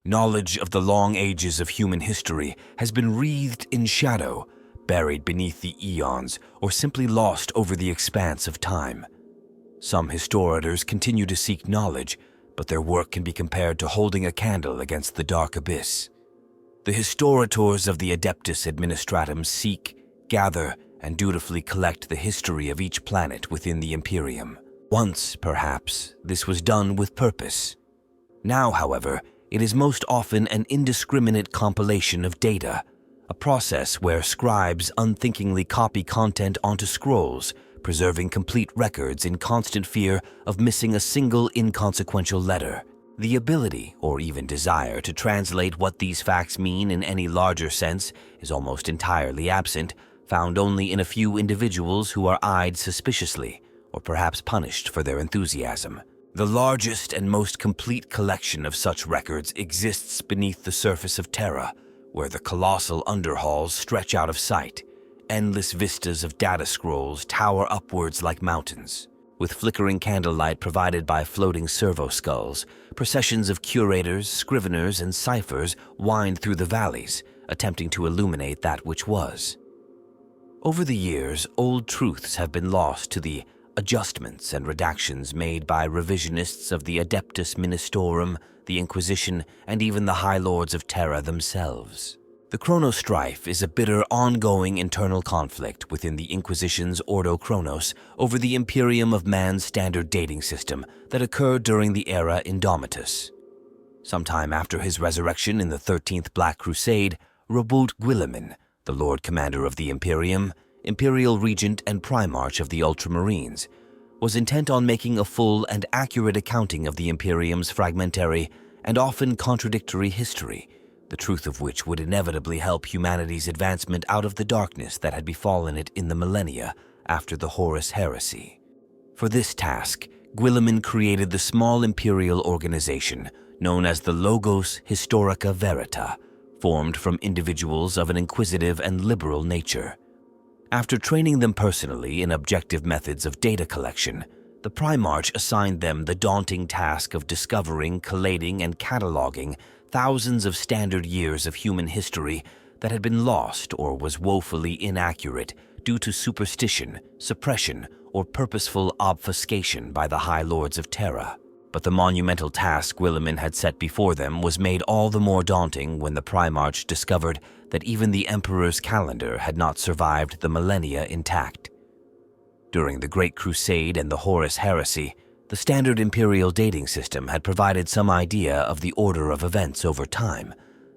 Knowledge of the long ages of human history has been wreathed in shadow, buried beneath the eons, or simply lost over the expanse of time. Some historiators continue to seek knowledge, but their work can be compared to holding a candle against the dark abyss. The historiators of the Adeptus Administratum seek, gather, and dutifully collect the history of each planet within the Imperium. Once, perhaps, this was done with purpose. Now, however, it is most often an indiscriminate compilation of data, a process where scribes unthinkingly copy content onto scrolls, preserving complete records in constant fear of missing a single inconsequential letter. The ability, or even desire, to translate what these facts mean in any larger sense is almost entirely absent, found only in a few individuals who are eyed suspiciously, or perhaps punished for their enthusiasm. The largest and most complete collection of such records exists beneath the surface of Terra, where the colossal underhalls stretch out of sight. Endless vistas of data scrolls tower upwards like mountains. With flickering candlelight provided by floating servo skulls, processions of curators, scriveners, and ciphers wind through the valleys, attempting to illuminate that which was. Over the years, old truths have been lost to the adjustments and redactions made by revisionists of the Adeptus Ministorum, the Inquisition, and even the High Lords of Terra themselves. The Chronostrife is a bitter, ongoing internal conflict within the Inquisition's Ordo Chronos over the Imperium of man's standard dating system that occurred during the era Indomitus. Sometime after his resurrection in the 13th Black Crusade, Robult Guilliman, the Lord Commander of the Imperium, Imperial Regent and Primarch of the Ultramarines, was intent on making a full and accurate accounting of the Imperium's fragmentary and often contradictory history, the truth of which would inevitably help humanity's advancement out of the darkness that had befallen it in the millennia after the Horus Heresy. For this task, Guilliman created the small imperial organization known as the Logos Historica Verita, formed from individuals of an inquisitive and liberal nature. After training them personally in objective methods of data collection, the Primarch assigned them the daunting task of discovering, collating, and cataloging thousands of standard years of human history that had been lost or was woefully inaccurate due to superstition, suppression, or purposeful obfuscation by the High Lords of Terra. But the monumental task Guilliman had set before them was made all the more daunting when the Primarch discovered that even the Emperor's calendar had not survived the millennia intact. During the Great Crusade and the Horus Heresy, the standard imperial dating system had provided some idea of the order of events over time,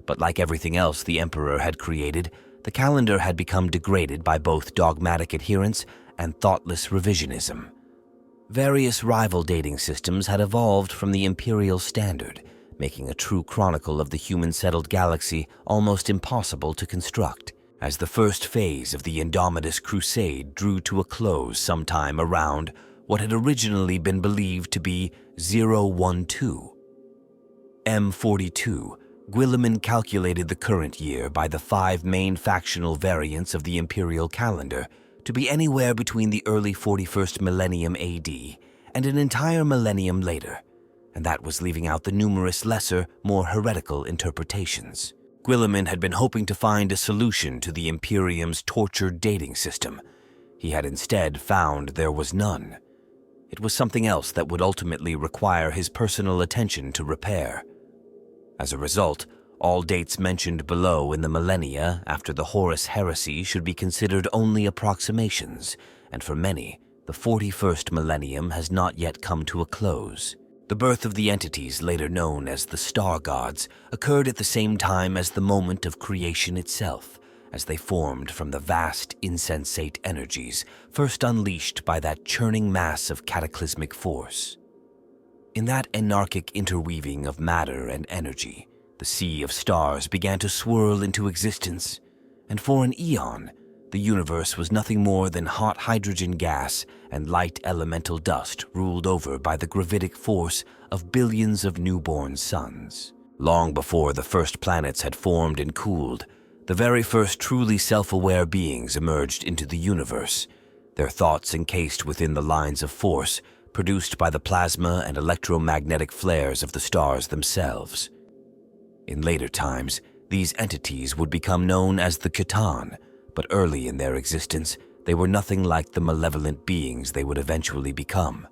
but like everything else the Emperor had created, the calendar had become degraded by both dogmatic adherence and thoughtless revisionism. Various rival dating systems had evolved from the imperial standard, making a true chronicle of the human-settled galaxy almost impossible to construct. As the first phase of the Indomitus Crusade drew to a close sometime around what had originally been believed to be 012 M42, Guilliman calculated the current year by the 5 main factional variants of the imperial calendar to be anywhere between the early 41st millennium AD and an entire millennium later, and that was leaving out the numerous lesser, more heretical interpretations. Guilliman had been hoping to find a solution to the Imperium's tortured dating system. He had instead found there was none. It was something else that would ultimately require his personal attention to repair. As a result, all dates mentioned below in the millennia after the Horus Heresy should be considered only approximations, and for many, the 41st millennium has not yet come to a close. The birth of the entities later known as the Star Gods occurred at the same time as the moment of creation itself, as they formed from the vast, insensate energies first unleashed by that churning mass of cataclysmic force. In that anarchic interweaving of matter and energy, the sea of stars began to swirl into existence, and for an eon, the universe was nothing more than hot hydrogen gas and light elemental dust ruled over by the gravitic force of billions of newborn suns. Long before the first planets had formed and cooled, the very first truly self-aware beings emerged into the universe, their thoughts encased within the lines of force produced by the plasma and electromagnetic flares of the stars themselves. In later times, these entities would become known as the Khitan, but early in their existence, they were nothing like the malevolent beings they would eventually become.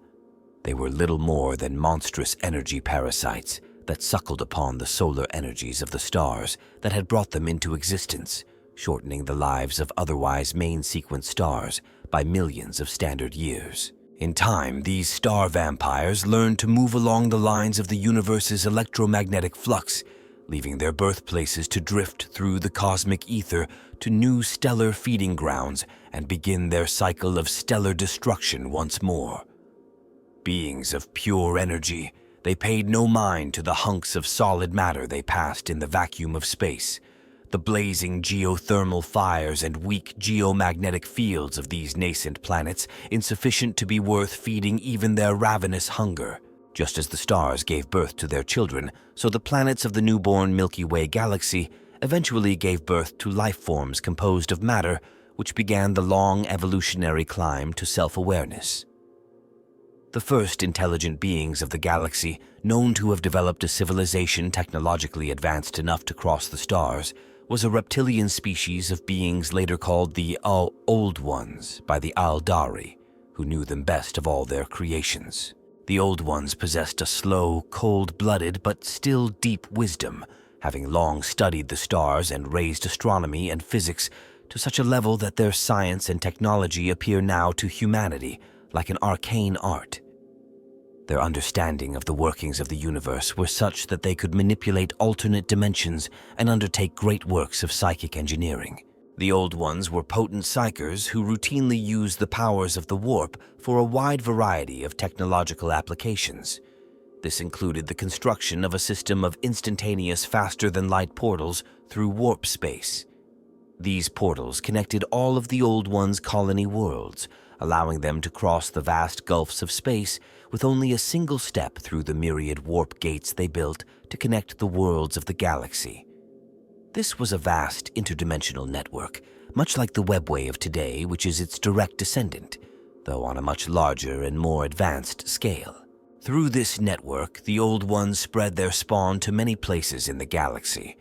They were little more than monstrous energy parasites that suckled upon the solar energies of the stars that had brought them into existence, shortening the lives of otherwise main-sequence stars by millions of standard years. In time, these star vampires learned to move along the lines of the universe's electromagnetic flux, leaving their birthplaces to drift through the cosmic ether to new stellar feeding grounds and begin their cycle of stellar destruction once more. Beings of pure energy, they paid no mind to the hunks of solid matter they passed in the vacuum of space. The blazing geothermal fires and weak geomagnetic fields of these nascent planets insufficient to be worth feeding even their ravenous hunger. Just as the stars gave birth to their children, so the planets of the newborn Milky Way galaxy eventually gave birth to life forms composed of matter, which began the long evolutionary climb to self-awareness. The first intelligent beings of the galaxy, known to have developed a civilization technologically advanced enough to cross the stars, was a reptilian species of beings later called the Old Ones by the Aeldari, who knew them best of all their creations. The Old Ones possessed a slow, cold-blooded but still deep wisdom, having long studied the stars and raised astronomy and physics to such a level that their science and technology appear now to humanity like an arcane art. Their understanding of the workings of the universe were such that they could manipulate alternate dimensions and undertake great works of psychic engineering. The Old Ones were potent psychers who routinely used the powers of the warp for a wide variety of technological applications. This included the construction of a system of instantaneous faster-than-light portals through warp space. These portals connected all of the Old Ones' colony worlds, allowing them to cross the vast gulfs of space with only a single step through the myriad warp gates they built to connect the worlds of the galaxy. This was a vast interdimensional network, much like the webway of today, which is its direct descendant, though on a much larger and more advanced scale. Through this network, the Old Ones spread their spawn to many places in the galaxy,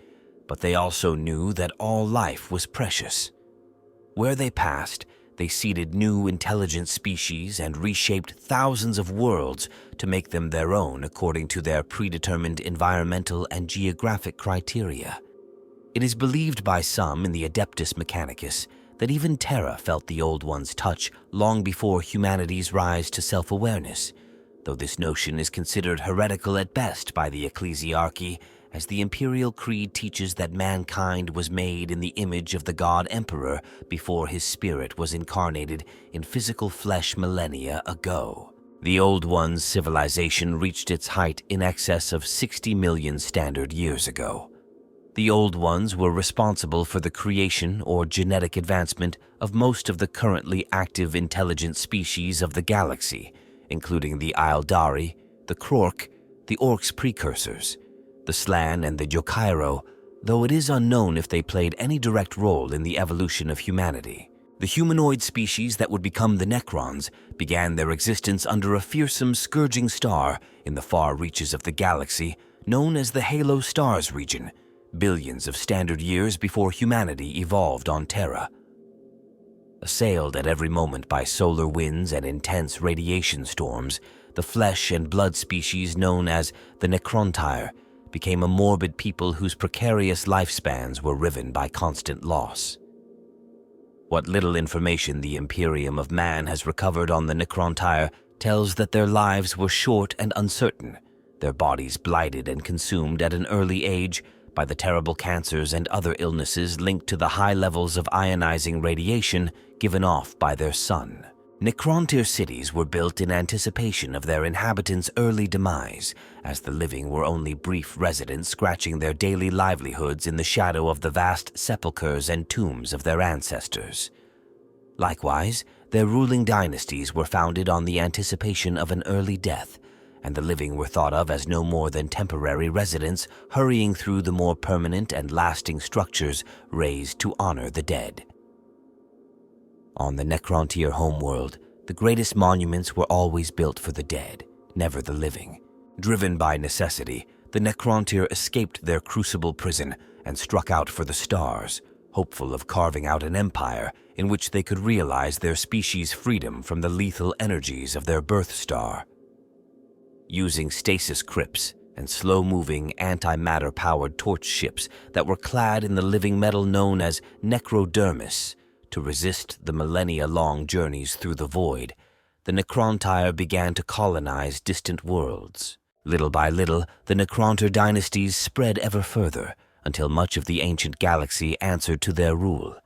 but they also knew that all life was precious. Where they passed, they seeded new intelligent species and reshaped thousands of worlds to make them their own according to their predetermined environmental and geographic criteria. It is believed by some in the Adeptus Mechanicus that even Terra felt the Old One's touch long before humanity's rise to self-awareness, though this notion is considered heretical at best by the ecclesiarchy, as the imperial creed teaches that mankind was made in the image of the god Emperor before his spirit was incarnated in physical flesh millennia ago. The Old One's civilization reached its height in excess of 60 million standard years ago. The Old Ones were responsible for the creation or genetic advancement of most of the currently active intelligent species of the galaxy, including the Aeldari, the Krork, the Orcs precursors, the Slan and the Jokairo, though it is unknown if they played any direct role in the evolution of humanity. The humanoid species that would become the Necrons began their existence under a fearsome scourging star in the far reaches of the galaxy known as the Halo Stars region, billions of standard years before humanity evolved on Terra. Assailed at every moment by solar winds and intense radiation storms, the flesh and blood species known as the Necrontyr became a morbid people whose precarious lifespans were riven by constant loss. What little information the Imperium of Man has recovered on the Necrontyr tells that their lives were short and uncertain, their bodies blighted and consumed at an early age by the terrible cancers and other illnesses linked to the high levels of ionizing radiation given off by their sun. Necrontyr cities were built in anticipation of their inhabitants' early demise, as the living were only brief residents scratching their daily livelihoods in the shadow of the vast sepulchres and tombs of their ancestors. Likewise, their ruling dynasties were founded on the anticipation of an early death, and the living were thought of as no more than temporary residents hurrying through the more permanent and lasting structures raised to honor the dead. On the Necrontyr homeworld, the greatest monuments were always built for the dead, never the living. Driven by necessity, the Necrontyr escaped their crucible prison and struck out for the stars, hopeful of carving out an empire in which they could realize their species' freedom from the lethal energies of their birth star. Using stasis crypts and slow-moving antimatter-powered torch ships that were clad in the living metal known as necrodermis to resist the millennia-long journeys through the void, the Necrontyr began to colonize distant worlds. Little by little, the Necrontyr dynasties spread ever further, until much of the ancient galaxy answered to their rule.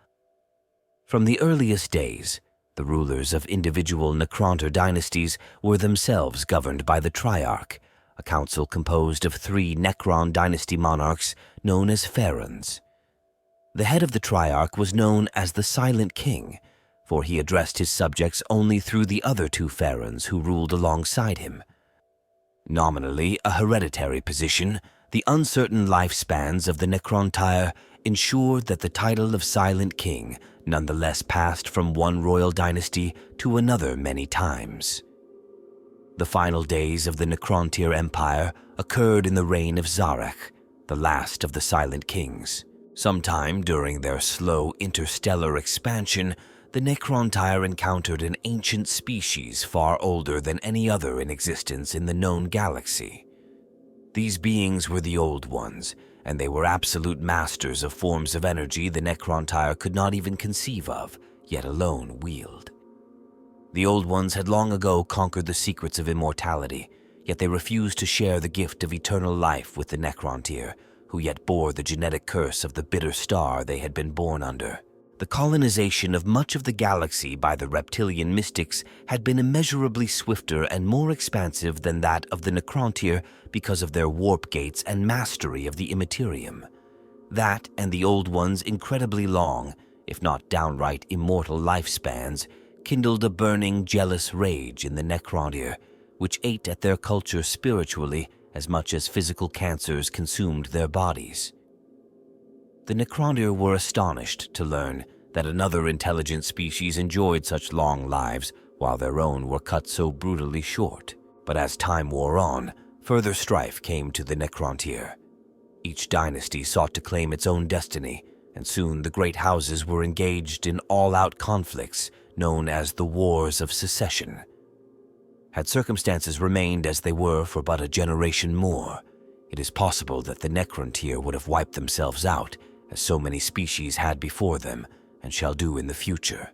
From the earliest days, the rulers of individual Necrontyr dynasties were themselves governed by the Triarch, a council composed of 3 Necron dynasty monarchs known as Pharaons. The head of the Triarch was known as the Silent King, for he addressed his subjects only through the other 2 Pharaons who ruled alongside him. Nominally a hereditary position, the uncertain lifespans of the Necrontyr ensured that the title of Silent King nonetheless passed from one royal dynasty to another many times. The final days of the Necrontyr Empire occurred in the reign of Zarek, the last of the Silent Kings. Sometime during their slow interstellar expansion, the Necrontyr encountered an ancient species far older than any other in existence in the known galaxy. These beings were the Old Ones, and they were absolute masters of forms of energy the Necrontyr could not even conceive of, yet alone wield. The Old Ones had long ago conquered the secrets of immortality, yet they refused to share the gift of eternal life with the Necrontyr, who yet bore the genetic curse of the bitter star they had been born under. The colonization of much of the galaxy by the reptilian mystics had been immeasurably swifter and more expansive than that of the Necrontyr because of their warp gates and mastery of the Imperium. That and the Old Ones' incredibly long, if not downright immortal lifespans, kindled a burning, jealous rage in the Necrontyr, which ate at their culture spiritually as much as physical cancers consumed their bodies. The Necrontyr were astonished to learn that another intelligent species enjoyed such long lives while their own were cut so brutally short. But as time wore on, further strife came to the Necrontyr. Each dynasty sought to claim its own destiny, and soon the great houses were engaged in all-out conflicts known as the Wars of Secession. Had circumstances remained as they were for but a generation more, it is possible that the Necrontyr would have wiped themselves out, as so many species had before them and shall do in the future.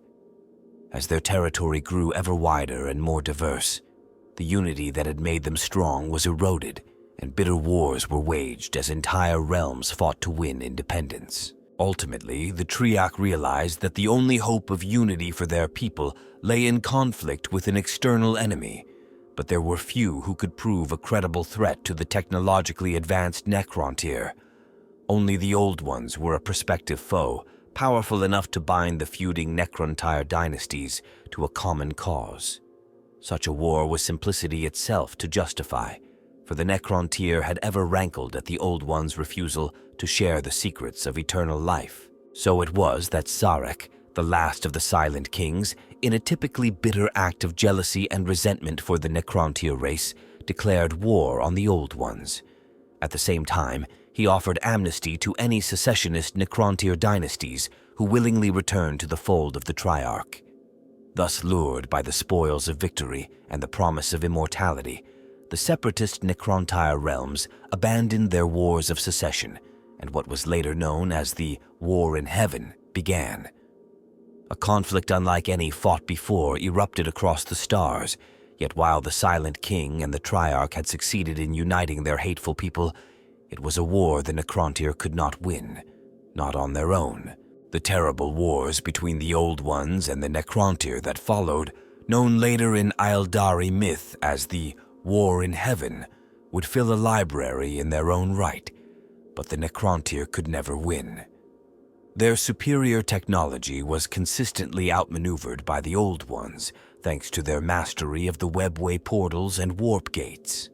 As their territory grew ever wider and more diverse, the unity that had made them strong was eroded, and bitter wars were waged as entire realms fought to win independence. Ultimately, the Triarch realized that the only hope of unity for their people lay in conflict with an external enemy, but there were few who could prove a credible threat to the technologically advanced Necrontyr. Only the Old Ones were a prospective foe, powerful enough to bind the feuding Necrontyr dynasties to a common cause. Such a war was simplicity itself to justify, for the Necrontyr had ever rankled at the Old Ones' refusal to share the secrets of eternal life. So it was that Zarek, the last of the Silent Kings, in a typically bitter act of jealousy and resentment for the Necrontyr race, declared war on the Old Ones. At the same time, he offered amnesty to any secessionist Necrontyr dynasties who willingly returned to the fold of the Triarch. Thus lured by the spoils of victory and the promise of immortality, the separatist Necrontyr realms abandoned their wars of secession, and what was later known as the War in Heaven began. A conflict unlike any fought before erupted across the stars, yet while the Silent King and the Triarch had succeeded in uniting their hateful people, it was a war the Necrontyr could not win, not on their own. The terrible wars between the Old Ones and the Necrontyr that followed, known later in Aeldari myth as the War in Heaven, would fill a library in their own right, but the Necrontyr could never win. Their superior technology was consistently outmaneuvered by the Old Ones, thanks to their mastery of the webway portals and warp gates.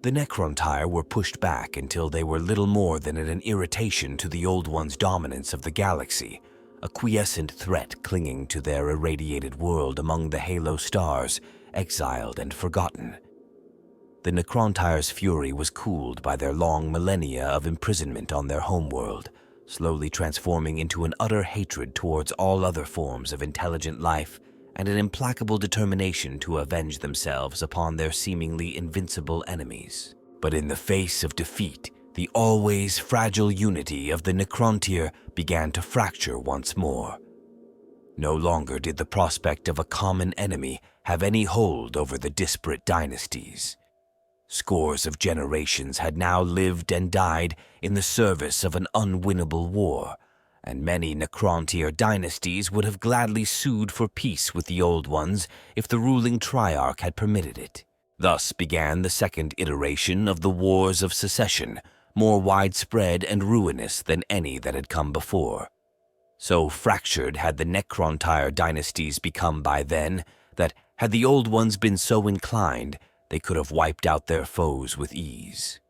The Necrontyr were pushed back until they were little more than an irritation to the Old Ones' dominance of the galaxy, a quiescent threat clinging to their irradiated world among the halo stars, exiled and forgotten. the Necrontyr's fury was cooled by their long millennia of imprisonment on their homeworld, slowly transforming into an utter hatred towards all other forms of intelligent life and an implacable determination to avenge themselves upon their seemingly invincible enemies. But in the face of defeat, the always fragile unity of the Necrontyr began to fracture once more. No longer did the prospect of a common enemy have any hold over the disparate dynasties. Scores of generations had now lived and died in the service of an unwinnable war, and many Necrontyr dynasties would have gladly sued for peace with the old ones if the ruling Triarch had permitted it. Thus began the second iteration of the Wars of Secession, more widespread and ruinous than any that had come before. So fractured had the Necrontyr dynasties become by then that, had the old ones been so inclined, they could have wiped out their foes with ease.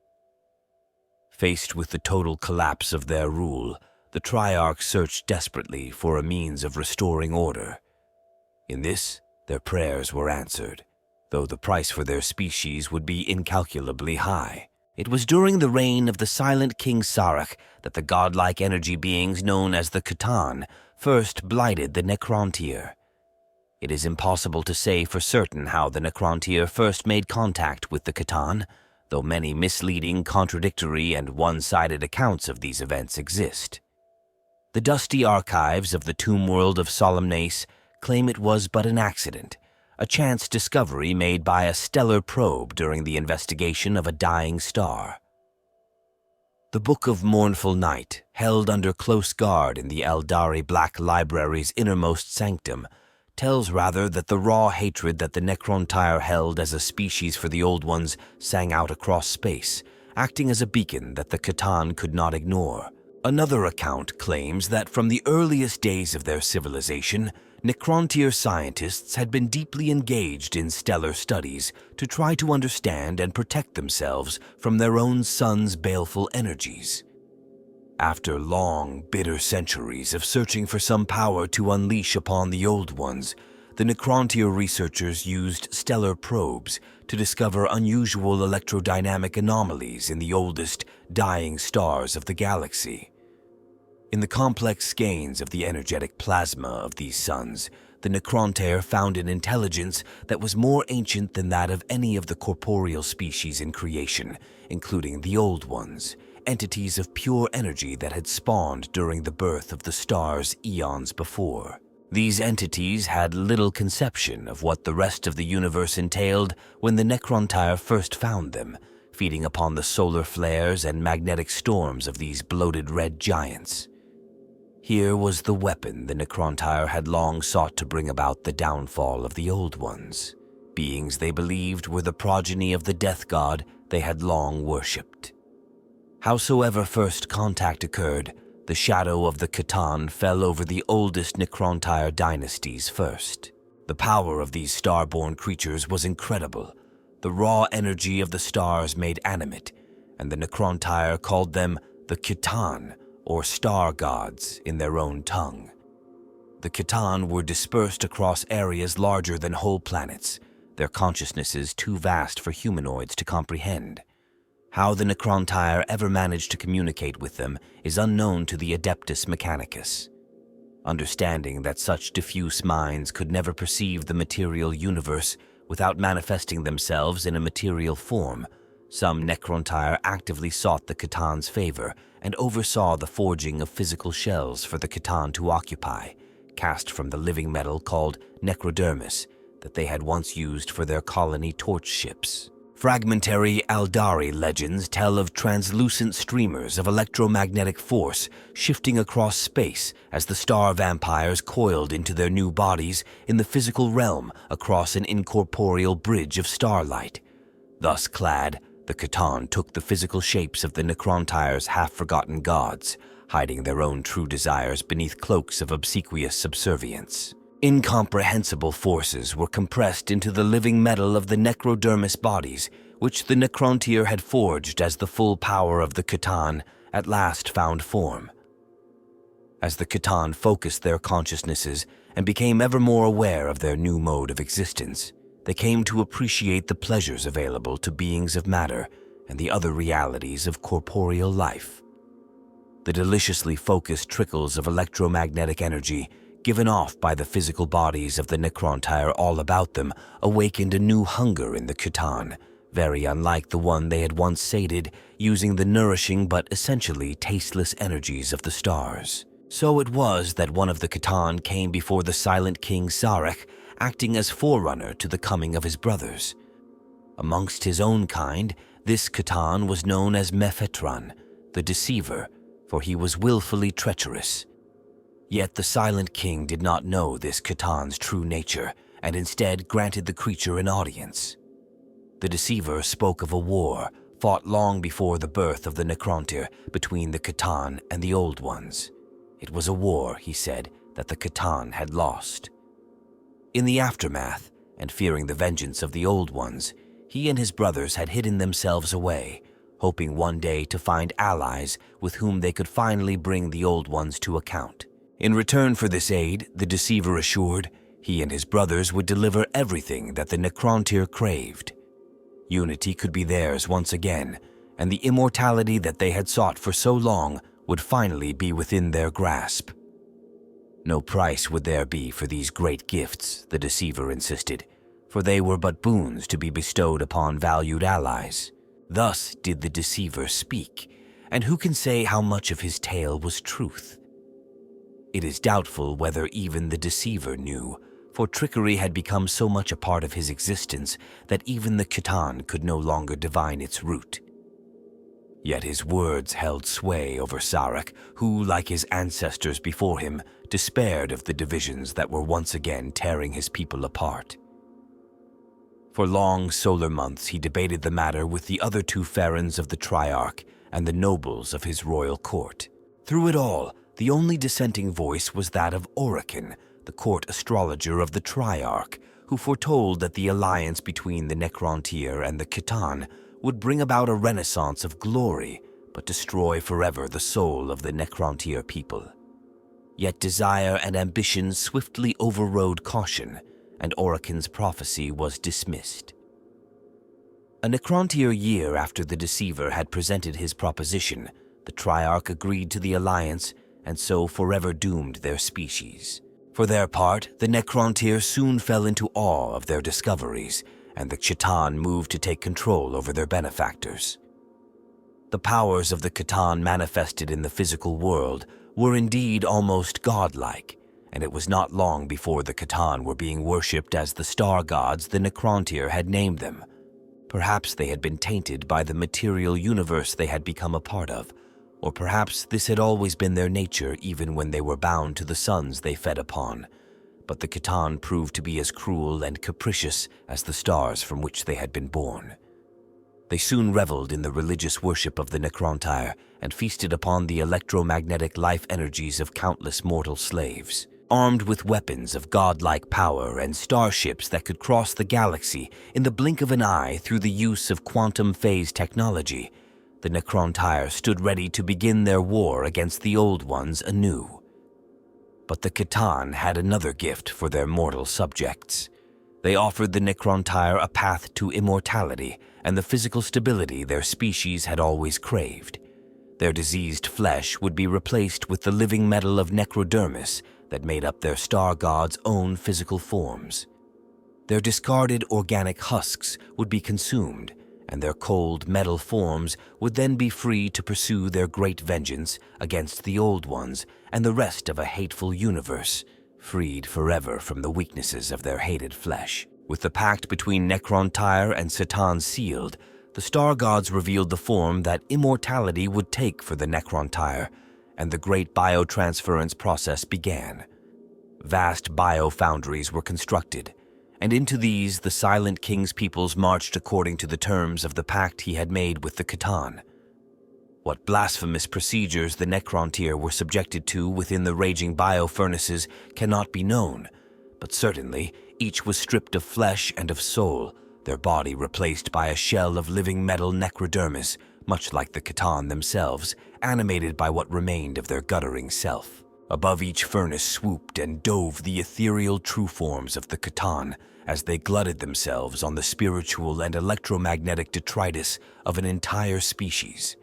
Faced with the total collapse of their rule, the Triarch searched desperately for a means of restoring order. In this, their prayers were answered, though the price for their species would be incalculably high. It was during the reign of the silent King Sarach that the godlike energy beings known as the C'tan first blighted the Necrontyr. It is impossible to say for certain how the Necrontyr first made contact with the C'tan, though many misleading, contradictory, and one-sided accounts of these events exist. The dusty archives of the tomb world of Solemnace claim it was but an accident, a chance discovery made by a stellar probe during the investigation of a dying star. The Book of Mournful Night, held under close guard in the Aeldari Black Library's innermost sanctum, tells rather that the raw hatred that the Necrontyr held as a species for the Old Ones sang out across space, acting as a beacon that the C'tan could not ignore. Another account claims that from the earliest days of their civilization, Necrontyr scientists had been deeply engaged in stellar studies to try to understand and protect themselves from their own sun's baleful energies. After long, bitter centuries of searching for some power to unleash upon the Old Ones, the Necrontyr researchers used stellar probes to discover unusual electrodynamic anomalies in the oldest, dying stars of the galaxy. In the complex skeins of the energetic plasma of these suns, the Necrontyr found an intelligence that was more ancient than that of any of the corporeal species in creation, including the Old Ones, entities of pure energy that had spawned during the birth of the stars eons before. These entities had little conception of what the rest of the universe entailed when the Necrontyr first found them, feeding upon the solar flares and magnetic storms of these bloated red giants. Here was the weapon the Necrontyr had long sought to bring about the downfall of the Old Ones, beings they believed were the progeny of the death god they had long worshipped. Howsoever first contact occurred, the shadow of the C'tan fell over the oldest Necrontyr dynasties first. The power of these star-born creatures was incredible. The raw energy of the stars made animate, and the Necrontyr called them the C'tan, or star gods, in their own tongue. The C'tan were dispersed across areas larger than whole planets, their consciousnesses too vast for humanoids to comprehend. How the Necrontyr ever managed to communicate with them is unknown to the Adeptus Mechanicus. Understanding that such diffuse minds could never perceive the material universe without manifesting themselves in a material form, some Necrontyr actively sought the C'tan's favor and oversaw the forging of physical shells for the C'tan to occupy, cast from the living metal called necrodermis that they had once used for their colony torch ships. Fragmentary Aeldari legends tell of translucent streamers of electromagnetic force shifting across space as the star vampires coiled into their new bodies in the physical realm across an incorporeal bridge of starlight. Thus clad, the C'tan took the physical shapes of the Necrontyr's half-forgotten gods, hiding their own true desires beneath cloaks of obsequious subservience. Incomprehensible forces were compressed into the living metal of the necrodermis bodies, which the Necrontyr had forged as the full power of the C'tan at last found form. As the C'tan focused their consciousnesses and became ever more aware of their new mode of existence, they came to appreciate the pleasures available to beings of matter and the other realities of corporeal life. The deliciously focused trickles of electromagnetic energy given off by the physical bodies of the Necrontyr all about them awakened a new hunger in the C'tan, very unlike the one they had once sated using the nourishing but essentially tasteless energies of the stars. So it was that one of the C'tan came before the silent king Sarek, acting as forerunner to the coming of his brothers. Amongst his own kind, this C'tan was known as Mephetran, the Deceiver, for he was willfully treacherous. Yet the silent king did not know this C'tan's true nature, and instead granted the creature an audience. The Deceiver spoke of a war fought long before the birth of the Necrontyr between the C'tan and the Old Ones. It was a war, he said, that the C'tan had lost. In the aftermath, and fearing the vengeance of the Old Ones, he and his brothers had hidden themselves away, hoping one day to find allies with whom they could finally bring the Old Ones to account. In return for this aid, the Deceiver assured, he and his brothers would deliver everything that the Necrontyr craved. Unity could be theirs once again, and the immortality that they had sought for so long would finally be within their grasp. No price would there be for these great gifts, the Deceiver insisted, for they were but boons to be bestowed upon valued allies. Thus did the Deceiver speak, and who can say how much of his tale was truth? It is doubtful whether even the Deceiver knew, for trickery had become so much a part of his existence that even the C'tan could no longer divine its root. Yet his words held sway over Sarek, who, like his ancestors before him, despaired of the divisions that were once again tearing his people apart. For long solar months he debated the matter with the other two Pharaons of the Triarch and the nobles of his royal court. Through it all, the only dissenting voice was that of Orican, the court astrologer of the Triarch, who foretold that the alliance between the Necrontyr and the C'tan would bring about a renaissance of glory, but destroy forever the soul of the Necrontyr people. Yet desire and ambition swiftly overrode caution, and Orican's prophecy was dismissed. A Necrontyr year after the Deceiver had presented his proposition, the Triarch agreed to the alliance and so forever doomed their species. For their part, the Necrontyr soon fell into awe of their discoveries, and the C'tan moved to take control over their benefactors. The powers of the C'tan manifested in the physical world were indeed almost godlike, and it was not long before the C'tan were being worshipped as the star gods the Necrontyr had named them. Perhaps they had been tainted by the material universe they had become a part of, or perhaps this had always been their nature even when they were bound to the suns they fed upon. But the C'tan proved to be as cruel and capricious as the stars from which they had been born. They soon reveled in the religious worship of the Necrontyr and feasted upon the electromagnetic life energies of countless mortal slaves. Armed with weapons of godlike power and starships that could cross the galaxy in the blink of an eye through the use of quantum phase technology, the Necrontyr stood ready to begin their war against the Old Ones anew. But the C'tan had another gift for their mortal subjects. They offered the Necrontyr a path to immortality and the physical stability their species had always craved. Their diseased flesh would be replaced with the living metal of necrodermis that made up their star god's own physical forms. Their discarded organic husks would be consumed, and their cold metal forms would then be free to pursue their great vengeance against the Old Ones and the rest of a hateful universe, freed forever from the weaknesses of their hated flesh. With the pact between Necrontyr and C'tan sealed, the star gods revealed the form that immortality would take for the Necrontyr, and the great biotransference process began. Vast biofoundries were constructed, and into these the Silent King's peoples marched according to the terms of the pact he had made with the C'tan. What blasphemous procedures the Necrontyr were subjected to within the raging biofurnaces cannot be known, but certainly each was stripped of flesh and of soul, their body replaced by a shell of living metal necrodermis, much like the C'tan themselves, animated by what remained of their guttering self. Above each furnace swooped and dove the ethereal true forms of the C'tan as they glutted themselves on the spiritual and electromagnetic detritus of an entire species.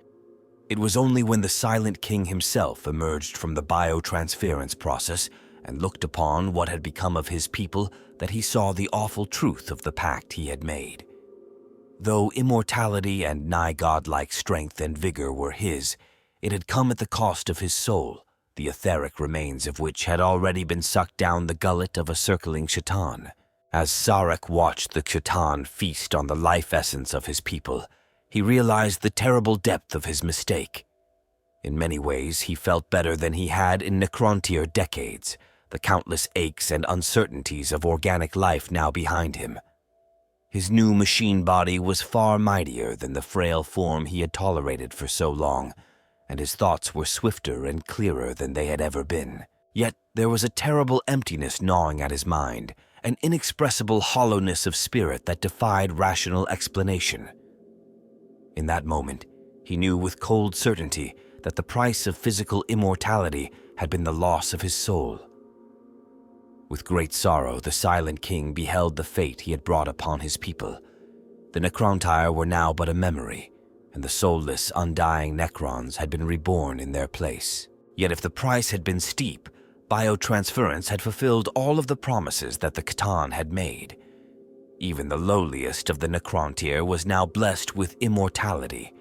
It was only when the Silent King himself emerged from the biotransference process and looked upon what had become of his people that he saw the awful truth of the pact he had made. Though immortality and nigh godlike strength and vigor were his, it had come at the cost of his soul, the etheric remains of which had already been sucked down the gullet of a circling C'tan. As Sarek watched the C'tan feast on the life essence of his people, he realized the terrible depth of his mistake. In many ways, he felt better than he had in Necrontyr decades, the countless aches and uncertainties of organic life now behind him. His new machine body was far mightier than the frail form he had tolerated for so long, and his thoughts were swifter and clearer than they had ever been. Yet there was a terrible emptiness gnawing at his mind, an inexpressible hollowness of spirit that defied rational explanation. In that moment, he knew with cold certainty that the price of physical immortality had been the loss of his soul. With great sorrow, the Silent King beheld the fate he had brought upon his people. The Necrontyr were now but a memory, and the soulless, undying Necrons had been reborn in their place. Yet if the price had been steep, Biotransference had fulfilled all of the promises that the C'tan had made. Even the lowliest of the Necrontyr was now blessed with immortality.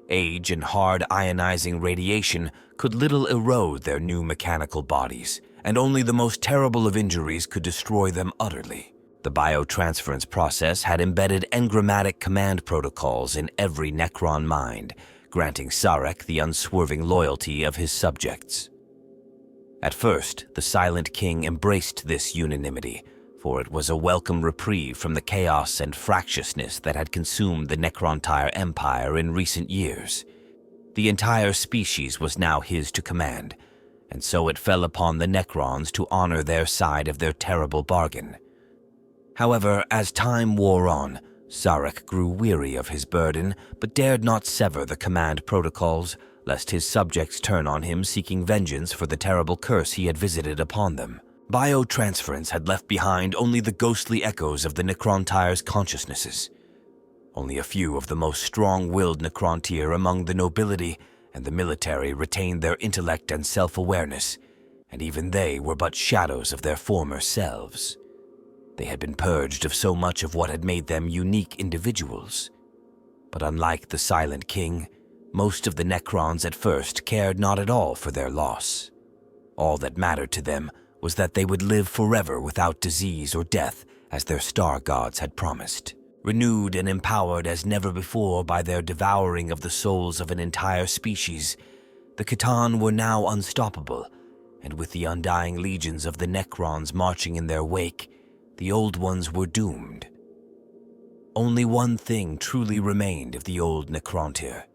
Age and hard ionizing radiation could little erode their new mechanical bodies, and only the most terrible of injuries could destroy them utterly. The biotransference process had embedded engrammatic command protocols in every Necron mind, granting Sarek the unswerving loyalty of his subjects. At first, the Silent King embraced this unanimity, for it was a welcome reprieve from the chaos and fractiousness that had consumed the Necrontyr Empire in recent years. The entire species was now his to command, and so it fell upon the Necrons to honor their side of their terrible bargain. However, as time wore on, Sarek grew weary of his burden, but dared not sever the command protocols, lest his subjects turn on him seeking vengeance for the terrible curse he had visited upon them. Biotransference had left behind only the ghostly echoes of the Necrontyr's consciousnesses. Only a few of the most strong-willed Necrontyr among the nobility and the military retained their intellect and self-awareness, and even they were but shadows of their former selves. They had been purged of so much of what had made them unique individuals. But unlike the Silent King, most of the Necrons at first cared not at all for their loss. All that mattered to them was that they would live forever without disease or death, as their star gods had promised. Renewed and empowered as never before by their devouring of the souls of an entire species, the C'tan were now unstoppable, and with the undying legions of the Necrons marching in their wake, the Old Ones were doomed. Only one thing truly remained of the old Necrontyr,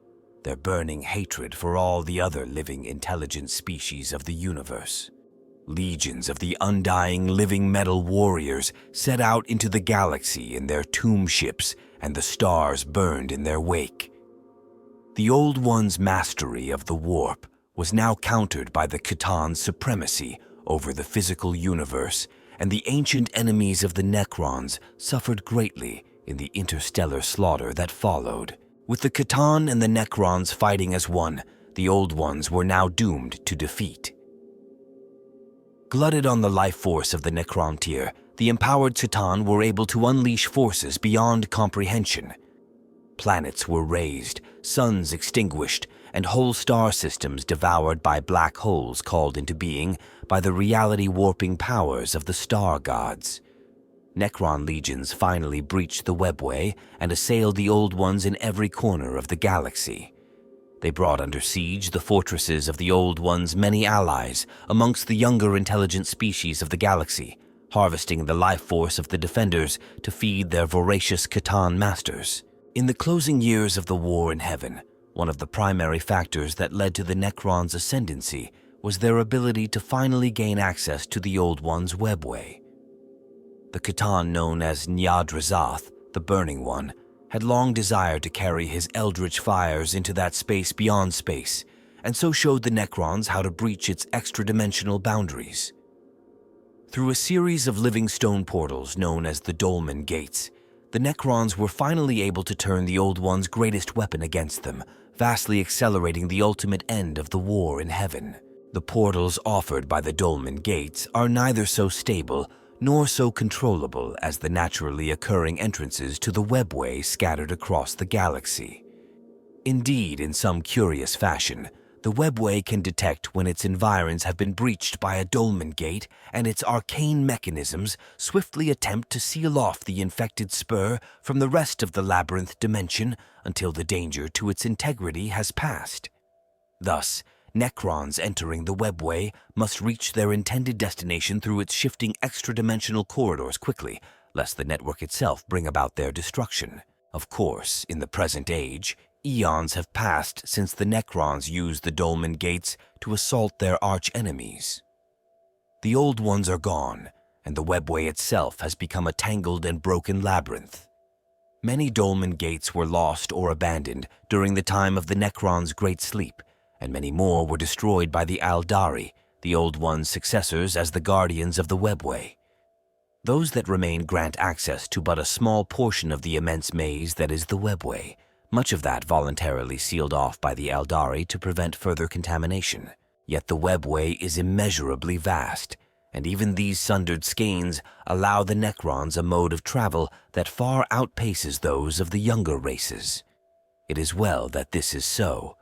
their burning hatred for all the other living intelligent species of the universe. Legions of the undying living metal warriors set out into the galaxy in their tomb ships, and the stars burned in their wake. The Old One's mastery of the warp was now countered by the C'tan's supremacy over the physical universe, and the ancient enemies of the Necrons suffered greatly in the interstellar slaughter that followed. With the C'tan and the Necrons fighting as one, the Old Ones were now doomed to defeat. Glutted on the life force of the Necrontyr, the empowered C'tan were able to unleash forces beyond comprehension. Planets were razed, suns extinguished, and whole star systems devoured by black holes called into being by the reality-warping powers of the star gods. Necron legions finally breached the webway and assailed the Old Ones in every corner of the galaxy. They brought under siege the fortresses of the Old Ones' many allies amongst the younger intelligent species of the galaxy, harvesting the life force of the defenders to feed their voracious C'tan masters. In the closing years of the War in Heaven, one of the primary factors that led to the Necrons' ascendancy was their ability to finally gain access to the Old Ones' webway. The C'tan known as Nyadrazath, the Burning One, had long desired to carry his eldritch fires into that space beyond space, and so showed the Necrons how to breach its extra-dimensional boundaries. Through a series of living stone portals known as the Dolmen Gates, the Necrons were finally able to turn the Old One's greatest weapon against them, vastly accelerating the ultimate end of the war in heaven. The portals offered by the Dolmen Gates are neither so stable nor so controllable as the naturally occurring entrances to the webway scattered across the galaxy. Indeed, in some curious fashion, the webway can detect when its environs have been breached by a dolmen gate, and its arcane mechanisms swiftly attempt to seal off the infected spur from the rest of the labyrinth dimension until the danger to its integrity has passed. Thus, Necrons entering the webway must reach their intended destination through its shifting extra-dimensional corridors quickly, lest the network itself bring about their destruction. Of course, in the present age, eons have passed since the Necrons used the Dolmen Gates to assault their arch-enemies. The Old Ones are gone, and the webway itself has become a tangled and broken labyrinth. Many Dolmen Gates were lost or abandoned during the time of the Necrons' Great Sleep, and many more were destroyed by the Aeldari, the Old Ones' successors as the guardians of the webway. Those that remain grant access to but a small portion of the immense maze that is the webway, much of that voluntarily sealed off by the Aeldari to prevent further contamination. Yet the webway is immeasurably vast, and even these sundered skeins allow the Necrons a mode of travel that far outpaces those of the younger races. It is well that this is so.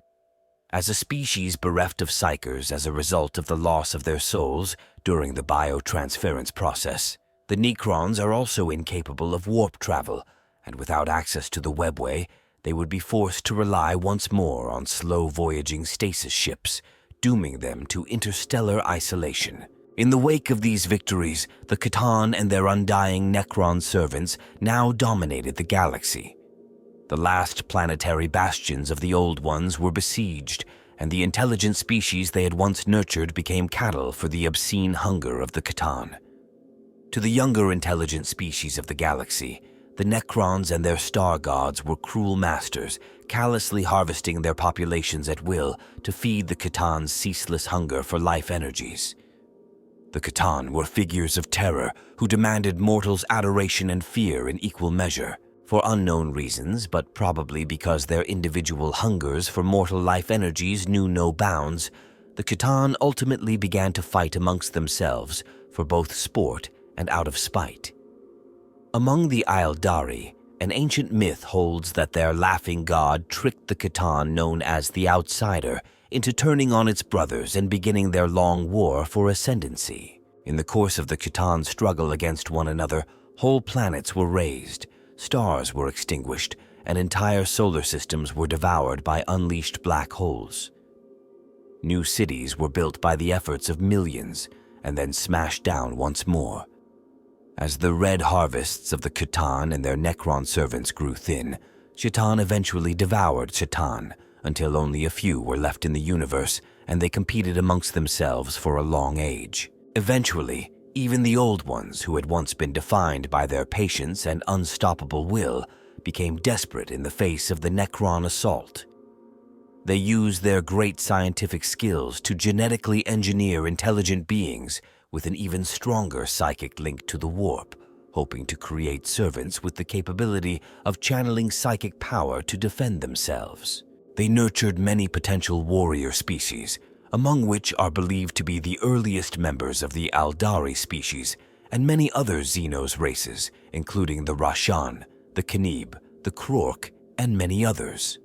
As a species bereft of psychers as a result of the loss of their souls during the biotransference process, the Necrons are also incapable of warp travel, and without access to the webway, they would be forced to rely once more on slow-voyaging stasis ships, dooming them to interstellar isolation. In the wake of these victories, the C'tan and their undying Necron servants now dominated the galaxy. The last planetary bastions of the Old Ones were besieged, and the intelligent species they had once nurtured became cattle for the obscene hunger of the C'tan. To the younger intelligent species of the galaxy, the Necrons and their star gods were cruel masters, callously harvesting their populations at will to feed the C'tan's ceaseless hunger for life energies. The C'tan were figures of terror who demanded mortals' adoration and fear in equal measure. For unknown reasons, but probably because their individual hungers for mortal life energies knew no bounds, the C'tan ultimately began to fight amongst themselves for both sport and out of spite. Among the Aeldari, an ancient myth holds that their laughing god tricked the C'tan known as the Outsider into turning on its brothers and beginning their long war for ascendancy. In the course of the C'tan's struggle against one another, whole planets were razed, stars were extinguished, and entire solar systems were devoured by unleashed black holes. New cities were built by the efforts of millions, and then smashed down once more. As the red harvests of the C'tan and their Necron servants grew thin, C'tan eventually devoured C'tan, until only a few were left in the universe, and they competed amongst themselves for a long age. Eventually, even the Old Ones, who had once been defined by their patience and unstoppable will, became desperate in the face of the Necron assault. They used their great scientific skills to genetically engineer intelligent beings with an even stronger psychic link to the warp, hoping to create servants with the capability of channeling psychic power to defend themselves. They nurtured many potential warrior species, among which are believed to be the earliest members of the Aeldari species, and many other Xenos races, including the Rashan, the Khenib, the Krork, and many others.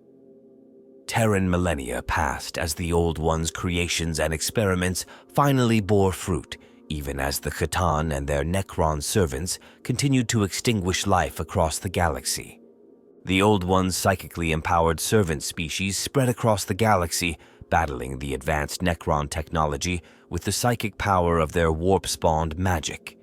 Terran millennia passed as the Old Ones' creations and experiments finally bore fruit, even as the C'tan and their Necron servants continued to extinguish life across the galaxy. The Old Ones' psychically empowered servant species spread across the galaxy, battling the advanced Necron technology with the psychic power of their warp-spawned magic.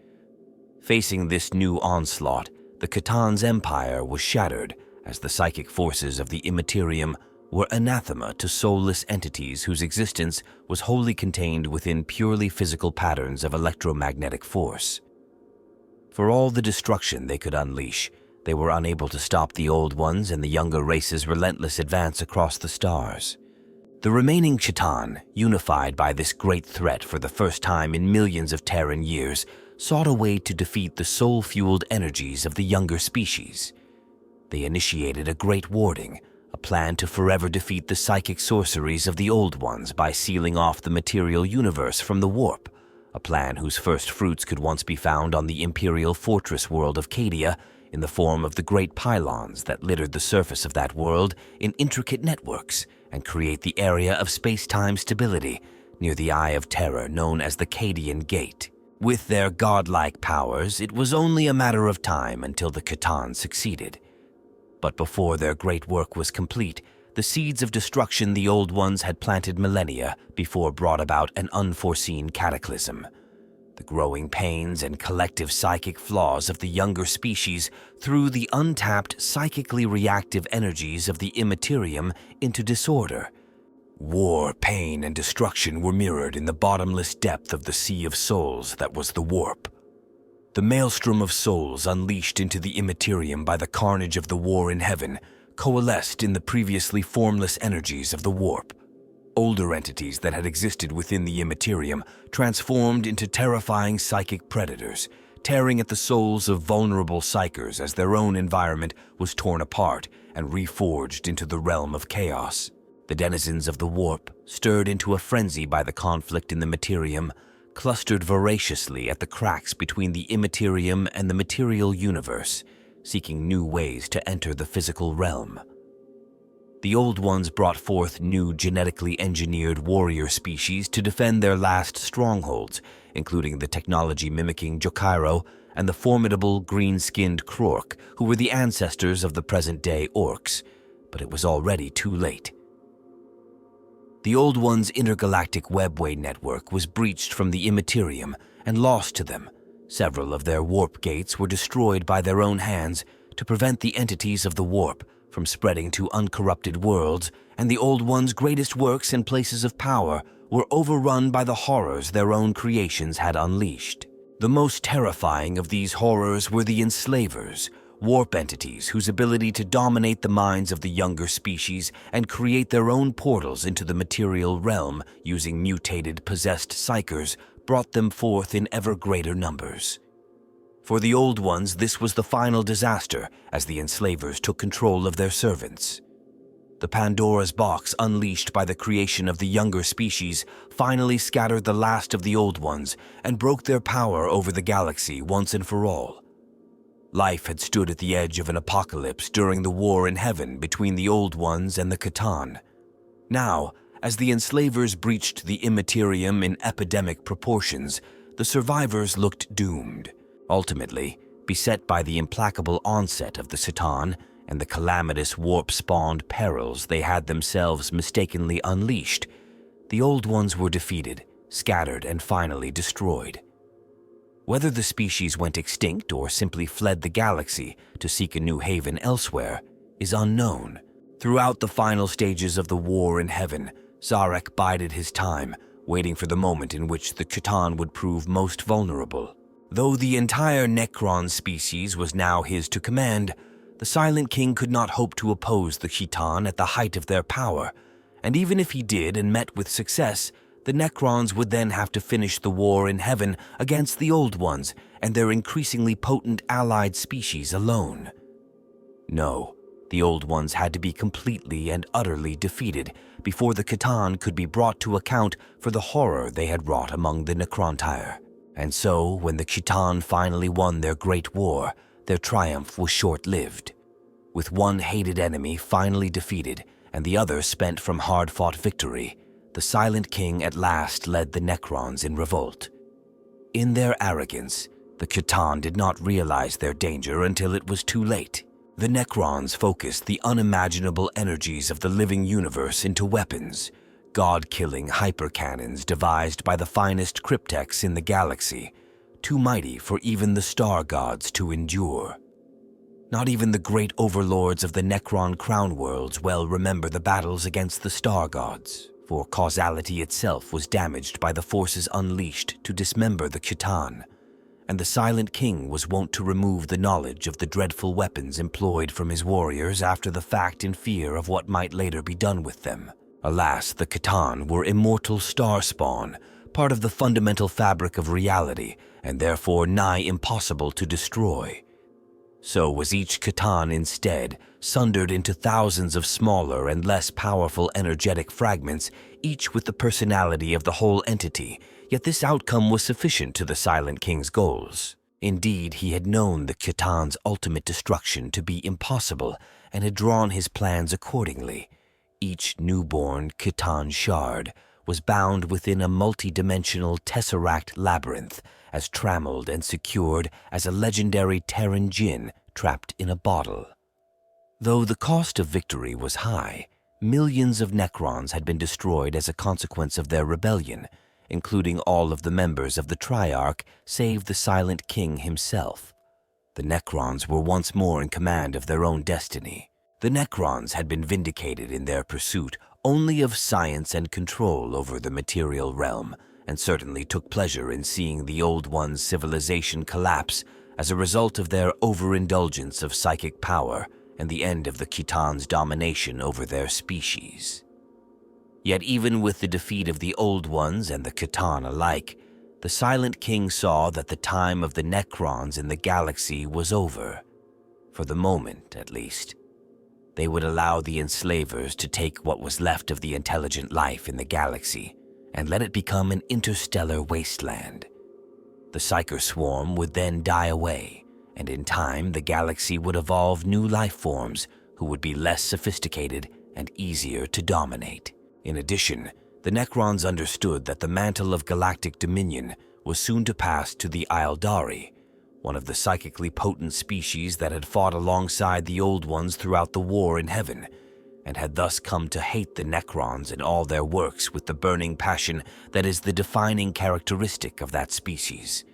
Facing this new onslaught, the C'tan's empire was shattered as the psychic forces of the Imperium were anathema to soulless entities whose existence was wholly contained within purely physical patterns of electromagnetic force. For all the destruction they could unleash, they were unable to stop the Old Ones and the younger race's relentless advance across the stars. The remaining Khitan, unified by this great threat for the first time in millions of Terran years, sought a way to defeat the soul-fueled energies of the younger species. They initiated a great warding, a plan to forever defeat the psychic sorceries of the Old Ones by sealing off the material universe from the warp, a plan whose first fruits could once be found on the imperial fortress world of Cadia in the form of the great pylons that littered the surface of that world in intricate networks and create the area of space-time stability near the Eye of Terror known as the Cadian Gate. With their godlike powers, it was only a matter of time until the Khitan succeeded. But before their great work was complete, the seeds of destruction the Old Ones had planted millennia before brought about an unforeseen cataclysm. The growing pains and collective psychic flaws of the younger species threw the untapped, psychically reactive energies of the Imperium into disorder. War, pain, and destruction were mirrored in the bottomless depth of the Sea of Souls that was the warp. The maelstrom of souls unleashed into the Imperium by the carnage of the war in heaven coalesced in the previously formless energies of the warp. Older entities that had existed within the Imperium transformed into terrifying psychic predators, tearing at the souls of vulnerable psychers as their own environment was torn apart and reforged into the realm of chaos. The denizens of the warp, stirred into a frenzy by the conflict in the Materium, clustered voraciously at the cracks between the Imperium and the material universe, seeking new ways to enter the physical realm. The Old Ones brought forth new genetically engineered warrior species to defend their last strongholds, including the technology-mimicking Jokairo and the formidable green-skinned Krork, who were the ancestors of the present-day Orcs, but it was already too late. The Old Ones' intergalactic webway network was breached from the Imperium and lost to them. Several of their warp gates were destroyed by their own hands to prevent the entities of the warp from spreading to uncorrupted worlds, and the Old Ones' greatest works and places of power were overrun by the horrors their own creations had unleashed. The most terrifying of these horrors were the Enslavers, warp entities whose ability to dominate the minds of the younger species and create their own portals into the material realm using mutated, possessed psychers brought them forth in ever greater numbers. For the Old Ones, this was the final disaster as the Enslavers took control of their servants. The Pandora's box unleashed by the creation of the younger species finally scattered the last of the Old Ones and broke their power over the galaxy once and for all. Life had stood at the edge of an apocalypse during the war in heaven between the Old Ones and the Khitan. Now, as the Enslavers breached the Imperium in epidemic proportions, the survivors looked doomed. Ultimately, beset by the implacable onset of the Khitan and the calamitous warp-spawned perils they had themselves mistakenly unleashed, the Old Ones were defeated, scattered, and finally destroyed. Whether the species went extinct or simply fled the galaxy to seek a new haven elsewhere is unknown. Throughout the final stages of the war in heaven, Zarek bided his time, waiting for the moment in which the Khitan would prove most vulnerable. Though the entire Necron species was now his to command, the Silent King could not hope to oppose the Khitan at the height of their power, and even if he did and met with success, the Necrons would then have to finish the war in heaven against the Old Ones and their increasingly potent allied species alone. No, the Old Ones had to be completely and utterly defeated before the Khitan could be brought to account for the horror they had wrought among the Necrontyr. And so, when the Khitan finally won their great war, their triumph was short-lived. With one hated enemy finally defeated and the other spent from hard-fought victory, the Silent King at last led the Necrons in revolt. In their arrogance, the Khitan did not realize their danger until it was too late. The Necrons focused the unimaginable energies of the living universe into weapons, god-killing hypercannons devised by the finest cryptex in the galaxy, too mighty for even the star gods to endure. Not even the great overlords of the Necron crown worlds well remember the battles against the star gods, for causality itself was damaged by the forces unleashed to dismember the Khitan, and the Silent King was wont to remove the knowledge of the dreadful weapons employed from his warriors after the fact in fear of what might later be done with them. Alas, the C'tan were immortal star spawn, part of the fundamental fabric of reality, and therefore nigh impossible to destroy. So was each C'tan instead sundered into thousands of smaller and less powerful energetic fragments, each with the personality of the whole entity, yet this outcome was sufficient to the Silent King's goals. Indeed, he had known the C'tan's ultimate destruction to be impossible and had drawn his plans accordingly. Each newborn C'tan shard was bound within a multi-dimensional tesseract labyrinth, as trammeled and secured as a legendary Terran djinn trapped in a bottle. Though the cost of victory was high, millions of Necrons had been destroyed as a consequence of their rebellion, including all of the members of the Triarch save the Silent King himself. The Necrons were once more in command of their own destiny. The Necrons had been vindicated in their pursuit only of science and control over the material realm, and certainly took pleasure in seeing the Old One's civilization collapse as a result of their overindulgence of psychic power and the end of the C'tan's domination over their species. Yet even with the defeat of the Old Ones and the C'tan alike, the Silent King saw that the time of the Necrons in the galaxy was over. For the moment, at least. They would allow the enslavers to take what was left of the intelligent life in the galaxy and let it become an interstellar wasteland. The Psyker swarm would then die away, and in time the galaxy would evolve new life forms who would be less sophisticated and easier to dominate. In addition, the Necrons understood that the mantle of galactic dominion was soon to pass to the Aeldari, one of the psychically potent species that had fought alongside the Old Ones throughout the war in heaven, and had thus come to hate the Necrons and all their works with the burning passion that is the defining characteristic of that species.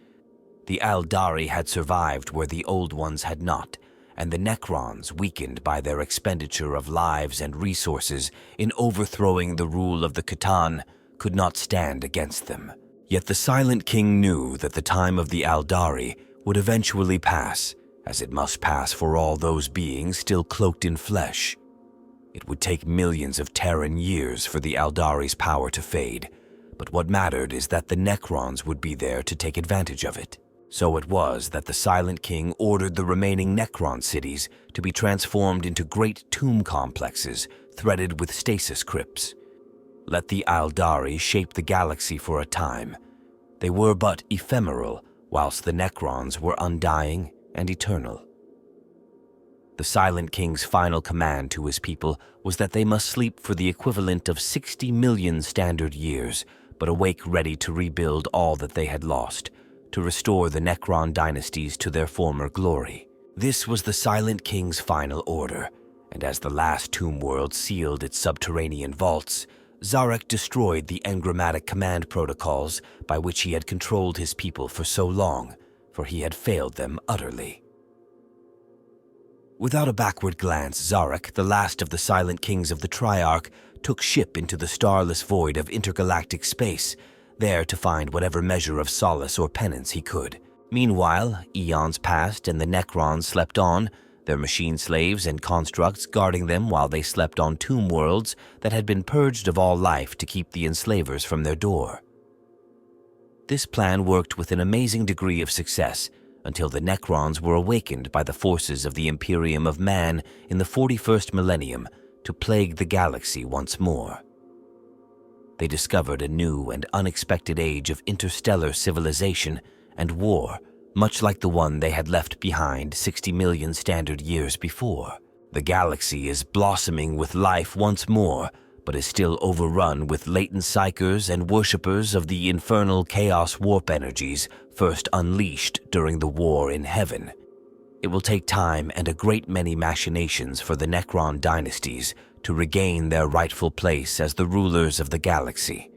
The Aeldari had survived where the Old Ones had not, and the Necrons, weakened by their expenditure of lives and resources in overthrowing the rule of the C'tan, could not stand against them. Yet the Silent King knew that the time of the Aeldari would eventually pass, as it must pass for all those beings still cloaked in flesh. It would take millions of Terran years for the Aeldari's power to fade, but what mattered is that the Necrons would be there to take advantage of it. So it was that the Silent King ordered the remaining Necron cities to be transformed into great tomb complexes threaded with stasis crypts. Let the Aeldari shape the galaxy for a time. They were but ephemeral, whilst the Necrons were undying and eternal. The Silent King's final command to his people was that they must sleep for the equivalent of 60 million standard years, but awake ready to rebuild all that they had lost, to restore the Necron dynasties to their former glory. This was the Silent King's final order, and as the last tomb world sealed its subterranean vaults, Zarek destroyed the engrammatic command protocols by which he had controlled his people for so long, for he had failed them utterly. Without a backward glance, Zarek, the last of the Silent Kings of the Triarch, took ship into the starless void of intergalactic space, there to find whatever measure of solace or penance he could. Meanwhile, eons passed and the Necrons slept on, their machine slaves and constructs guarding them while they slept on tomb worlds that had been purged of all life to keep the enslavers from their door. This plan worked with an amazing degree of success until the Necrons were awakened by the forces of the Imperium of Man in the 41st millennium to plague the galaxy once more. They discovered a new and unexpected age of interstellar civilization and war, much like the one they had left behind 60 million standard years before. The galaxy is blossoming with life once more, but is still overrun with latent psychers and worshippers of the infernal chaos warp energies first unleashed during the war in heaven. It will take time and a great many machinations for the Necron dynasties to regain their rightful place as the rulers of the galaxy.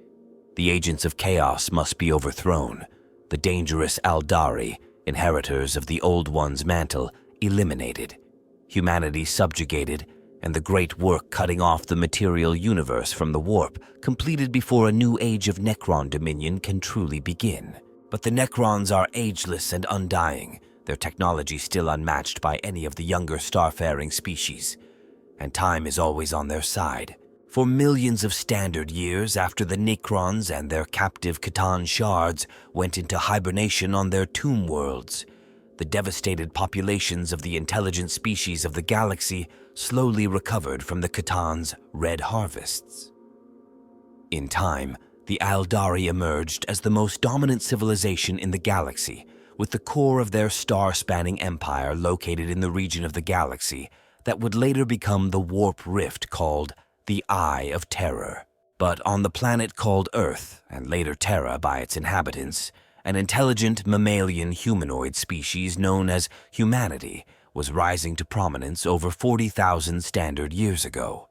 The agents of chaos must be overthrown, the dangerous Aeldari, inheritors of the Old One's mantle, eliminated, humanity subjugated, and the great work cutting off the material universe from the warp completed before a new age of Necron dominion can truly begin. But the Necrons are ageless and undying, their technology still unmatched by any of the younger starfaring species, and time is always on their side. For millions of standard years after the Necrons and their captive Catan shards went into hibernation on their tomb worlds, the devastated populations of the intelligent species of the galaxy slowly recovered from the Catan's red harvests. In time, the Aeldari emerged as the most dominant civilization in the galaxy, with the core of their star-spanning empire located in the region of the galaxy that would later become the warp rift called the Eye of Terror. But on the planet called Earth, and later Terra by its inhabitants, an intelligent mammalian humanoid species known as humanity was rising to prominence over 40,000 standard years ago.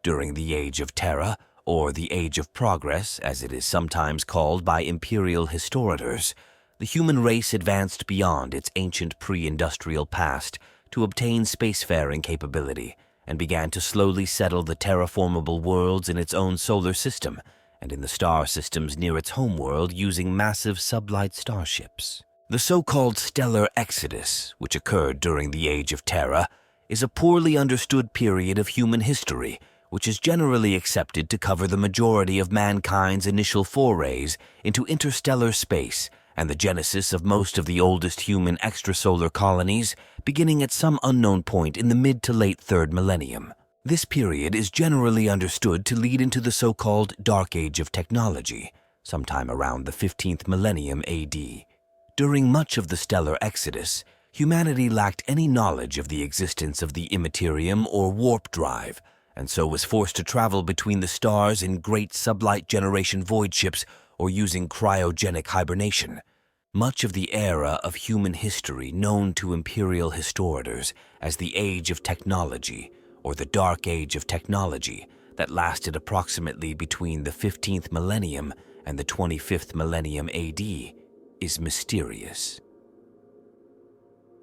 During the Age of Terra, or the Age of Progress, as it is sometimes called by imperial historians, the human race advanced beyond its ancient pre-industrial past to obtain spacefaring capability and began to slowly settle the terraformable worlds in its own solar system and in the star systems near its homeworld using massive sublight starships. The so-called stellar exodus, which occurred during the Age of Terra, is a poorly understood period of human history which is generally accepted to cover the majority of mankind's initial forays into interstellar space and the genesis of most of the oldest human extrasolar colonies, beginning at some unknown point in the mid to late 3rd millennium. This period is generally understood to lead into the so-called Dark Age of Technology, sometime around the 15th millennium AD. During much of the stellar exodus, humanity lacked any knowledge of the existence of the Imperium or warp drive, and so was forced to travel between the stars in great sublight generation void ships or using cryogenic hibernation. Much of the era of human history known to imperial historians as the Age of Technology, or the Dark Age of Technology, that lasted approximately between the 15th millennium and the 25th millennium AD, is mysterious.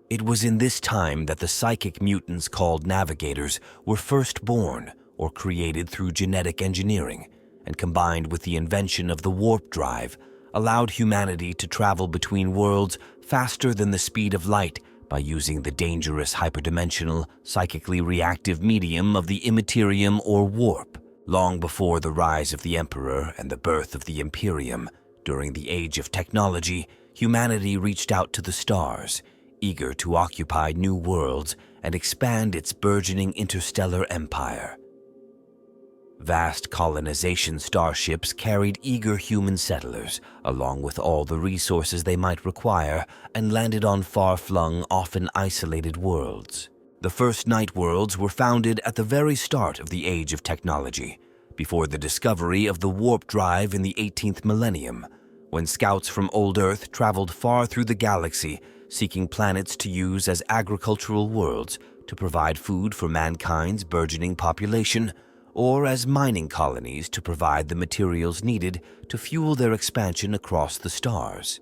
It was in this time that the psychic mutants called navigators were first born or created through genetic engineering, and combined with the invention of the warp drive, allowed humanity to travel between worlds faster than the speed of light by using the dangerous hyperdimensional, psychically reactive medium of the Imperium or warp. Long before the rise of the Emperor and the birth of the Imperium, during the Age of Technology, humanity reached out to the stars, eager to occupy new worlds and expand its burgeoning interstellar empire. Vast colonization starships carried eager human settlers, along with all the resources they might require, and landed on far-flung, often isolated worlds. The first night worlds were founded at the very start of the Age of Technology, before the discovery of the warp drive in the 18th millennium, when scouts from old Earth traveled far through the galaxy, seeking planets to use as agricultural worlds to provide food for mankind's burgeoning population, or as mining colonies to provide the materials needed to fuel their expansion across the stars.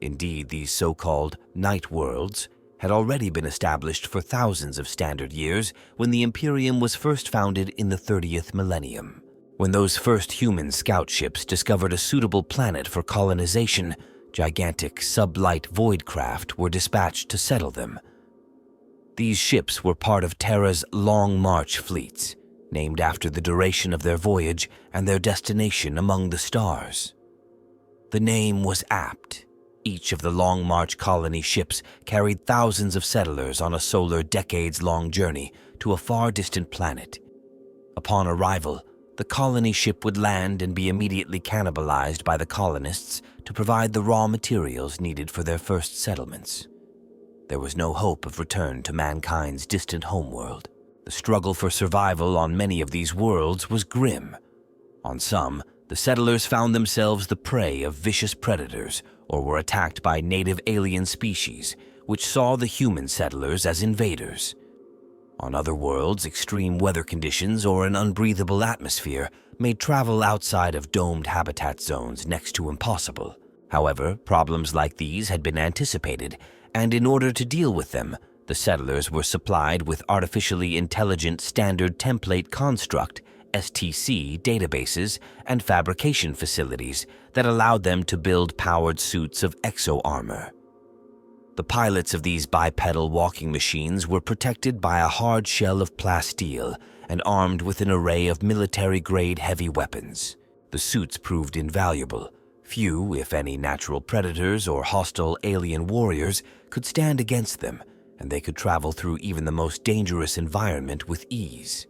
Indeed, these so-called night worlds had already been established for thousands of standard years when the Imperium was first founded in the 30th millennium. When those first human scout ships discovered a suitable planet for colonization, gigantic sublight void craft were dispatched to settle them. These ships were part of Terra's Long March fleets, named after the duration of their voyage and their destination among the stars. The name was apt. Each of the Long March colony ships carried thousands of settlers on a solar decades-long journey to a far-distant planet. Upon arrival, the colony ship would land and be immediately cannibalized by the colonists to provide the raw materials needed for their first settlements. There was no hope of return to mankind's distant homeworld. The struggle for survival on many of these worlds was grim. On some, the settlers found themselves the prey of vicious predators or were attacked by native alien species, which saw the human settlers as invaders. On other worlds, extreme weather conditions or an unbreathable atmosphere made travel outside of domed habitat zones next to impossible. However, problems like these had been anticipated, and in order to deal with them, the settlers were supplied with artificially intelligent standard template construct (STC) databases and fabrication facilities that allowed them to build powered suits of exo-armor. The pilots of these bipedal walking machines were protected by a hard shell of plasteel and armed with an array of military-grade heavy weapons. The suits proved invaluable. Few, if any, natural predators or hostile alien warriors could stand against them, and they could travel through even the most dangerous environment with ease.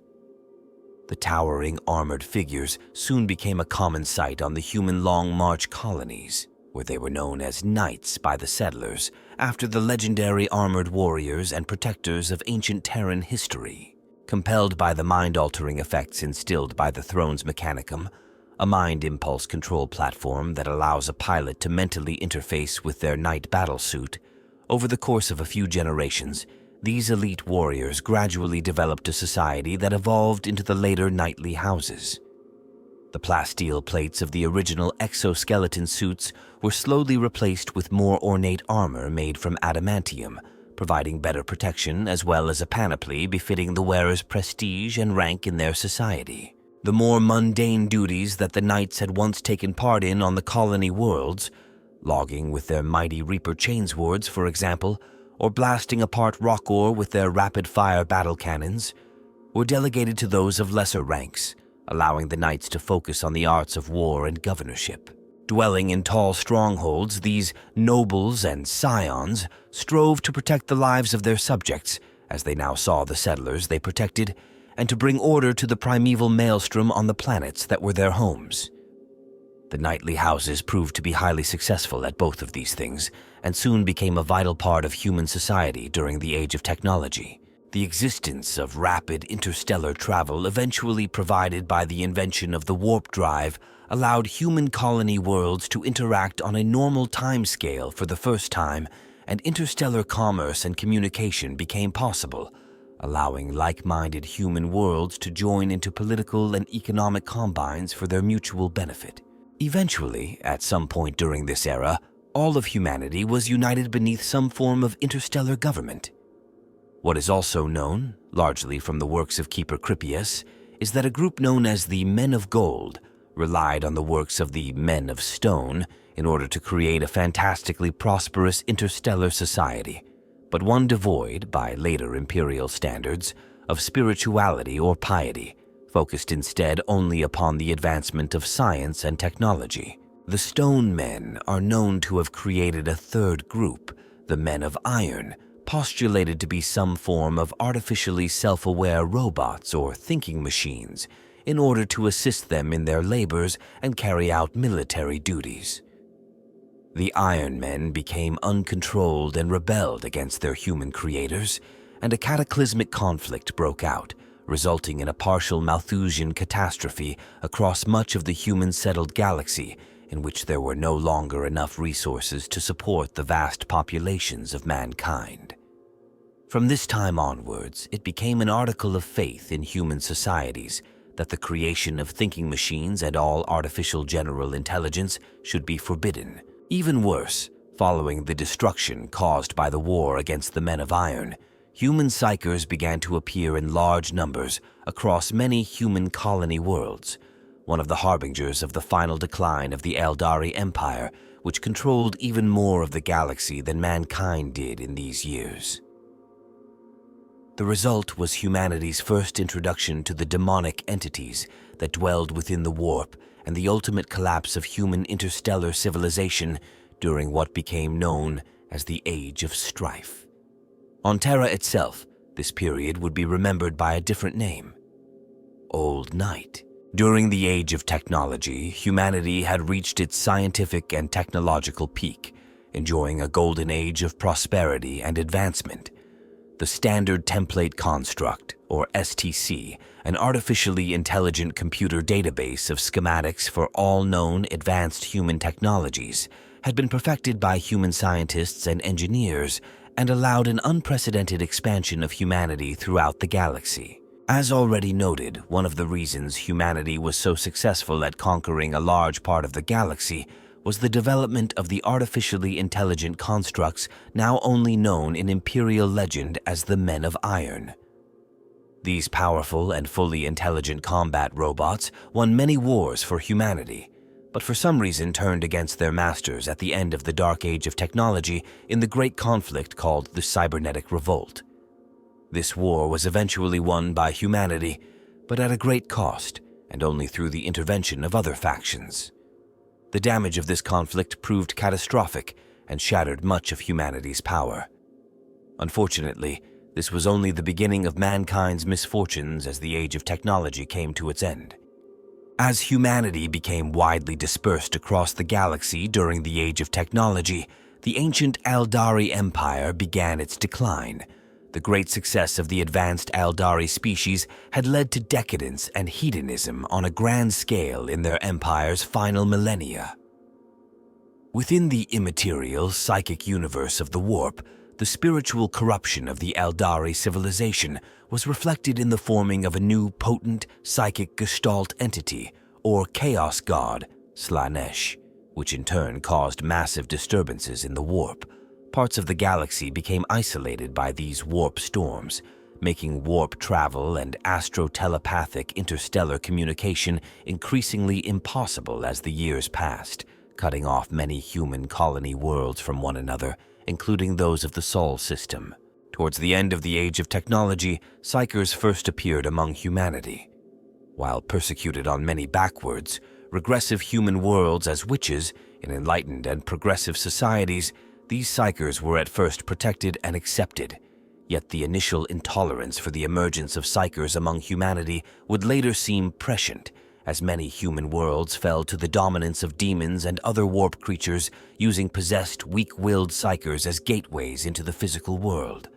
The towering armored figures soon became a common sight on the human Long March colonies, where they were known as knights by the settlers, after the legendary armored warriors and protectors of ancient Terran history. Compelled by the mind-altering effects instilled by the Throne's Mechanicum, a mind impulse control platform that allows a pilot to mentally interface with their knight battlesuit, over the course of a few generations, these elite warriors gradually developed a society that evolved into the later knightly houses. The plasteel plates of the original exoskeleton suits were slowly replaced with more ornate armor made from adamantium, providing better protection as well as a panoply befitting the wearer's prestige and rank in their society. The more mundane duties that the knights had once taken part in on the colony worlds, logging with their mighty Reaper chainswords, for example, or blasting apart rock ore with their rapid-fire battle cannons, were delegated to those of lesser ranks, allowing the knights to focus on the arts of war and governorship. Dwelling in tall strongholds, these nobles and scions strove to protect the lives of their subjects, as they now saw the settlers they protected, and to bring order to the primeval maelstrom on the planets that were their homes. The knightly houses proved to be highly successful at both of these things, and soon became a vital part of human society during the Age of Technology. The existence of rapid interstellar travel, eventually provided by the invention of the warp drive, allowed human colony worlds to interact on a normal timescale for the first time, and interstellar commerce and communication became possible, allowing like-minded human worlds to join into political and economic combines for their mutual benefit. Eventually, at some point during this era, all of humanity was united beneath some form of interstellar government. What is also known, largely from the works of Keeper Crippius, is that a group known as the Men of Gold relied on the works of the Men of Stone in order to create a fantastically prosperous interstellar society, but one devoid, by later imperial standards, of spirituality or piety, focused instead only upon the advancement of science and technology. The Stone Men are known to have created a third group, the Men of Iron, postulated to be some form of artificially self-aware robots or thinking machines in order to assist them in their labors and carry out military duties. The Iron Men became uncontrolled and rebelled against their human creators, and a cataclysmic conflict broke out, resulting in a partial Malthusian catastrophe across much of the human-settled galaxy, in which there were no longer enough resources to support the vast populations of mankind. From this time onwards, it became an article of faith in human societies that the creation of thinking machines and all artificial general intelligence should be forbidden. Even worse, following the destruction caused by the war against the Men of Iron, human psychers began to appear in large numbers across many human colony worlds, one of the harbingers of the final decline of the Aeldari Empire, which controlled even more of the galaxy than mankind did in these years. The result was humanity's first introduction to the demonic entities that dwelled within the warp and the ultimate collapse of human interstellar civilization during what became known as the Age of Strife. On Terra itself, this period would be remembered by a different name: Old Night. During the Age of Technology, humanity had reached its scientific and technological peak, enjoying a golden age of prosperity and advancement. The Standard Template Construct, or STC, an artificially intelligent computer database of schematics for all known advanced human technologies, had been perfected by human scientists and engineers and allowed an unprecedented expansion of humanity throughout the galaxy. As already noted, one of the reasons humanity was so successful at conquering a large part of the galaxy was the development of the artificially intelligent constructs now only known in Imperial legend as the Men of Iron. These powerful and fully intelligent combat robots won many wars for humanity, but for some reason turned against their masters at the end of the Dark Age of Technology in the great conflict called the Cybernetic Revolt. This war was eventually won by humanity, but at a great cost, and only through the intervention of other factions. The damage of this conflict proved catastrophic and shattered much of humanity's power. Unfortunately, this was only the beginning of mankind's misfortunes as the age of technology came to its end. As humanity became widely dispersed across the galaxy during the age of technology, the ancient Aeldari Empire began its decline. The great success of the advanced Aeldari species had led to decadence and hedonism on a grand scale in their empire's final millennia. Within the immaterial, psychic universe of the Warp, the spiritual corruption of the Aeldari civilization was reflected in the forming of a new potent psychic gestalt entity, or chaos god, Slanesh, which in turn caused massive disturbances in the Warp. Parts of the galaxy became isolated by these warp storms, making warp travel and astro-telepathic interstellar communication increasingly impossible as the years passed, cutting off many human colony worlds from one another, including those of the Sol system. Towards the end of the Age of Technology, Psykers first appeared among humanity. While persecuted on many backwards, regressive human worlds as witches in enlightened and progressive societies, these Psykers were at first protected and accepted, yet the initial intolerance for the emergence of Psykers among humanity would later seem prescient, as many human worlds fell to the dominance of demons and other warp creatures using possessed, weak-willed Psykers as gateways into the physical world.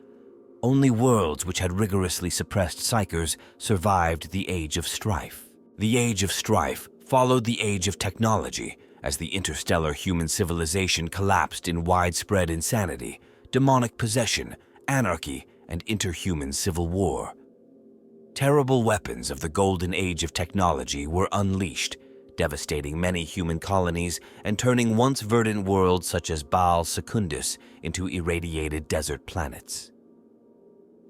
Only worlds which had rigorously suppressed Psykers survived the Age of Strife. The Age of Strife followed the Age of Technology, as the interstellar human civilization collapsed in widespread insanity, demonic possession, anarchy, and interhuman civil war. Terrible weapons of the golden age of technology were unleashed, devastating many human colonies and turning once verdant worlds such as Baal Secundus into irradiated desert planets.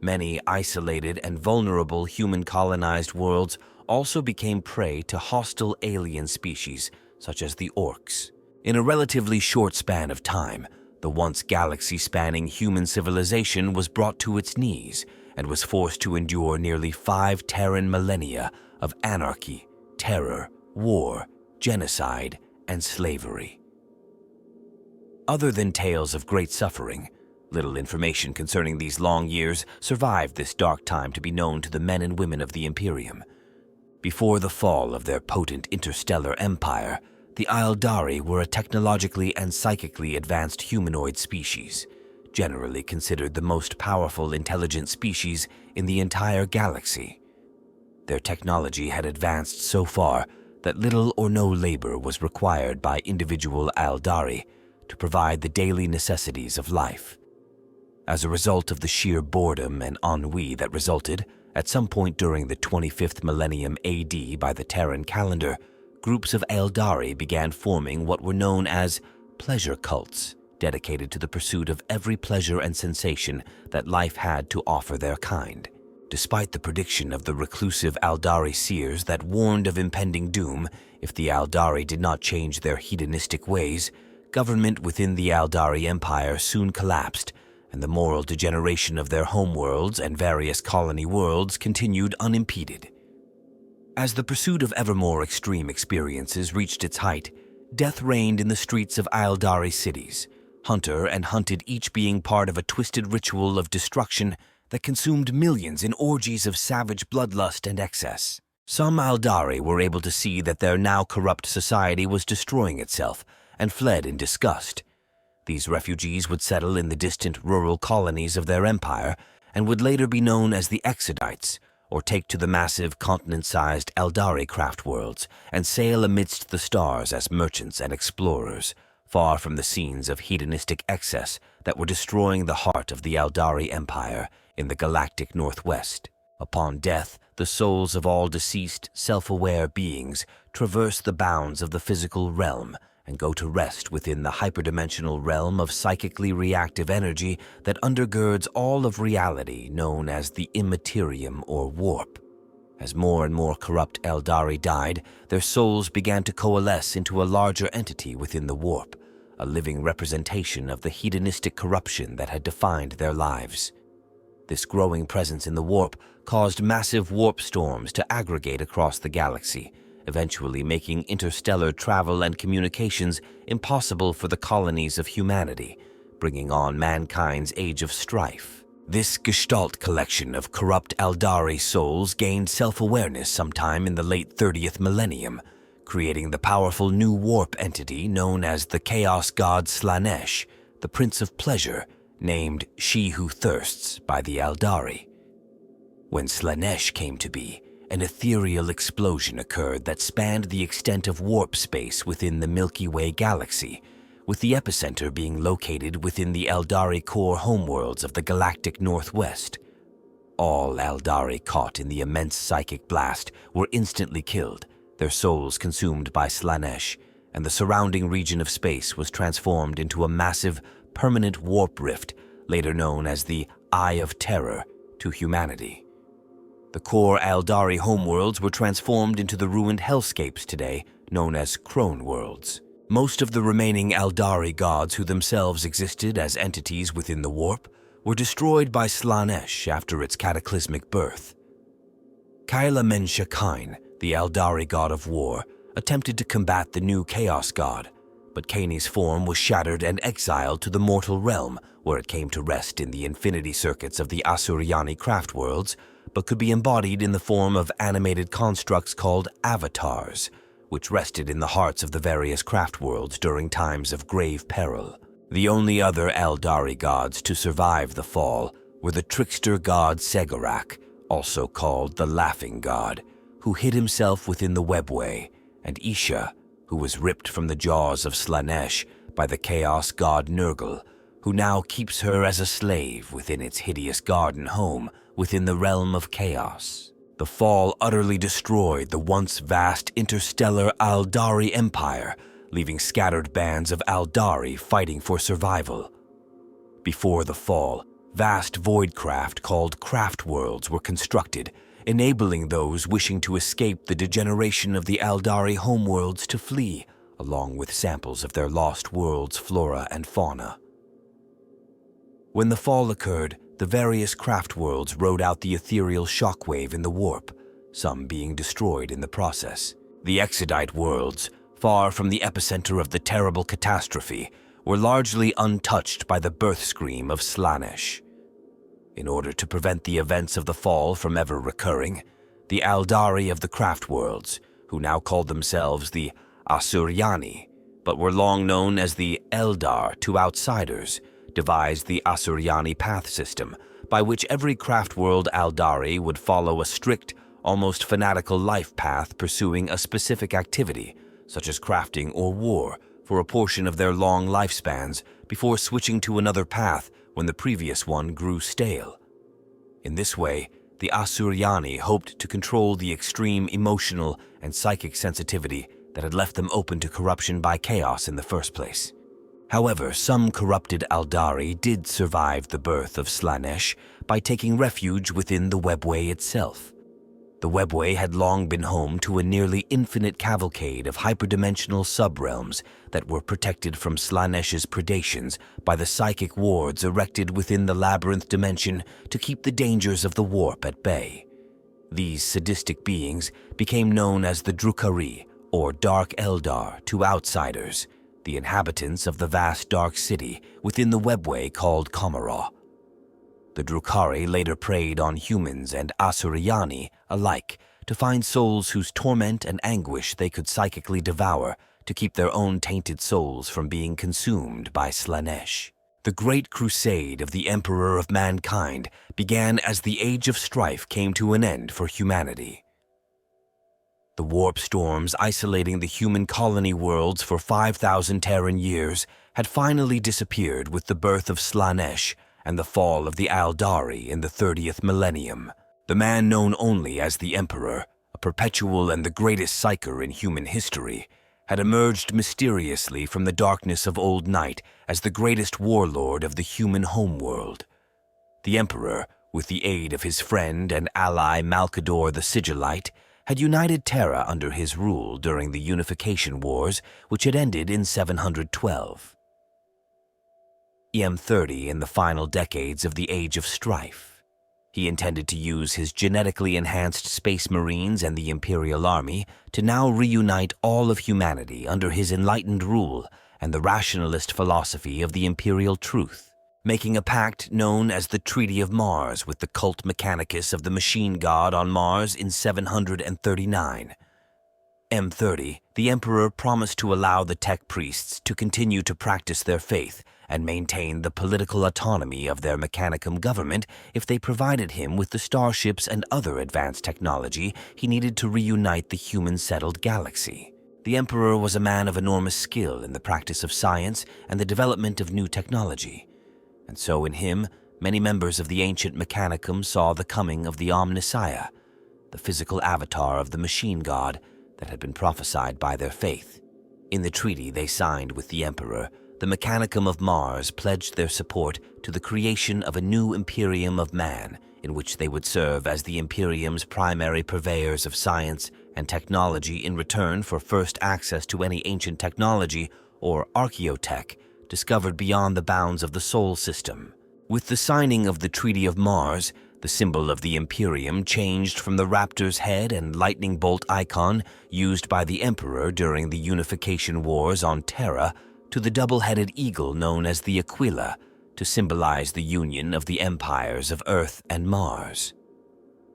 Many isolated and vulnerable human-colonized worlds also became prey to hostile alien species such as the Orcs. In a relatively short span of time, the once galaxy-spanning human civilization was brought to its knees and was forced to endure nearly 5 Terran millennia of anarchy, terror, war, genocide, and slavery. Other than tales of great suffering, little information concerning these long years survived this dark time to be known to the men and women of the Imperium. Before the fall of their potent interstellar empire, the Aeldari were a technologically and psychically advanced humanoid species, generally considered the most powerful intelligent species in the entire galaxy. Their technology had advanced so far that little or no labor was required by individual Aeldari to provide the daily necessities of life. As a result of the sheer boredom and ennui that resulted, at some point during the 25th millennium AD by the Terran calendar, groups of Aeldari began forming what were known as pleasure cults, dedicated to the pursuit of every pleasure and sensation that life had to offer their kind. Despite the prediction of the reclusive Aeldari seers that warned of impending doom if the Aeldari did not change their hedonistic ways, government within the Aeldari Empire soon collapsed, and the moral degeneration of their homeworlds and various colony worlds continued unimpeded. As the pursuit of ever more extreme experiences reached its height, death reigned in the streets of Aeldari cities, hunter and hunted each being part of a twisted ritual of destruction that consumed millions in orgies of savage bloodlust and excess. Some Aeldari were able to see that their now corrupt society was destroying itself and fled in disgust. These refugees would settle in the distant rural colonies of their empire and would later be known as the Exodites, or take to the massive continent-sized Aeldari craft worlds and sail amidst the stars as merchants and explorers, far from the scenes of hedonistic excess that were destroying the heart of the Aeldari Empire in the galactic northwest. Upon death, the souls of all deceased, self-aware beings traverse the bounds of the physical realm and go to rest within the hyperdimensional realm of psychically reactive energy that undergirds all of reality, known as the Immaterium or Warp. As more and more corrupt Aeldari died, their souls began to coalesce into a larger entity within the Warp, a living representation of the hedonistic corruption that had defined their lives. This growing presence in the warp caused massive warp storms to aggregate across the galaxy, eventually making interstellar travel and communications impossible for the colonies of humanity, bringing on mankind's Age of Strife. This Gestalt collection of corrupt Aeldari souls gained self-awareness sometime in the late 30th millennium, creating the powerful new warp entity known as the Chaos God Slaanesh, the Prince of Pleasure, named She Who Thirsts by the Aeldari. When Slaanesh came to be, an ethereal explosion occurred that spanned the extent of warp space within the Milky Way galaxy, with the epicenter being located within the Aeldari core homeworlds of the galactic northwest. All Aeldari caught in the immense psychic blast were instantly killed, their souls consumed by Slaanesh, and the surrounding region of space was transformed into a massive, permanent warp rift, later known as the Eye of Terror, to humanity. The core Aeldari homeworlds were transformed into the ruined hellscapes today, known as Crone worlds. Most of the remaining Aeldari gods who themselves existed as entities within the warp were destroyed by Slaanesh after its cataclysmic birth. Kaila Men-Shakain, the Aeldari god of war, attempted to combat the new Chaos God, but Kani's form was shattered and exiled to the mortal realm, where it came to rest in the infinity circuits of the Asuryani craft worlds, but could be embodied in the form of animated constructs called avatars, which rested in the hearts of the various craft worlds during times of grave peril. The only other Aeldari gods to survive the fall were the trickster god Segorak, also called the Laughing God, who hid himself within the webway, and Isha, who was ripped from the jaws of Slaanesh by the chaos god Nurgle, who now keeps her as a slave within its hideous garden home within the realm of chaos. The fall utterly destroyed the once vast interstellar Aeldari Empire, leaving scattered bands of Aeldari fighting for survival. Before the fall, vast voidcraft called craft worlds were constructed, enabling those wishing to escape the degeneration of the Aeldari homeworlds to flee, along with samples of their lost world's flora and fauna. When the fall occurred, the various craft worlds rode out the ethereal shockwave in the warp, some being destroyed in the process. The Exodite worlds, far from the epicenter of the terrible catastrophe, were largely untouched by the birth scream of Slaanesh. In order to prevent the events of the fall from ever recurring, the Aeldari of the craft worlds, who now called themselves the Asuryani, but were long known as the Eldar to outsiders, devised the Asuryani path system, by which every craft world Aeldari would follow a strict, almost fanatical life path pursuing a specific activity, such as crafting or war, for a portion of their long lifespans before switching to another path when the previous one grew stale. In this way, the Asuryani hoped to control the extreme emotional and psychic sensitivity that had left them open to corruption by chaos in the first place. However, some corrupted Aeldari did survive the birth of Slaanesh by taking refuge within the webway itself. The webway had long been home to a nearly infinite cavalcade of hyperdimensional subrealms that were protected from Slaanesh's predations by the psychic wards erected within the labyrinth dimension to keep the dangers of the warp at bay. These sadistic beings became known as the Drukhari, or Dark Eldar, to outsiders, the inhabitants of the vast dark city within the webway called Komarah. The Drukhari later preyed on humans and Asuryani alike to find souls whose torment and anguish they could psychically devour to keep their own tainted souls from being consumed by Slaanesh. The Great Crusade of the Emperor of Mankind began as the Age of Strife came to an end for humanity. The warp storms isolating the human colony worlds for 5,000 Terran years had finally disappeared with the birth of Slaanesh and the fall of the Aeldari in the 30th millennium. The man known only as the Emperor, a perpetual and the greatest psyker in human history, had emerged mysteriously from the darkness of old night as the greatest warlord of the human homeworld. The Emperor, with the aid of his friend and ally Malkador the Sigillite, had united Terra under his rule during the Unification Wars, which had ended in 712. EM30 in the final decades of the Age of Strife. He intended to use his genetically enhanced Space Marines and the Imperial Army to now reunite all of humanity under his enlightened rule and the rationalist philosophy of the Imperial Truth, making a pact known as the Treaty of Mars with the cult Mechanicus of the Machine God on Mars in 739. M30, the Emperor promised to allow the tech priests to continue to practice their faith and maintain the political autonomy of their Mechanicum government if they provided him with the starships and other advanced technology he needed to reunite the human-settled galaxy. The Emperor was a man of enormous skill in the practice of science and the development of new technology, and so in him, many members of the ancient Mechanicum saw the coming of the Omnissiah, the physical avatar of the machine god that had been prophesied by their faith. In the treaty they signed with the Emperor, the Mechanicum of Mars pledged their support to the creation of a new Imperium of Man, in which they would serve as the Imperium's primary purveyors of science and technology in return for first access to any ancient technology, or archaeotech, discovered beyond the bounds of the Sol system. With the signing of the Treaty of Mars, the symbol of the Imperium changed from the raptor's head and lightning bolt icon used by the Emperor during the Unification Wars on Terra to the double-headed eagle known as the Aquila, to symbolize the union of the empires of Earth and Mars.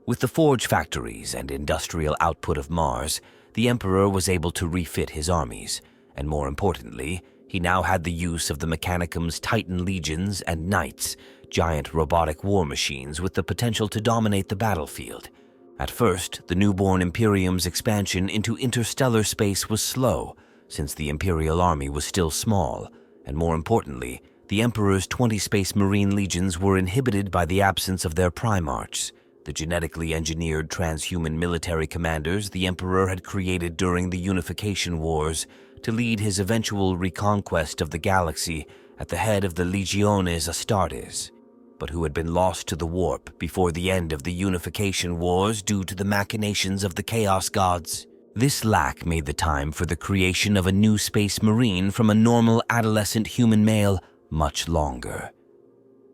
With the forge factories and industrial output of Mars, the Emperor was able to refit his armies, and more importantly, he now had the use of the Mechanicum's Titan legions and knights, giant robotic war machines with the potential to dominate the battlefield. At first, the newborn Imperium's expansion into interstellar space was slow, since the Imperial Army was still small, and more importantly, the Emperor's 20 Space Marine legions were inhibited by the absence of their Primarchs, the genetically engineered transhuman military commanders the Emperor had created during the Unification Wars to lead his eventual reconquest of the galaxy at the head of the Legiones Astartes, but who had been lost to the warp before the end of the Unification Wars due to the machinations of the Chaos Gods. This lack made the time for the creation of a new Space Marine from a normal adolescent human male much longer.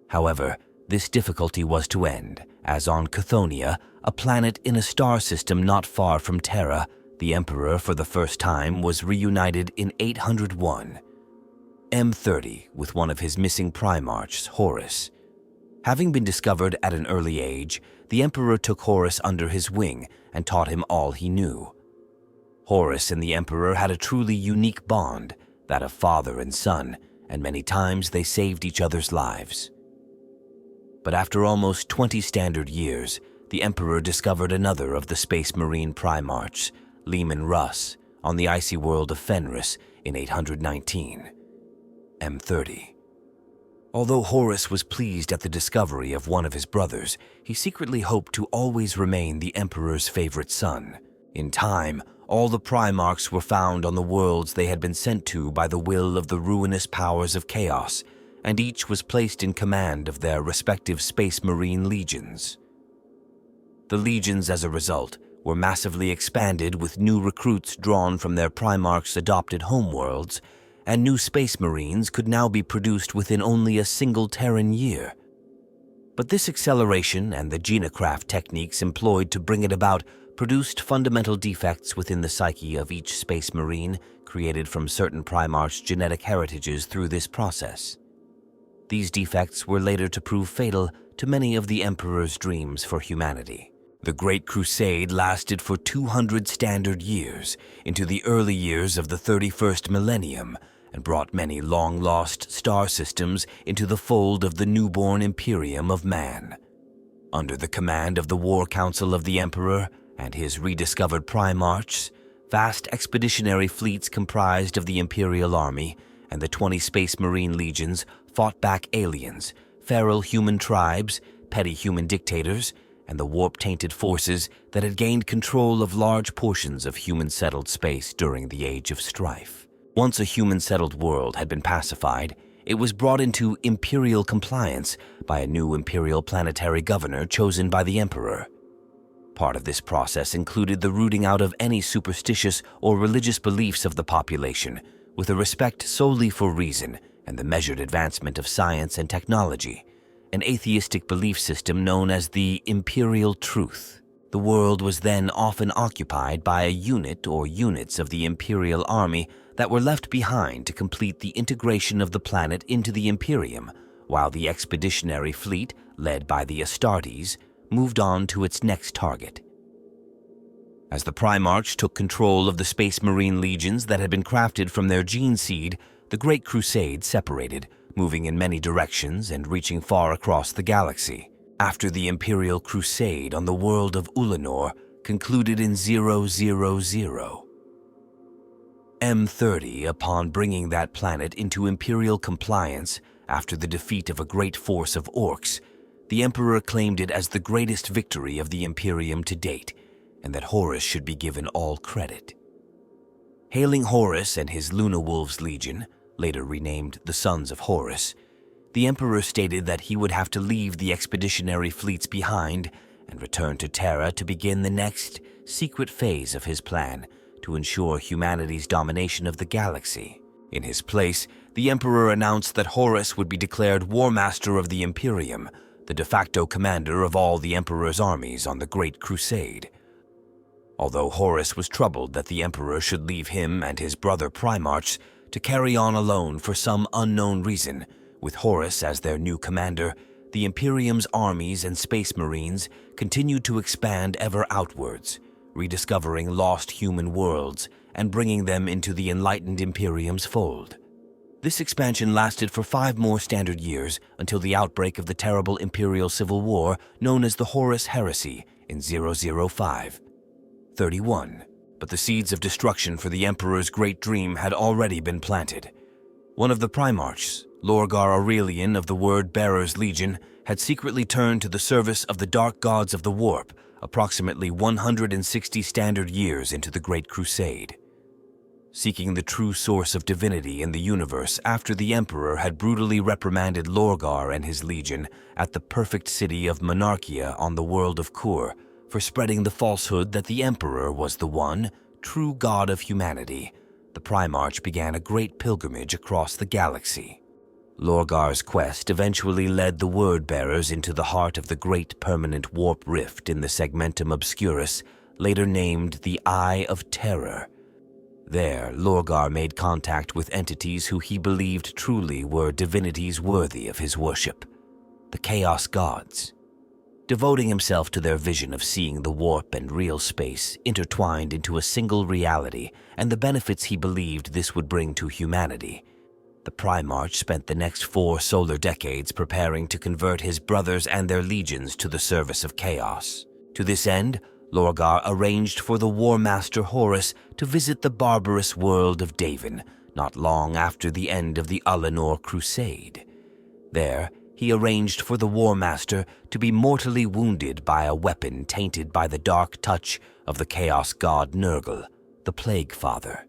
However, this difficulty was to end, as on Chthoniya, a planet in a star system not far from Terra, the Emperor for the first time was reunited in 801. M30 with one of his missing Primarchs, Horus. Having been discovered at an early age, the Emperor took Horus under his wing and taught him all he knew. Horus and the Emperor had a truly unique bond, that of father and son, and many times they saved each other's lives. But after almost 20 standard years, the Emperor discovered another of the Space Marine Primarchs, Leman Russ, on the icy world of Fenris in 819. M30. Although Horus was pleased at the discovery of one of his brothers, he secretly hoped to always remain the Emperor's favorite son. In time, all the Primarchs were found on the worlds they had been sent to by the will of the ruinous powers of chaos, and each was placed in command of their respective Space Marine legions. The legions, as a result, were massively expanded with new recruits drawn from their Primarchs' adopted homeworlds, and new Space Marines could now be produced within only a single Terran year. But this acceleration and the genocraft techniques employed to bring it about produced fundamental defects within the psyche of each Space Marine created from certain Primarchs' genetic heritages through this process. These defects were later to prove fatal to many of the Emperor's dreams for humanity. The Great Crusade lasted for 200 standard years into the early years of the 31st millennium and brought many long-lost star systems into the fold of the newborn Imperium of Man. Under the command of the War Council of the Emperor and his rediscovered Primarchs, vast expeditionary fleets comprised of the Imperial Army and the 20 Space Marine legions fought back aliens, feral human tribes, petty human dictators, and the warp-tainted forces that had gained control of large portions of human-settled space during the Age of Strife. Once a human-settled world had been pacified, it was brought into imperial compliance by a new imperial planetary governor chosen by the Emperor. Part of this process included the rooting out of any superstitious or religious beliefs of the population, with a respect solely for reason and the measured advancement of science and technology, an atheistic belief system known as the Imperial Truth. The world was then often occupied by a unit or units of the Imperial army that were left behind to complete the integration of the planet into the Imperium, while the expeditionary fleet, led by the Astartes, moved on to its next target. As the Primarchs took control of the Space Marine legions that had been crafted from their gene seed, the Great Crusade separated, moving in many directions and reaching far across the galaxy. After the Imperial Crusade on the world of Ulanor concluded in 000, M30, upon bringing that planet into Imperial compliance after the defeat of a great force of orcs, the Emperor claimed it as the greatest victory of the Imperium to date, and that Horus should be given all credit. Hailing Horus and his Luna Wolves Legion, later renamed the Sons of Horus, the Emperor stated that he would have to leave the expeditionary fleets behind and return to Terra to begin the next secret phase of his plan to ensure humanity's domination of the galaxy. In his place, the Emperor announced that Horus would be declared War Master of the Imperium, the de facto commander of all the Emperor's armies on the Great Crusade. Although Horus was troubled that the Emperor should leave him and his brother Primarchs to carry on alone for some unknown reason, with Horus as their new commander, the Imperium's armies and Space Marines continued to expand ever outwards, rediscovering lost human worlds and bringing them into the enlightened Imperium's fold. This expansion lasted for 5 more standard years until the outbreak of the terrible Imperial Civil War known as the Horus Heresy in 005. 31. But the seeds of destruction for the Emperor's great dream had already been planted. One of the Primarchs, Lorgar Aurelian of the Word-Bearers Legion, had secretly turned to the service of the Dark Gods of the Warp approximately 160 standard years into the Great Crusade. Seeking the true source of divinity in the universe after the Emperor had brutally reprimanded Lorgar and his legion at the perfect city of Monarchia on the world of Kur for spreading the falsehood that the Emperor was the one true god of humanity, the Primarch began a great pilgrimage across the galaxy. Lorgar's quest eventually led the Word-Bearers into the heart of the great permanent warp rift in the Segmentum Obscurus, later named the Eye of Terror. There, Lorgar made contact with entities who he believed truly were divinities worthy of his worship, the Chaos Gods. Devoting himself to their vision of seeing the warp and real space intertwined into a single reality and the benefits he believed this would bring to humanity, the Primarch spent the next 4 solar decades preparing to convert his brothers and their legions to the service of chaos. To this end, Lorgar arranged for the War Master Horus to visit the barbarous world of Davin not long after the end of the Ulanor Crusade. There, he arranged for the War Master to be mortally wounded by a weapon tainted by the dark touch of the Chaos God Nurgle, the Plague Father.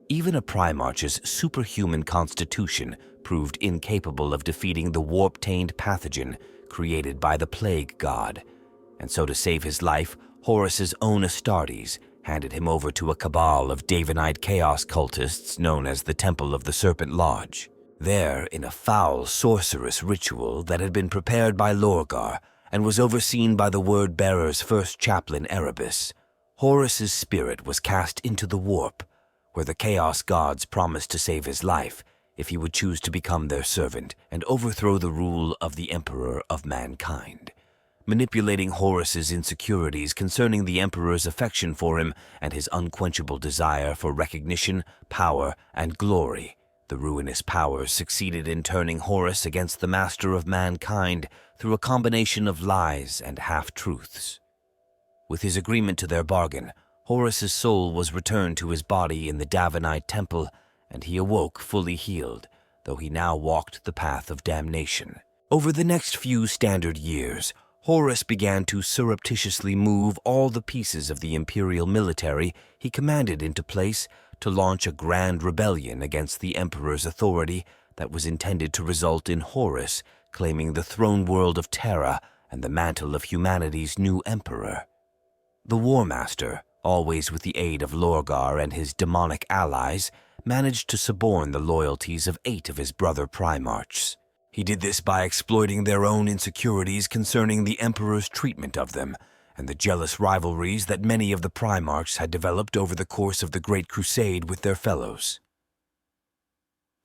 Even a Primarch's superhuman constitution proved incapable of defeating the warp-tained pathogen created by the Plague God, and so to save his life, Horus's own Astartes handed him over to a cabal of Davinite chaos cultists known as the Temple of the Serpent Lodge. There, in a foul sorcerous ritual that had been prepared by Lorgar and was overseen by the Word-Bearer's first chaplain Erebus, Horus's spirit was cast into the warp, where the Chaos Gods promised to save his life if he would choose to become their servant and overthrow the rule of the Emperor of mankind. Manipulating Horus's insecurities concerning the Emperor's affection for him and his unquenchable desire for recognition, power, and glory, the ruinous powers succeeded in turning Horus against the master of mankind through a combination of lies and half-truths. With his agreement to their bargain, Horus's soul was returned to his body in the Davinite temple, and he awoke fully healed, though he now walked the path of damnation. Over the next few standard years, Horus began to surreptitiously move all the pieces of the imperial military he commanded into place to launch a grand rebellion against the Emperor's authority that was intended to result in Horus claiming the throne world of Terra and the mantle of humanity's new emperor. The War Master, always with the aid of Lorgar and his demonic allies, managed to suborn the loyalties of 8 of his brother Primarchs. He did this by exploiting their own insecurities concerning the Emperor's treatment of them, and the jealous rivalries that many of the Primarchs had developed over the course of the Great Crusade with their fellows.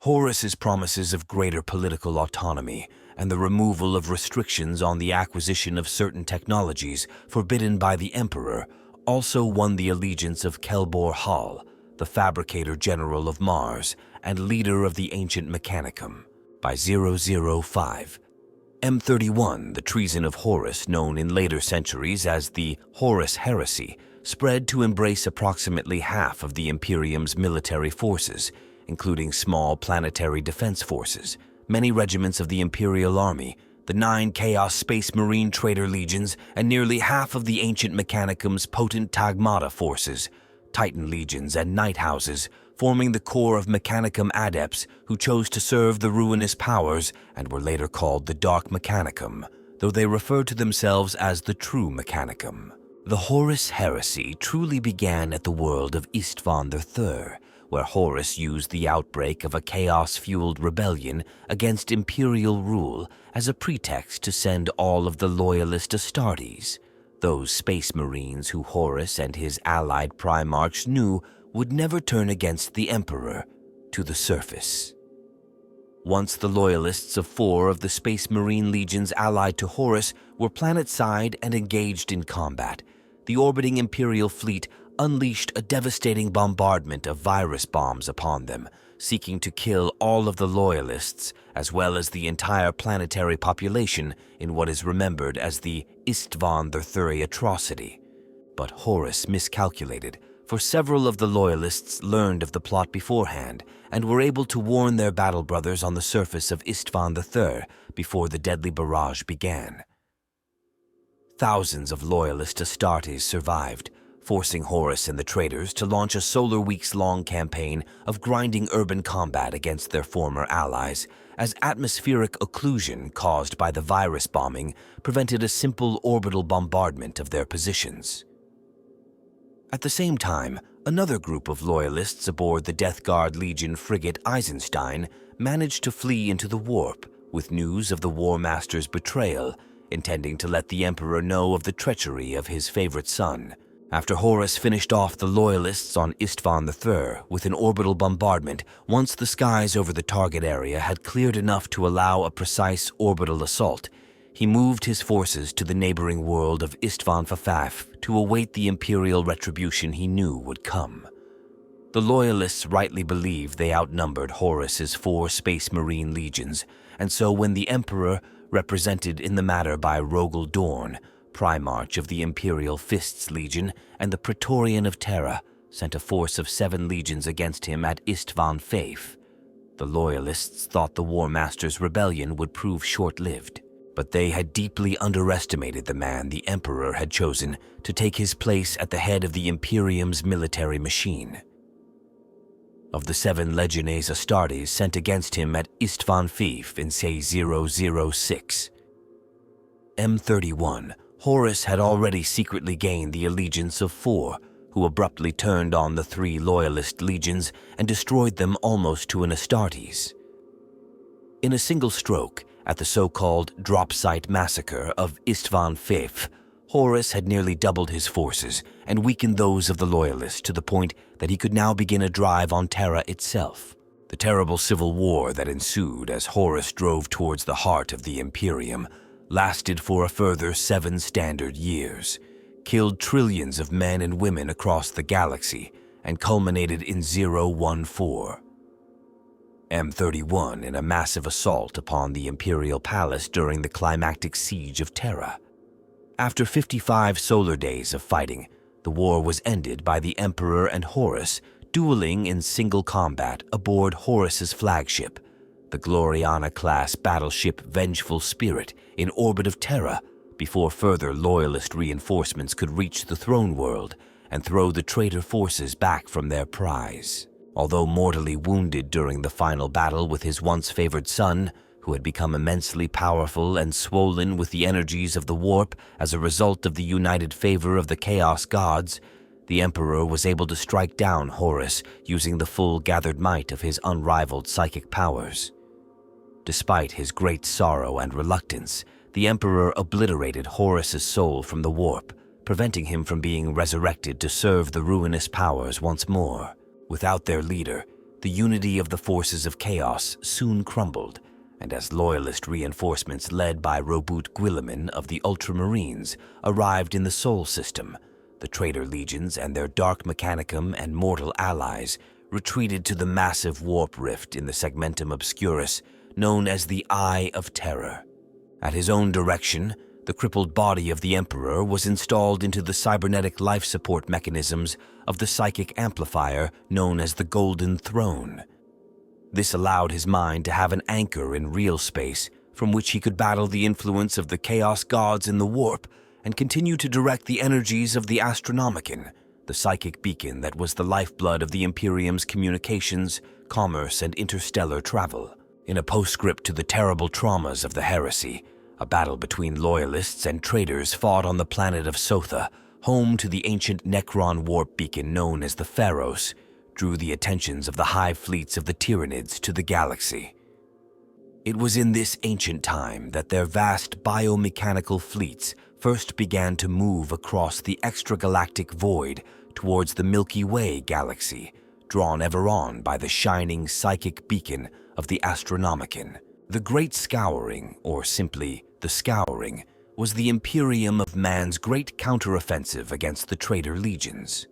Horus's promises of greater political autonomy and the removal of restrictions on the acquisition of certain technologies forbidden by the Emperor also won the allegiance of Kelbor Hall, the Fabricator General of Mars and leader of the ancient Mechanicum, by 005. M31, the treason of Horus, known in later centuries as the Horus Heresy, spread to embrace approximately half of the Imperium's military forces, including small planetary defense forces, many regiments of the Imperial Army, the 9 Chaos Space Marine Trader Legions, and nearly half of the ancient Mechanicum's potent Tagmata forces, Titan Legions, and Night Houses, forming the core of Mechanicum adepts who chose to serve the ruinous powers and were later called the Dark Mechanicum, though they referred to themselves as the True Mechanicum. The Horus Heresy truly began at the world of Istvan III, where Horus used the outbreak of a chaos-fueled rebellion against imperial rule as a pretext to send all of the loyalist Astartes, those space marines who Horus and his allied Primarchs knew would never turn against the Emperor, to the surface. Once the loyalists of 4 of the Space Marine legions allied to Horus were planet-side and engaged in combat, the orbiting Imperial fleet unleashed a devastating bombardment of virus bombs upon them, seeking to kill all of the loyalists as well as the entire planetary population in what is remembered as the Istvan III atrocity. But Horus miscalculated, for several of the loyalists learned of the plot beforehand and were able to warn their battle brothers on the surface of Istvan III before the deadly barrage began. Thousands of loyalist Astartes survived, forcing Horus and the traitors to launch a solar weeks-long campaign of grinding urban combat against their former allies, as atmospheric occlusion caused by the virus bombing prevented a simple orbital bombardment of their positions. At the same time, another group of loyalists aboard the Death Guard Legion frigate Eisenstein managed to flee into the warp with news of the War Master's betrayal, intending to let the Emperor know of the treachery of his favorite son. After Horus finished off the loyalists on Istvan III with an orbital bombardment, once the skies over the target area had cleared enough to allow a precise orbital assault, he moved his forces to the neighboring world of Istvan Fafaf to await the imperial retribution he knew would come. The loyalists rightly believed they outnumbered Horus's 4 Space Marine legions, and so when the Emperor, represented in the matter by Rogel Dorn, Primarch of the Imperial Fists Legion and the Praetorian of Terra, sent a force of 7 legions against him at Istvan Faith, the loyalists thought the War Master's rebellion would prove short-lived. But they had deeply underestimated the man the Emperor had chosen to take his place at the head of the Imperium's military machine. Of the 7 Legiones Astartes sent against him at Istvan Fif in say 006, M31, Horus had already secretly gained the allegiance of 4, who abruptly turned on the 3 loyalist legions and destroyed them almost to an Astartes. In a single stroke, at the so-called drop site massacre of Istvan Fif, Horus had nearly doubled his forces and weakened those of the loyalists to the point that he could now begin a drive on Terra itself. The terrible civil war that ensued as Horus drove towards the heart of the Imperium lasted for a further 7 standard years, killed trillions of men and women across the galaxy, and culminated in 014. M31 in a massive assault upon the Imperial Palace during the climactic siege of Terra. After 55 solar days of fighting, the war was ended by the Emperor and Horus dueling in single combat aboard Horus's flagship, the Gloriana-class battleship Vengeful Spirit, in orbit of Terra, before further loyalist reinforcements could reach the throne world and throw the traitor forces back from their prize. Although mortally wounded during the final battle with his once favored son, who had become immensely powerful and swollen with the energies of the warp as a result of the united favor of the Chaos Gods, the Emperor was able to strike down Horus using the full gathered might of his unrivaled psychic powers. Despite his great sorrow and reluctance, the Emperor obliterated Horus's soul from the warp, preventing him from being resurrected to serve the ruinous powers once more. Without their leader, the unity of the forces of chaos soon crumbled, and as loyalist reinforcements led by Roboute Guilliman of the Ultramarines arrived in the Sol system, the traitor legions and their Dark Mechanicum and mortal allies retreated to the massive warp rift in the Segmentum Obscurus known as the Eye of Terror. At his own direction, the crippled body of the Emperor was installed into the cybernetic life support mechanisms of the psychic amplifier known as the Golden Throne. This allowed his mind to have an anchor in real space from which he could battle the influence of the Chaos Gods in the warp and continue to direct the energies of the Astronomicon, the psychic beacon that was the lifeblood of the Imperium's communications, commerce, and interstellar travel. In a postscript to the terrible traumas of the heresy, a battle between loyalists and traitors fought on the planet of Sotha, home to the ancient Necron warp beacon known as the Pharos, drew the attentions of the hive fleets of the Tyranids to the galaxy. It was in this ancient time that their vast biomechanical fleets first began to move across the extragalactic void towards the Milky Way galaxy, drawn ever on by the shining psychic beacon of the Astronomicon. The Great Scouring, or simply the Scouring, was the Imperium of man's great counteroffensive against the traitor legions.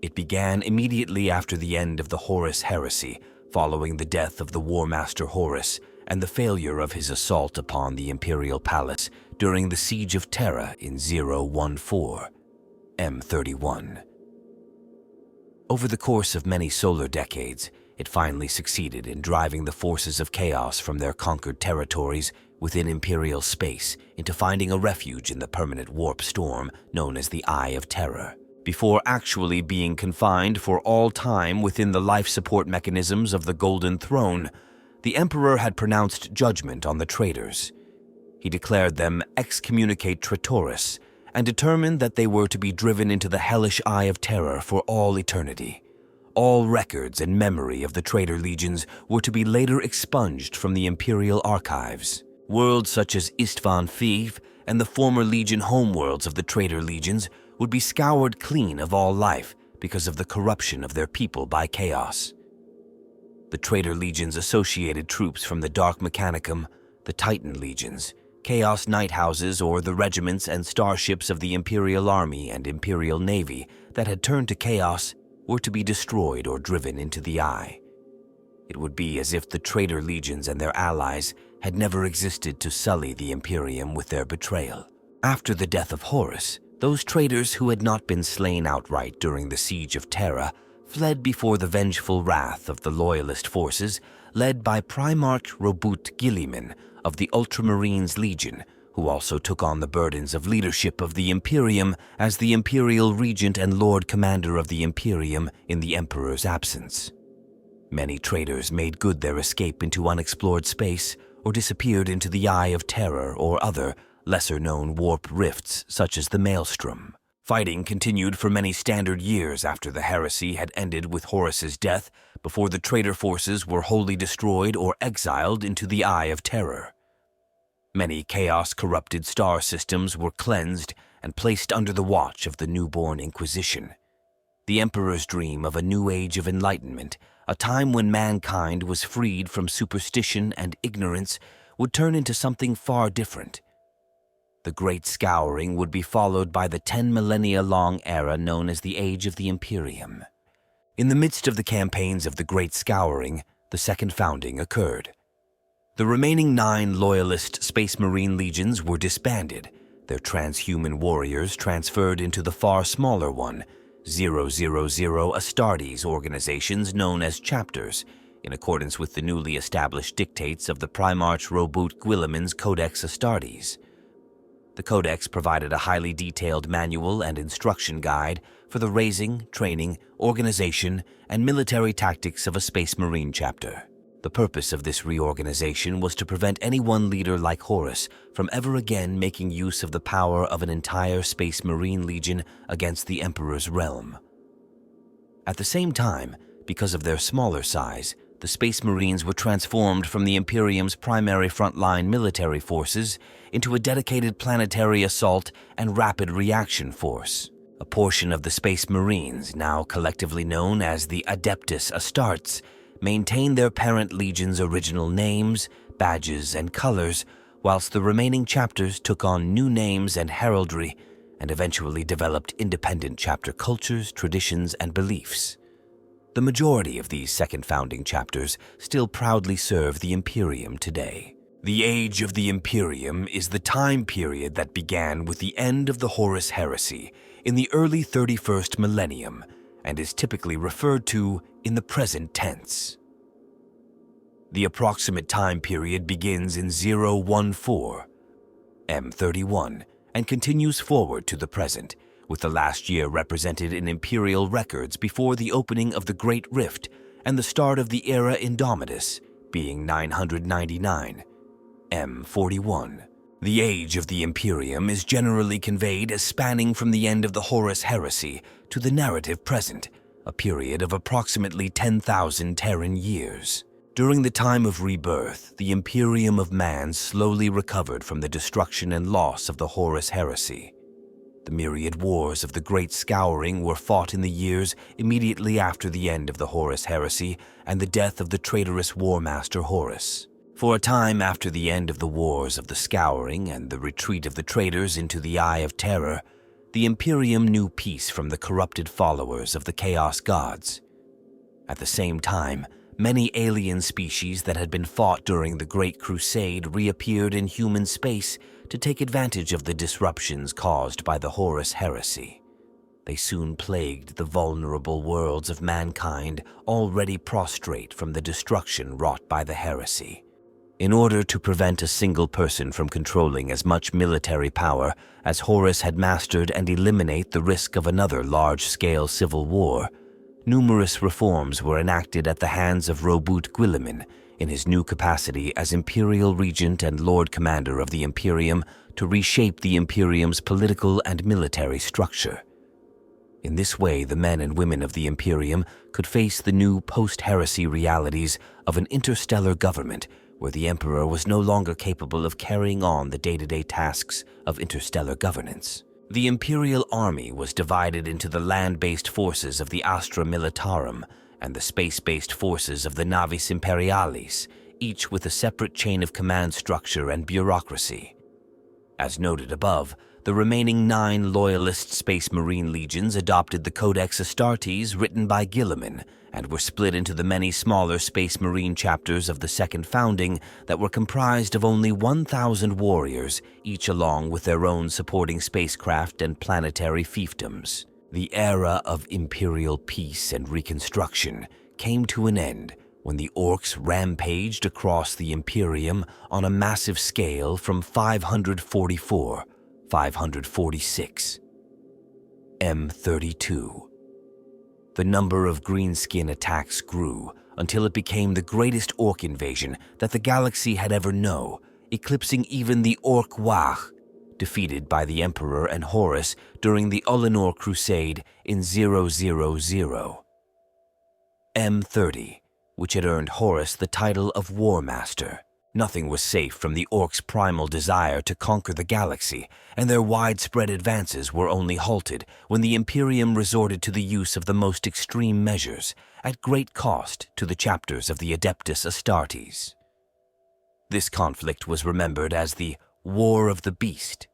It began immediately after the end of the Horus Heresy, following the death of the War Master Horus and the failure of his assault upon the Imperial Palace during the Siege of Terra in 014 M31. Over the course of many solar decades, it finally succeeded in driving the forces of chaos from their conquered territories within Imperial space into finding a refuge in the permanent warp storm known as the Eye of Terror. Before actually being confined for all time within the life support mechanisms of the Golden Throne, the Emperor had pronounced judgment on the traitors. He declared them excommunicate traitoris and determined that they were to be driven into the hellish Eye of Terror for all eternity. All records and memory of the traitor legions were to be later expunged from the Imperial archives. Worlds such as Istvan Fiv and the former Legion homeworlds of the traitor legions would be scoured clean of all life because of the corruption of their people by chaos. The traitor legions associated troops from the Dark Mechanicum, the Titan legions, Chaos Night Houses, or the regiments and starships of the Imperial Army and Imperial Navy that had turned to chaos were to be destroyed or driven into the Eye. It would be as if the traitor legions and their allies had never existed to sully the Imperium with their betrayal. After the death of Horus, those traitors who had not been slain outright during the Siege of Terra fled before the vengeful wrath of the loyalist forces led by Primarch Roboute Guilliman of the Ultramarines Legion, who also took on the burdens of leadership of the Imperium as the Imperial Regent and Lord Commander of the Imperium in the Emperor's absence. Many traitors made good their escape into unexplored space or disappeared into the Eye of Terror or other lesser-known warp rifts such as the Maelstrom. Fighting continued for many standard years after the heresy had ended with Horus's death, before the traitor forces were wholly destroyed or exiled into the Eye of Terror. Many chaos-corrupted star systems were cleansed and placed under the watch of the newborn Inquisition. The Emperor's dream of a new age of enlightenment, a time when mankind was freed from superstition and ignorance, would turn into something far different. The Great Scouring would be followed by the 10 millennia-long era known as the Age of the Imperium. In the midst of the campaigns of the Great Scouring, the Second Founding occurred. The remaining 9 loyalist Space Marine legions were disbanded, their transhuman warriors transferred into the far smaller one, 000 Astartes organizations known as chapters, in accordance with the newly established dictates of the Primarch Roboute Guilliman's Codex Astartes. The Codex provided a highly detailed manual and instruction guide for the raising, training, organization, and military tactics of a Space Marine chapter. The purpose of this reorganization was to prevent any one leader like Horus from ever again making use of the power of an entire Space Marine Legion against the Emperor's realm. At the same time, because of their smaller size, the Space Marines were transformed from the Imperium's primary frontline military forces into a dedicated planetary assault and rapid reaction force. A portion of the Space Marines, now collectively known as the Adeptus Astartes, maintained their parent legion's original names, badges, and colors, whilst the remaining chapters took on new names and heraldry and eventually developed independent chapter cultures, traditions, and beliefs. The majority of these second founding chapters still proudly serve the Imperium today. The Age of the Imperium is the time period that began with the end of the Horus Heresy in the early 31st millennium and is typically referred to in the present tense. The approximate time period begins in 014 M31 and continues forward to the present, with the last year represented in imperial records before the opening of the Great Rift and the start of the era Indomitus being 999 M41. The Age of the Imperium is generally conveyed as spanning from the end of the Horus Heresy to the narrative present, a period of approximately 10,000 Terran years. During the time of Rebirth, the Imperium of Man slowly recovered from the destruction and loss of the Horus Heresy. The myriad wars of the Great Scouring were fought in the years immediately after the end of the Horus Heresy and the death of the traitorous War Master Horus. For a time after the end of the wars of the Scouring and the retreat of the traitors into the Eye of Terror, the Imperium knew peace from the corrupted followers of the Chaos Gods. At the same time, many alien species that had been fought during the Great Crusade reappeared in human space to take advantage of the disruptions caused by the Horus Heresy. They soon plagued the vulnerable worlds of mankind already prostrate from the destruction wrought by the heresy. In order to prevent a single person from controlling as much military power as Horus had mastered and eliminate the risk of another large-scale civil war, numerous reforms were enacted at the hands of Robut Guilliman in his new capacity as Imperial Regent and Lord Commander of the Imperium to reshape the Imperium's political and military structure. In this way, the men and women of the Imperium could face the new post-heresy realities of an interstellar government where the Emperor was no longer capable of carrying on the day-to-day tasks of interstellar governance. The Imperial Army was divided into the land-based forces of the Astra Militarum and the space-based forces of the Navis Imperialis, each with a separate chain of command structure and bureaucracy. As noted above, the remaining 9 loyalist Space Marine legions adopted the Codex Astartes written by Guilliman and were split into the many smaller Space Marine chapters of the Second Founding that were comprised of only 1,000 warriors, each along with their own supporting spacecraft and planetary fiefdoms. The era of imperial peace and reconstruction came to an end when the Orcs rampaged across the Imperium on a massive scale from 546 M32. The number of greenskin attacks grew until it became the greatest Orc invasion that the galaxy had ever known, eclipsing even the Orc Wach, defeated by the Emperor and Horus during the Ulanor Crusade in 000. M30, which had earned Horus the title of War Master. Nothing was safe from the Orcs' primal desire to conquer the galaxy, and their widespread advances were only halted when the Imperium resorted to the use of the most extreme measures, at great cost to the chapters of the Adeptus Astartes. This conflict was remembered as the War of the Beast.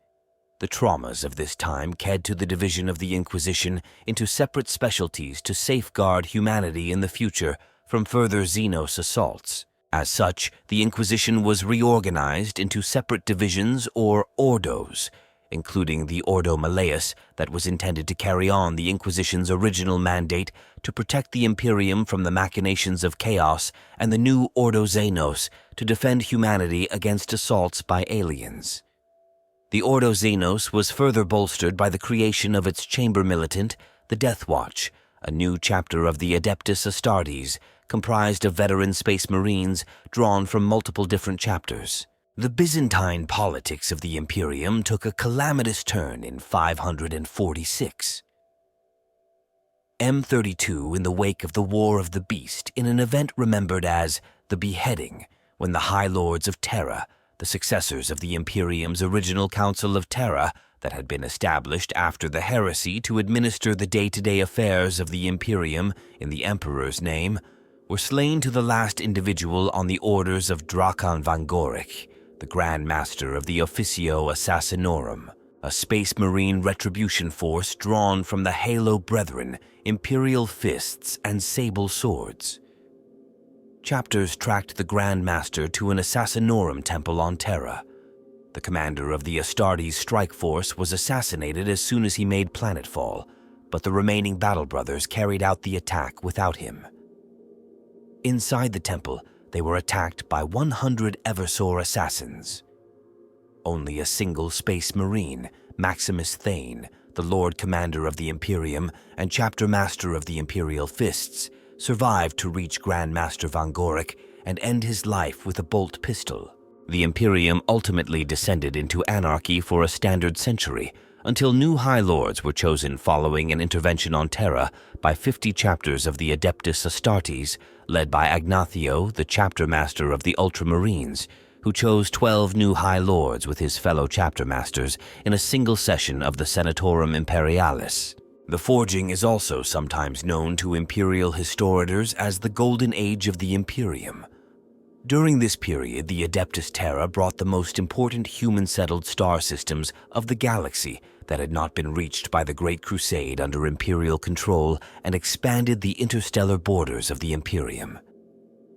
The traumas of this time led to the division of the Inquisition into separate specialties to safeguard humanity in the future from further Xenos assaults. As such, the Inquisition was reorganized into separate divisions or ordos, including the Ordo Malleus that was intended to carry on the Inquisition's original mandate to protect the Imperium from the machinations of chaos, and the new Ordo Xenos to defend humanity against assaults by aliens. The Ordo Xenos was further bolstered by the creation of its chamber militant, the Death Watch, a new chapter of the Adeptus Astartes, comprised of veteran Space Marines drawn from multiple different chapters. The Byzantine politics of the Imperium took a calamitous turn in 546. M32 in the wake of the War of the Beast in an event remembered as the Beheading, when the High Lords of Terra, the successors of the Imperium's original Council of Terra that had been established after the heresy to administer the day-to-day affairs of the Imperium in the Emperor's name, were slain to the last individual on the orders of Drakan Vangoric, the Grand Master of the Officio Assassinorum, a Space Marine retribution force drawn from the Halo Brethren, Imperial Fists, and Sable Swords. Chapters tracked the Grand Master to an Assassinorum temple on Terra. The commander of the Astartes strike force was assassinated as soon as he made planetfall, but the remaining Battle Brothers carried out the attack without him. Inside the temple, they were attacked by 100 Eversor assassins. Only a single Space Marine, Maximus Thane, the Lord Commander of the Imperium and Chapter Master of the Imperial Fists, survived to reach Grand Master Vangoric and end his life with a bolt pistol. The Imperium ultimately descended into anarchy for a standard century, until new High Lords were chosen following an intervention on Terra by 50 chapters of the Adeptus Astartes, led by Agnathio, the Chapter Master of the Ultramarines, who chose 12 new High Lords with his fellow Chapter Masters in a single session of the Senatorum Imperialis. The forging is also sometimes known to Imperial historiators as the Golden Age of the Imperium. During this period, the Adeptus Terra brought the most important human-settled star systems of the galaxy that had not been reached by the Great Crusade under Imperial control and expanded the interstellar borders of the Imperium.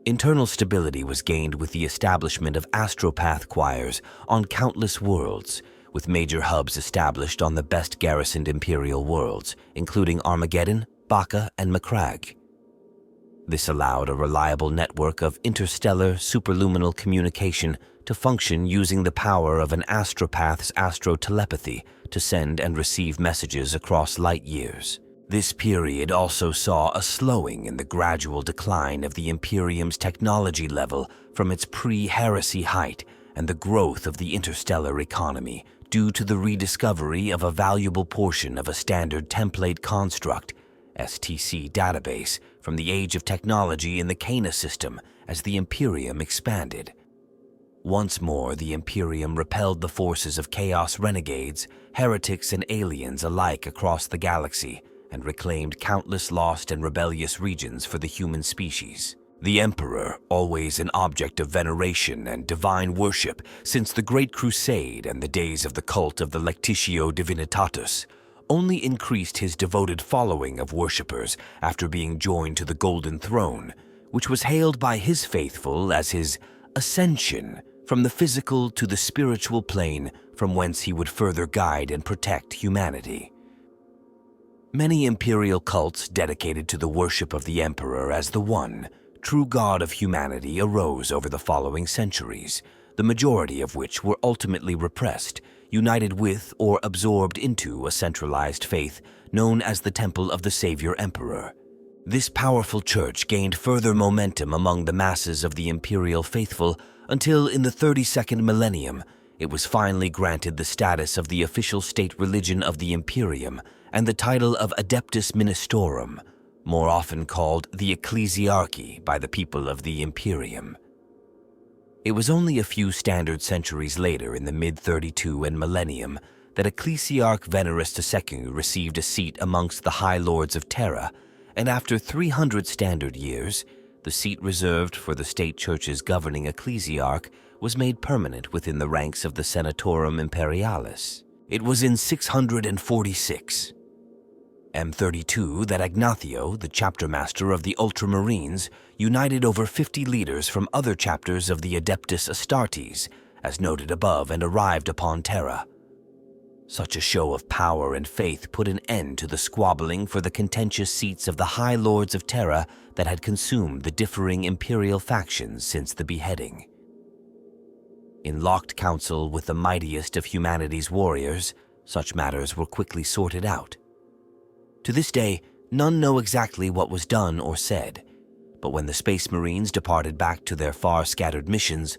Internal stability was gained with the establishment of astropath choirs on countless worlds, with major hubs established on the best garrisoned Imperial worlds, including Armageddon, Bacca, and Macragge. This allowed a reliable network of interstellar superluminal communication to function using the power of an astropath's astrotelepathy to send and receive messages across light years. This period also saw a slowing in the gradual decline of the Imperium's technology level from its pre-heresy height and the growth of the interstellar economy due to the rediscovery of a valuable portion of a standard template construct (STC) database from the age of technology in the Cana system as the Imperium expanded. Once more, the Imperium repelled the forces of Chaos renegades, heretics, and aliens alike across the galaxy and reclaimed countless lost and rebellious regions for the human species. The Emperor, always an object of veneration and divine worship since the Great Crusade and the days of the cult of the Lectitio Divinitatus, only increased his devoted following of worshippers after being joined to the Golden Throne, which was hailed by his faithful as his ascension from the physical to the spiritual plane from whence he would further guide and protect humanity. Many imperial cults dedicated to the worship of the Emperor as the one, true God of humanity arose over the following centuries, the majority of which were ultimately repressed, united with or absorbed into a centralized faith known as the Temple of the Savior Emperor. This powerful church gained further momentum among the masses of the imperial faithful until in the 32nd millennium it was finally granted the status of the official state religion of the Imperium and the title of Adeptus Ministorum, more often called the Ecclesiarchy by the people of the Imperium. It was only a few standard centuries later in the mid-32 and millennium that Ecclesiarch Venerus II received a seat amongst the High Lords of Terra, and after 300 standard years, the seat reserved for the state church's governing ecclesiarch was made permanent within the ranks of the Senatorum Imperialis. It was in 646. M32 that Agnathio, the chapter master of the Ultramarines, united over 50 leaders from other chapters of the Adeptus Astartes, as noted above, and arrived upon Terra. Such a show of power and faith put an end to the squabbling for the contentious seats of the High Lords of Terra that had consumed the differing imperial factions since the beheading. In locked council with the mightiest of humanity's warriors, such matters were quickly sorted out. To this day, none know exactly what was done or said, but when the Space Marines departed back to their far-scattered missions,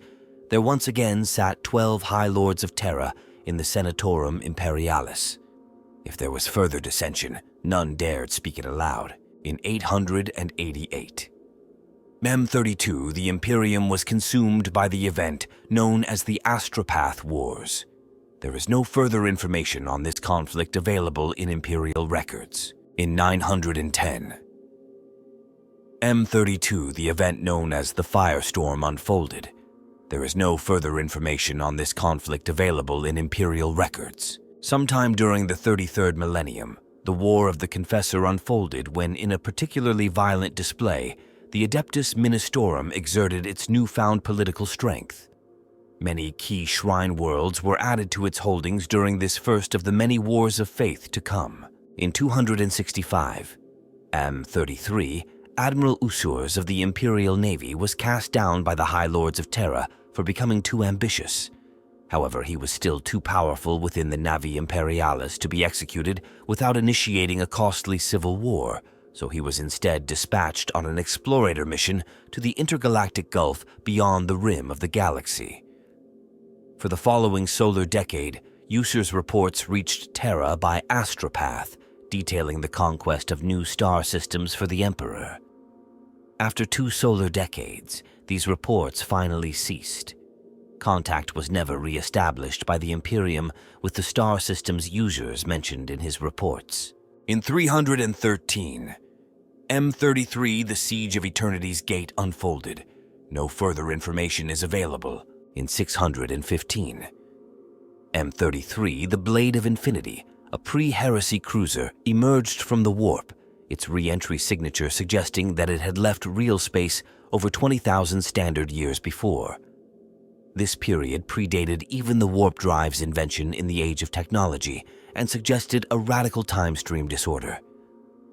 there once again sat 12 High Lords of Terra in the Senatorum Imperialis. If there was further dissension, none dared speak it aloud. In 888, M32, the Imperium was consumed by the event known as the Astropath Wars. There is no further information on this conflict available in Imperial records. In 910, M32, the event known as the Firestorm, unfolded. There is no further information on this conflict available in Imperial records. Sometime during the 33rd millennium, the War of the Confessor unfolded when, in a particularly violent display, the Adeptus Ministorum exerted its newfound political strength. Many key shrine worlds were added to its holdings during this first of the many wars of faith to come. In 265, M33, Admiral Usurs of the Imperial Navy was cast down by the High Lords of Terra for becoming too ambitious. However, he was still too powerful within the Navi Imperialis to be executed without initiating a costly civil war, so he was instead dispatched on an explorator mission to the intergalactic gulf beyond the rim of the galaxy. For the following solar decade, Usurs' reports reached Terra by Astropath, detailing the conquest of new star systems for the Emperor. After 2 solar decades, these reports finally ceased. Contact was never re-established by the Imperium with the star system's users mentioned in his reports. In 313, M33, the Siege of Eternity's Gate, unfolded. No further information is available. In 615, M33, the Blade of Infinity, a pre-heresy cruiser, emerged from the warp, its re-entry signature suggesting that it had left real space over 20,000 standard years before. This period predated even the warp drive's invention in the age of technology and suggested a radical time stream disorder.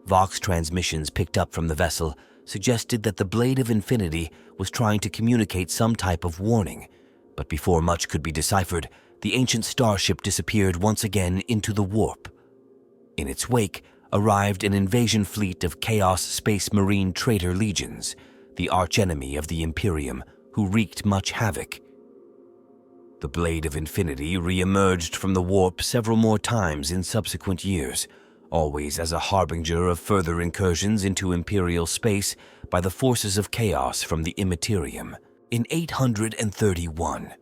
Vox transmissions picked up from the vessel suggested that the Blade of Infinity was trying to communicate some type of warning, but before much could be deciphered, the ancient starship disappeared once again into the warp. In its wake arrived an invasion fleet of Chaos Space Marine traitor legions, the archenemy of the Imperium, who wreaked much havoc. The Blade of Infinity re-emerged from the warp several more times in subsequent years, always as a harbinger of further incursions into Imperial space by the forces of chaos from the Immaterium. In 831,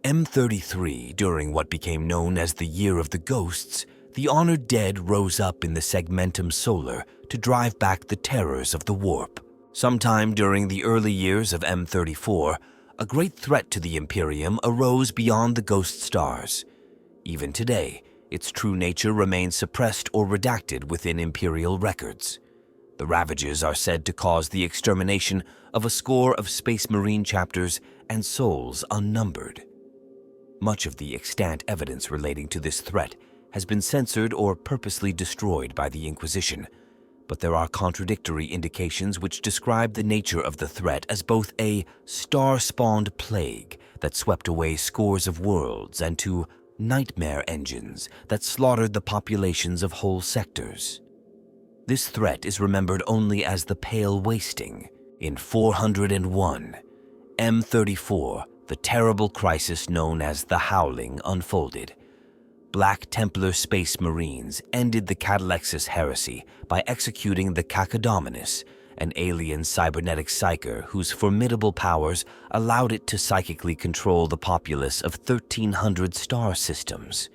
M33, during what became known as the Year of the Ghosts, the honored dead rose up in the Segmentum Solar to drive back the terrors of the warp. Sometime during the early years of M34, a great threat to the Imperium arose beyond the ghost stars. Even today, its true nature remains suppressed or redacted within Imperial records. The ravages are said to cause the extermination of a score of Space Marine chapters and souls unnumbered. Much of the extant evidence relating to this threat has been censored or purposely destroyed by the Inquisition, but there are contradictory indications which describe the nature of the threat as both a star-spawned plague that swept away scores of worlds and to nightmare engines that slaughtered the populations of whole sectors. This threat is remembered only as the Pale Wasting. In 401, M34, the terrible crisis known as the Howling, unfolded. Black Templar Space Marines ended the Horus Heresy by executing the Cacodominus, an alien cybernetic psyker whose formidable powers allowed it to psychically control the populace of 1,300 star systems.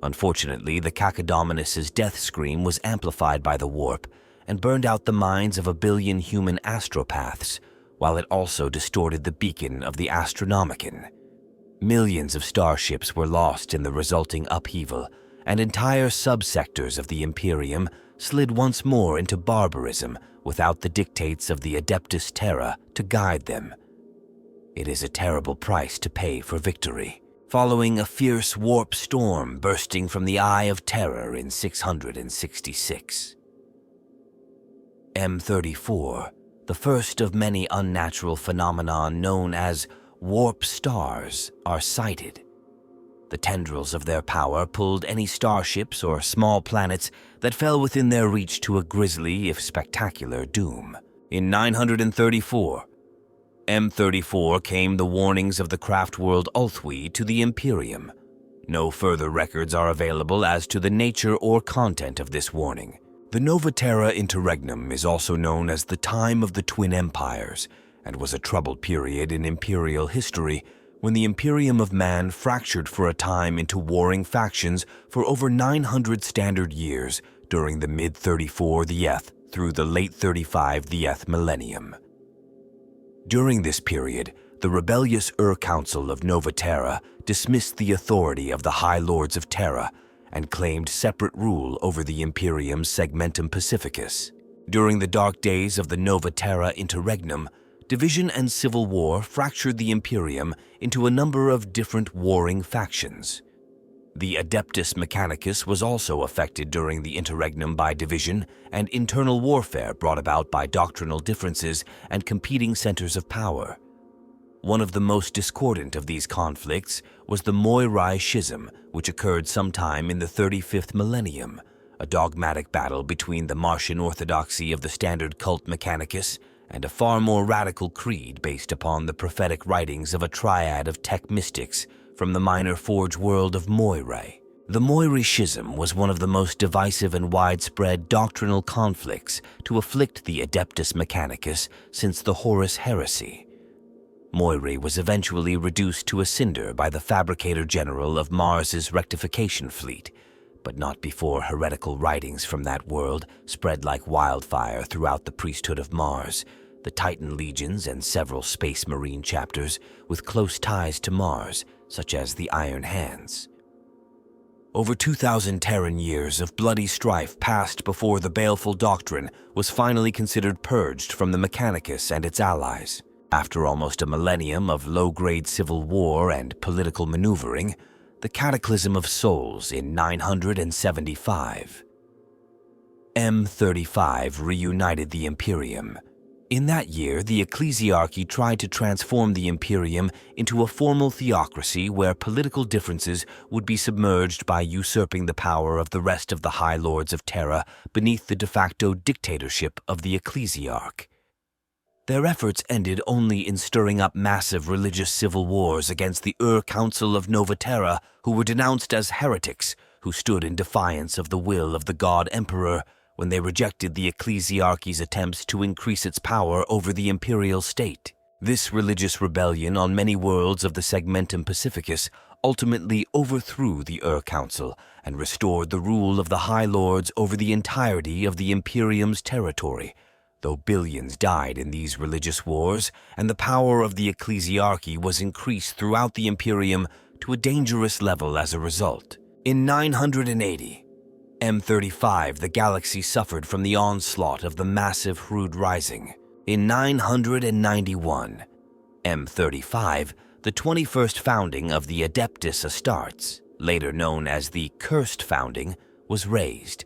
Unfortunately, the Cacodominus's death scream was amplified by the warp and burned out the minds of 1 billion human astropaths, while it also distorted the beacon of the Astronomicon. Millions of starships were lost in the resulting upheaval, and entire subsectors of the Imperium slid once more into barbarism without the dictates of the Adeptus Terra to guide them. It is a terrible price to pay for victory. Following a fierce warp storm bursting from the Eye of Terror in 666. M34, the first of many unnatural phenomena known as warp stars, are sighted. The tendrils of their power pulled any starships or small planets that fell within their reach to a grisly, if spectacular, doom. In 934, M34 came the warnings of the craft world Ulthwi to the Imperium. No further records are available as to the nature or content of this warning. The Nova Terra Interregnum is also known as the Time of the Twin Empires, and was a troubled period in Imperial history when the Imperium of Man fractured for a time into warring factions for over 900 standard years during the mid-34 Th through the late 35 Th millennium. During this period, the rebellious Council of Nova Terra dismissed the authority of the High Lords of Terra and claimed separate rule over the Imperium's Segmentum Pacificus. During the dark days of the Nova Terra Interregnum, division and civil war fractured the Imperium into a number of different warring factions. The Adeptus Mechanicus was also affected during the Interregnum by division and internal warfare brought about by doctrinal differences and competing centers of power. One of the most discordant of these conflicts was the Moirai Schism, which occurred sometime in the 35th millennium, a dogmatic battle between the Martian orthodoxy of the standard cult Mechanicus and a far more radical creed based upon the prophetic writings of a triad of tech mystics from the minor forge world of Moirai. The Moirai Schism was one of the most divisive and widespread doctrinal conflicts to afflict the Adeptus Mechanicus since the Horus Heresy. Moirai was eventually reduced to a cinder by the Fabricator General of Mars's rectification fleet, but not before heretical writings from that world spread like wildfire throughout the priesthood of Mars, the Titan legions and several Space Marine chapters with close ties to Mars, such as the Iron Hands. Over 2,000 Terran years of bloody strife passed before the baleful doctrine was finally considered purged from the Mechanicus and its allies. After almost a millennium of low-grade civil war and political maneuvering, the Cataclysm of Souls in 975. M35 reunited the Imperium. In that year, the ecclesiarchy tried to transform the Imperium into a formal theocracy where political differences would be submerged by usurping the power of the rest of the High Lords of Terra beneath the de facto dictatorship of the ecclesiarch. Their efforts ended only in stirring up massive religious civil wars against the Council of Nova Terra, who were denounced as heretics who stood in defiance of the will of the God Emperor when they rejected the ecclesiarchy's attempts to increase its power over the imperial state. This religious rebellion on many worlds of the Segmentum Pacificus ultimately overthrew the Council and restored the rule of the High Lords over the entirety of the Imperium's territory, though billions died in these religious wars, and the power of the ecclesiarchy was increased throughout the Imperium to a dangerous level as a result. In 980, M35, the galaxy suffered from the onslaught of the massive Hrud Rising. In 991, M35, the 21st founding of the Adeptus Astartes, later known as the Cursed Founding, was raised.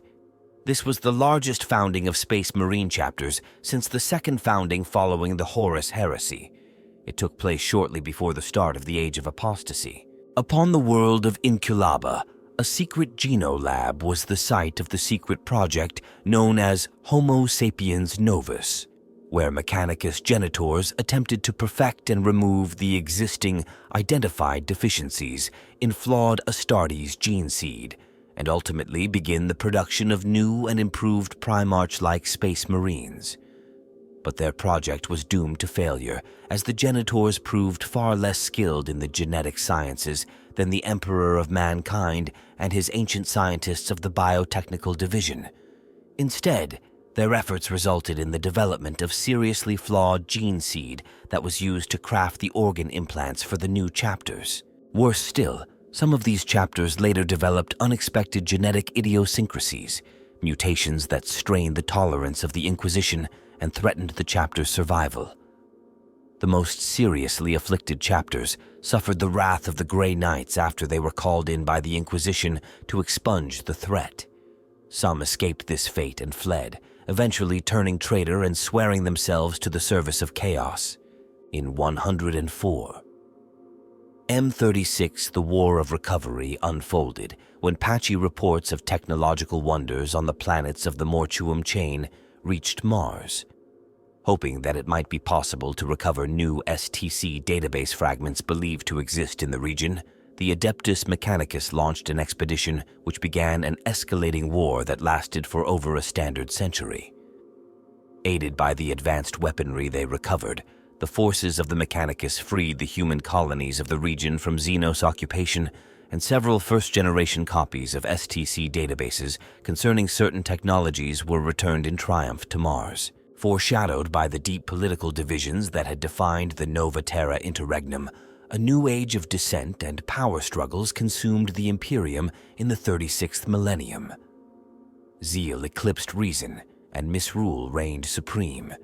This was the largest founding of Space Marine chapters since the second founding following the Horus Heresy. It took place shortly before the start of the Age of Apostasy. Upon the world of Inculaba, a secret genolab was the site of the secret project known as Homo sapiens novus, where Mechanicus genitors attempted to perfect and remove the existing, identified deficiencies in flawed Astartes gene seed, and ultimately begin the production of new and improved Primarch-like Space Marines. But their project was doomed to failure, as the genitors proved far less skilled in the genetic sciences than the Emperor of Mankind and his ancient scientists of the Biotechnical Division. Instead, their efforts resulted in the development of seriously flawed gene seed that was used to craft the organ implants for the new chapters. Worse still, some of these chapters later developed unexpected genetic idiosyncrasies, mutations that strained the tolerance of the Inquisition and threatened the chapter's survival. The most seriously afflicted chapters suffered the wrath of the Grey Knights after they were called in by the Inquisition to expunge the threat. Some escaped this fate and fled, eventually turning traitor and swearing themselves to the service of chaos. In 104, M36, the War of Recovery, unfolded when patchy reports of technological wonders on the planets of the Mortuum chain reached Mars. Hoping that it might be possible to recover new STC database fragments believed to exist in the region, the Adeptus Mechanicus launched an expedition which began an escalating war that lasted for over a standard century. Aided by the advanced weaponry they recovered, the forces of the Mechanicus freed the human colonies of the region from Xenos occupation, and several first-generation copies of STC databases concerning certain technologies were returned in triumph to Mars. Foreshadowed by the deep political divisions that had defined the Nova Terra Interregnum, a new age of dissent and power struggles consumed the Imperium in the 36th millennium. Zeal eclipsed reason, and misrule reigned supreme.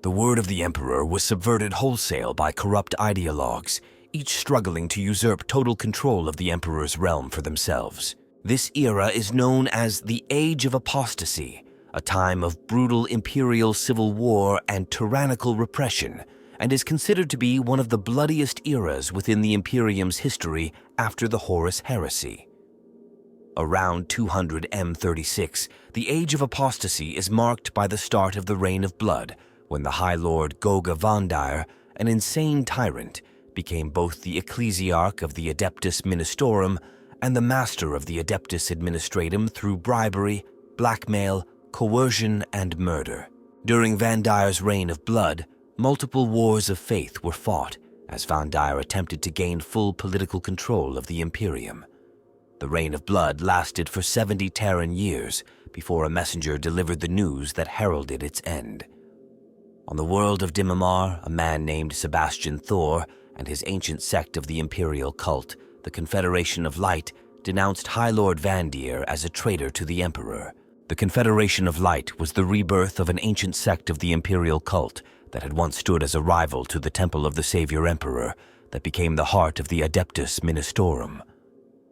The word of the Emperor was subverted wholesale by corrupt ideologues, each struggling to usurp total control of the Emperor's realm for themselves. This era is known as the Age of Apostasy, a time of brutal imperial civil war and tyrannical repression, and is considered to be one of the bloodiest eras within the Imperium's history after the Horus Heresy. Around 200 M36, the Age of Apostasy is marked by the start of the Reign of Blood, when the High Lord Goga Vandir, an insane tyrant, became both the Ecclesiarch of the Adeptus Ministorum and the master of the Adeptus Administratum through bribery, blackmail, coercion, and murder. During Vandir's Reign of Blood, multiple wars of faith were fought as Vandir attempted to gain full political control of the Imperium. The Reign of Blood lasted for 70 Terran years before a messenger delivered the news that heralded its end. On the world of Dimamar, a man named Sebastian Thor and his ancient sect of the imperial cult, the Confederation of Light, denounced High Lord Vandir as a traitor to the Emperor. The Confederation of Light was the rebirth of an ancient sect of the imperial cult that had once stood as a rival to the Temple of the Savior Emperor that became the heart of the Adeptus Ministorum.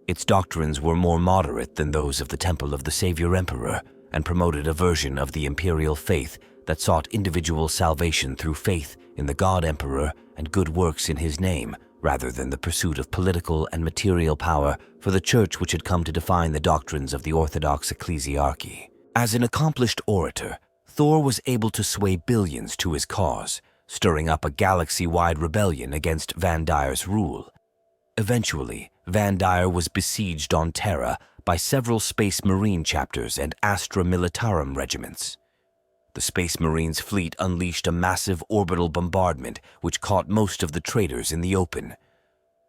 Its doctrines were more moderate than those of the Temple of the Savior Emperor and promoted a version of the imperial faith that sought individual salvation through faith in the God Emperor and good works in his name, rather than the pursuit of political and material power for the church which had come to define the doctrines of the Orthodox ecclesiarchy. As an accomplished orator, Thor was able to sway billions to his cause, stirring up a galaxy-wide rebellion against Vandir's rule. Eventually, Vandir was besieged on Terra by several Space Marine chapters and Astra Militarum regiments. The Space Marines' fleet unleashed a massive orbital bombardment which caught most of the traitors in the open.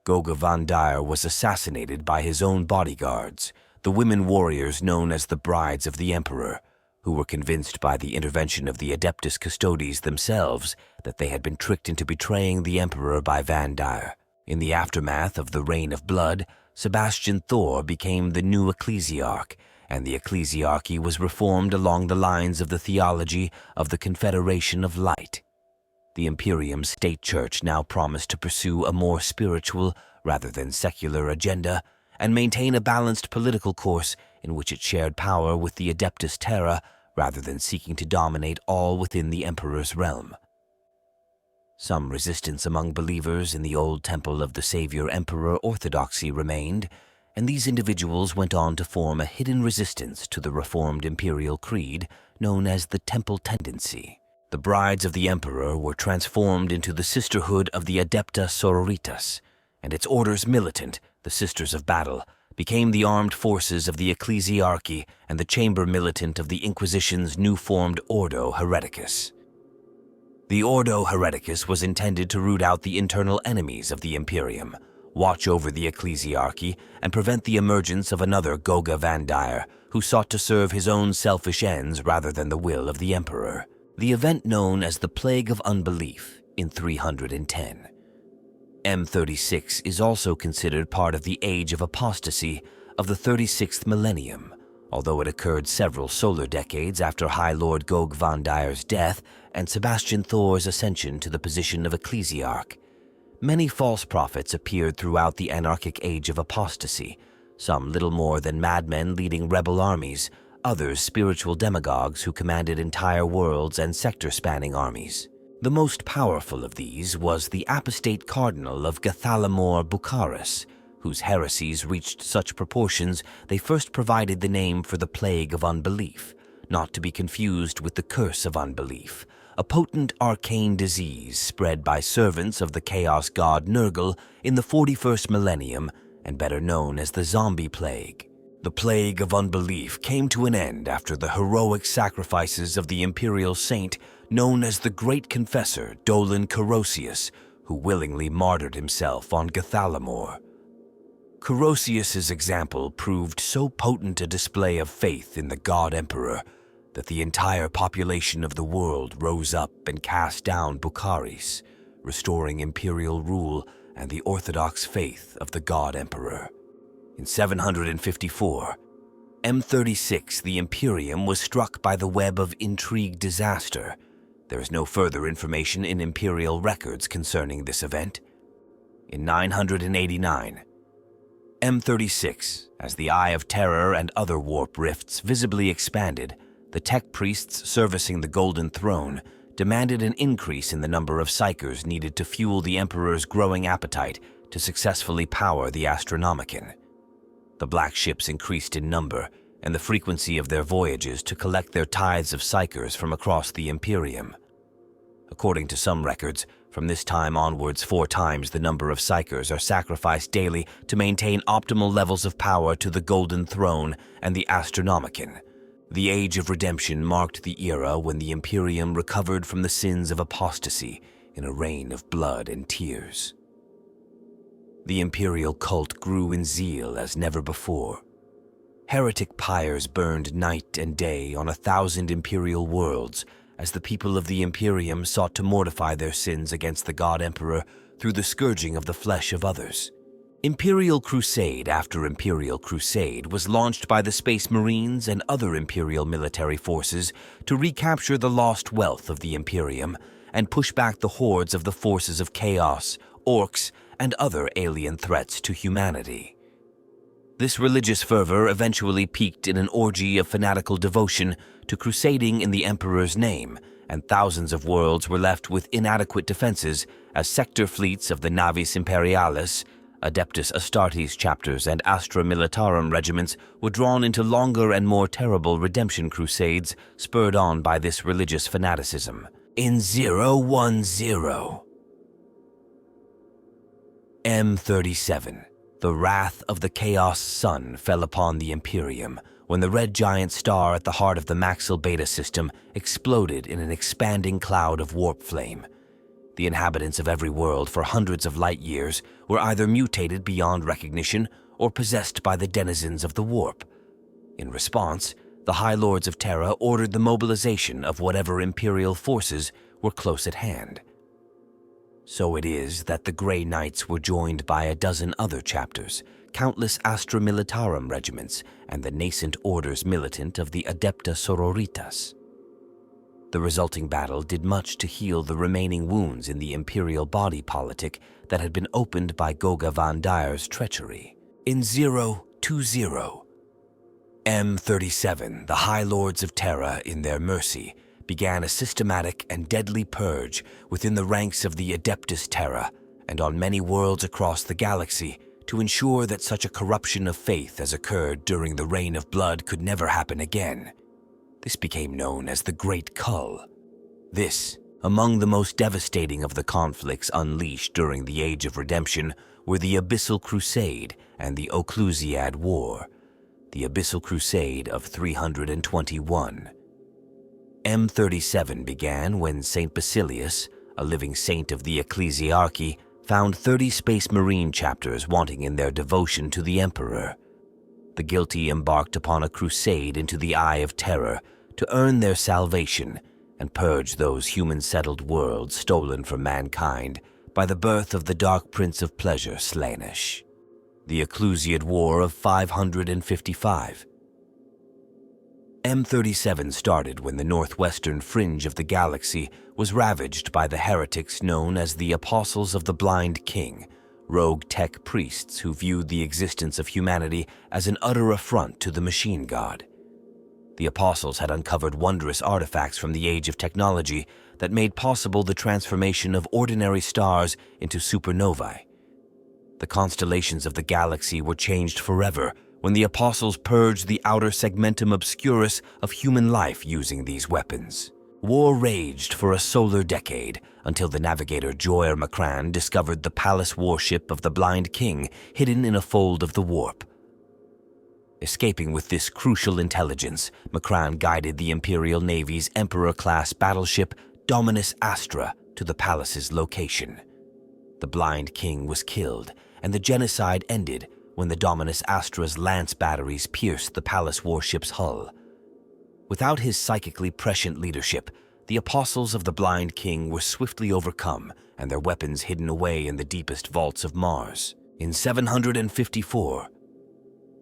Goga Vandir was assassinated by his own bodyguards, the women warriors known as the Brides of the Emperor, who were convinced by the intervention of the Adeptus Custodes themselves that they had been tricked into betraying the Emperor by Vandir. In the aftermath of the Reign of Blood, Sebastian Thor became the new ecclesiarch, and the ecclesiarchy was reformed along the lines of the theology of the Confederation of Light. The Imperium state church now promised to pursue a more spiritual rather than secular agenda and maintain a balanced political course in which it shared power with the Adeptus Terra rather than seeking to dominate all within the Emperor's realm. Some resistance among believers in the old Temple of the Savior Emperor orthodoxy remained, and these individuals went on to form a hidden resistance to the reformed imperial creed known as the Temple Tendency. The Brides of the Emperor were transformed into the Sisterhood of the Adepta Sororitas, and its orders militant, the Sisters of Battle, became the armed forces of the ecclesiarchy and the chamber militant of the Inquisition's new-formed Ordo Hereticus. The Ordo Hereticus was intended to root out the internal enemies of the Imperium, watch over the ecclesiarchy, and prevent the emergence of another Goga Vandir, who sought to serve his own selfish ends rather than the will of the Emperor. The event known as the Plague of Unbelief in 310. M36 is also considered part of the Age of Apostasy of the 36th millennium, although it occurred several solar decades after High Lord Gog Vandir's death and Sebastian Thor's ascension to the position of ecclesiarch. Many false prophets appeared throughout the anarchic Age of Apostasy, some little more than madmen leading rebel armies, others spiritual demagogues who commanded entire worlds and sector-spanning armies. The most powerful of these was the apostate cardinal of Gathalamor Bucharest, whose heresies reached such proportions they first provided the name for the Plague of Unbelief, not to be confused with the Curse of Unbelief, a potent arcane disease spread by servants of the chaos god Nurgle in the 41st millennium and better known as the Zombie Plague. The Plague of Unbelief came to an end after the heroic sacrifices of the imperial saint known as the Great Confessor Dolan Corosius, who willingly martyred himself on Gathalamor. Corosius's example proved so potent a display of faith in the God Emperor that the entire population of the world rose up and cast down Bukharis, restoring imperial rule and the orthodox faith of the God Emperor. In 754, M36, the Imperium, was struck by the web of intrigue disaster. There is no further information in imperial records concerning this event. In 989, M36, as the Eye of Terror and other warp rifts visibly expanded, the tech priests servicing the Golden Throne demanded an increase in the number of psychers needed to fuel the Emperor's growing appetite to successfully power the Astronomicon. The black ships increased in number and the frequency of their voyages to collect their tithes of psychers from across the Imperium. According to some records, from this time onwards 4 times the number of psychers are sacrificed daily to maintain optimal levels of power to the Golden Throne and the Astronomicon. The Age of Redemption marked the era when the Imperium recovered from the sins of apostasy in a reign of blood and tears. The imperial cult grew in zeal as never before. Heretic pyres burned night and day on 1,000 imperial worlds as the people of the Imperium sought to mortify their sins against the God Emperor through the scourging of the flesh of others. Imperial crusade after imperial crusade was launched by the Space Marines and other imperial military forces to recapture the lost wealth of the Imperium and push back the hordes of the forces of chaos, orcs, and other alien threats to humanity. This religious fervor eventually peaked in an orgy of fanatical devotion to crusading in the Emperor's name, and thousands of worlds were left with inadequate defenses as sector fleets of the Navis Imperialis, Adeptus Astartes chapters, and Astra Militarum regiments were drawn into longer and more terrible redemption crusades spurred on by this religious fanaticism. In 010, M37, the wrath of the Chaos Sun fell upon the Imperium when the red giant star at the heart of the Maxil Beta system exploded in an expanding cloud of warp flame. The inhabitants of every world for hundreds of light years were either mutated beyond recognition or possessed by the denizens of the warp. In response, the High Lords of Terra ordered the mobilization of whatever imperial forces were close at hand. So it is that the Grey Knights were joined by a dozen other chapters, countless Astra Militarum regiments, and the nascent orders militant of the Adepta Sororitas. The resulting battle did much to heal the remaining wounds in the imperial body politic that had been opened by Goga Van Dyer's treachery. In 020, M37, the High Lords of Terra, in their mercy, began a systematic and deadly purge within the ranks of the Adeptus Terra and on many worlds across the galaxy to ensure that such a corruption of faith as occurred during the Reign of Blood could never happen again. This became known as the Great Cull. This, among the most devastating of the conflicts unleashed during the Age of Redemption, were the Abyssal Crusade and the Occlusiad War, the Abyssal Crusade of 321. M37 began when Saint Basilius, a living saint of the Ecclesiarchy, found 30 Space Marine chapters wanting in their devotion to the Emperor. The guilty embarked upon a crusade into the Eye of Terror to earn their salvation and purge those human-settled worlds stolen from mankind by the birth of the Dark Prince of Pleasure, Slaanesh. The Occlusiad War of 555. M37 started when the northwestern fringe of the galaxy was ravaged by the heretics known as the Apostles of the Blind King, rogue tech priests who viewed the existence of humanity as an utter affront to the machine god. The Apostles had uncovered wondrous artifacts from the age of technology that made possible the transformation of ordinary stars into supernovae. The constellations of the galaxy were changed forever when the Apostles purged the outer segmentum obscurus of human life using these weapons. War raged for a solar decade until the navigator Joyer Macran discovered the palace warship of the Blind King hidden in a fold of the warp. Escaping with this crucial intelligence, Macran guided the Imperial Navy's Emperor-class battleship Dominus Astra to the palace's location. The Blind King was killed, and the genocide ended when the Dominus Astra's lance batteries pierced the palace warship's hull. Without his psychically prescient leadership, the apostles of the Blind King were swiftly overcome and their weapons hidden away in the deepest vaults of Mars. In 754,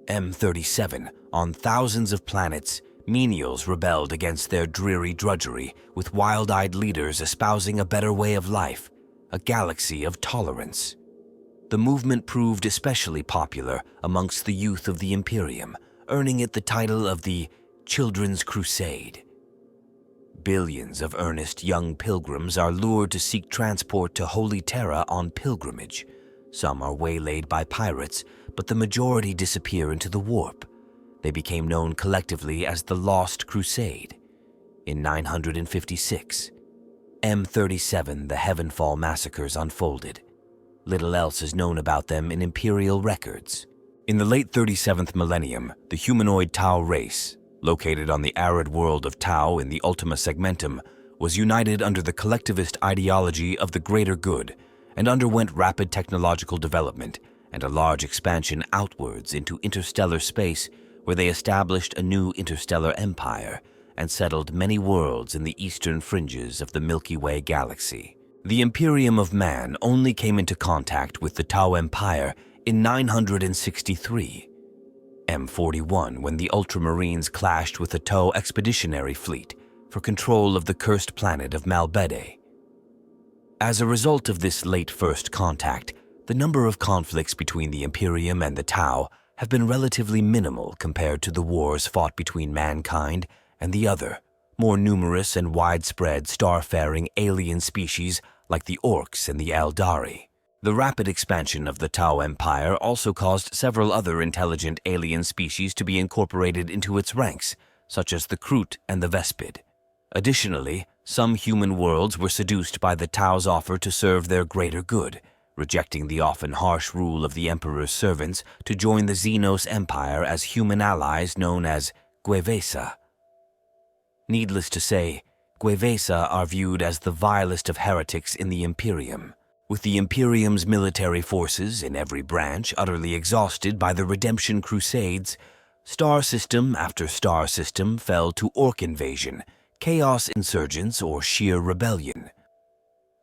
M37, on thousands of planets, menials rebelled against their dreary drudgery, with wild-eyed leaders espousing a better way of life, a galaxy of tolerance. The movement proved especially popular amongst the youth of the Imperium, earning it the title of the Children's Crusade. Billions of earnest young pilgrims are lured to seek transport to Holy Terra on pilgrimage. Some are waylaid by pirates, but the majority disappear into the warp. They became known collectively as the Lost Crusade. In 956, M37, the Heavenfall massacres unfolded. Little else is known about them in Imperial records. In the late 37th millennium, the humanoid Tau race, located on the arid world of Tau in the Ultima Segmentum, was united under the collectivist ideology of the greater good and underwent rapid technological development and a large expansion outwards into interstellar space, where they established a new interstellar empire and settled many worlds in the eastern fringes of the Milky Way galaxy. The Imperium of Man only came into contact with the Tau Empire in 963, M41, when the Ultramarines clashed with the Tau Expeditionary Fleet for control of the cursed planet of Malbede. As a result of this late first contact, the number of conflicts between the Imperium and the Tau have been relatively minimal compared to the wars fought between mankind and the other, more numerous and widespread star-faring alien species like the Orcs and the Aeldari. The rapid expansion of the Tau Empire also caused several other intelligent alien species to be incorporated into its ranks, such as the Kroot and the Vespid. Additionally, some human worlds were seduced by the Tau's offer to serve their greater good, rejecting the often harsh rule of the Emperor's servants to join the Xenos Empire as human allies known as Gwevesa. Needless to say, Gwevesa are viewed as the vilest of heretics in the Imperium. With the Imperium's military forces in every branch utterly exhausted by the Redemption Crusades, star system after star system fell to orc invasion, chaos insurgence, or sheer rebellion.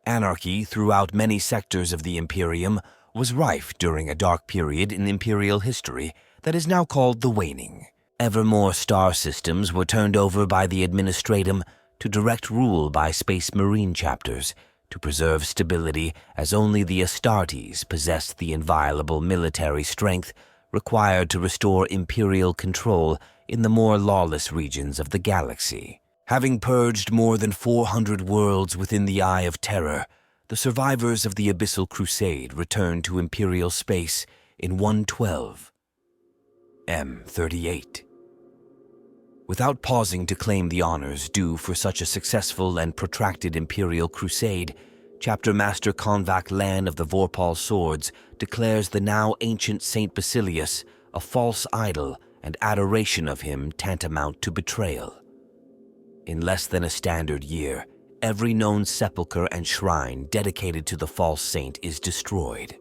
Anarchy throughout many sectors of the Imperium was rife during a dark period in Imperial history that is now called the Waning. Ever more star systems were turned over by the Administratum to direct rule by Space Marine chapters, to preserve stability, as only the Astartes possessed the inviolable military strength required to restore Imperial control in the more lawless regions of the galaxy. Having purged more than 400 worlds within the Eye of Terror, the survivors of the Abyssal Crusade returned to Imperial space in 112, M38. Without pausing to claim the honors due for such a successful and protracted Imperial crusade, Chapter Master Konvak Lan of the Vorpal Swords declares the now ancient Saint Basilius a false idol and adoration of him tantamount to betrayal. In less than a standard year, every known sepulchre and shrine dedicated to the false saint is destroyed.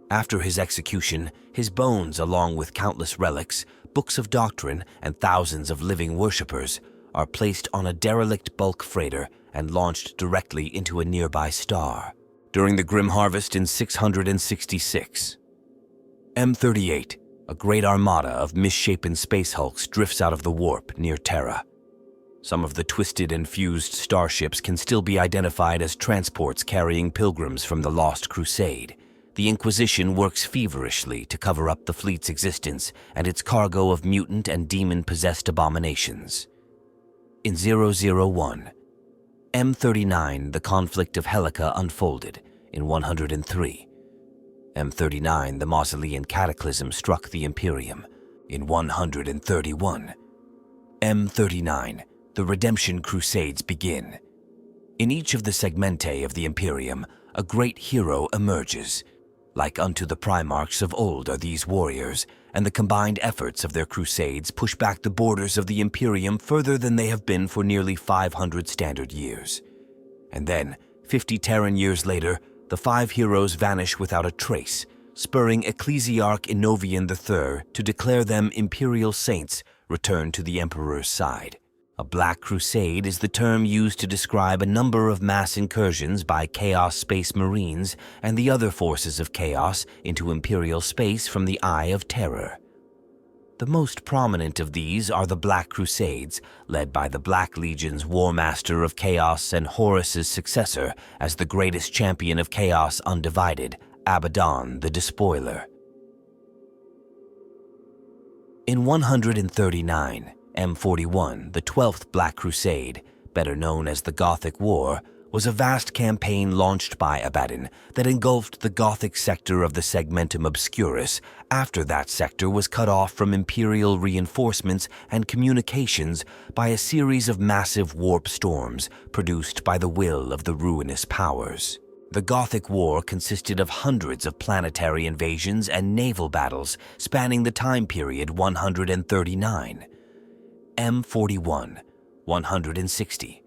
After his execution, his bones, along with countless relics, books of doctrine, and thousands of living worshippers, are placed on a derelict bulk freighter and launched directly into a nearby star. During the Grim Harvest in 666, M38, a great armada of misshapen space hulks, drifts out of the warp near Terra. Some of the twisted and fused starships can still be identified as transports carrying pilgrims from the Lost Crusade. The Inquisition works feverishly to cover up the fleet's existence and its cargo of mutant and demon-possessed abominations. In 001, M39, the conflict of Helica unfolded. In 103, M39, the Mausolean Cataclysm struck the Imperium. In 131, M39, the Redemption Crusades begin. In each of the segmentae of the Imperium, a great hero emerges. Like unto the Primarchs of old are these warriors, and the combined efforts of their crusades push back the borders of the Imperium further than they have been for nearly 500 standard years. And then, 50 Terran years later, the 5 heroes vanish without a trace, spurring Ecclesiarch Inovian III to declare them Imperial Saints returned to the Emperor's side. A Black Crusade is the term used to describe a number of mass incursions by Chaos Space Marines and the other forces of Chaos into Imperial space from the Eye of Terror. The most prominent of these are the Black Crusades, led by the Black Legion's War Master of Chaos and Horus's successor as the greatest champion of Chaos undivided, Abaddon the Despoiler. In 139, M41, the 12th Black Crusade, better known as the Gothic War, was a vast campaign launched by Abaddon that engulfed the Gothic sector of the Segmentum Obscurus after that sector was cut off from Imperial reinforcements and communications by a series of massive warp storms produced by the will of the ruinous powers. The Gothic War consisted of hundreds of planetary invasions and naval battles spanning the time period 139. M41, 160.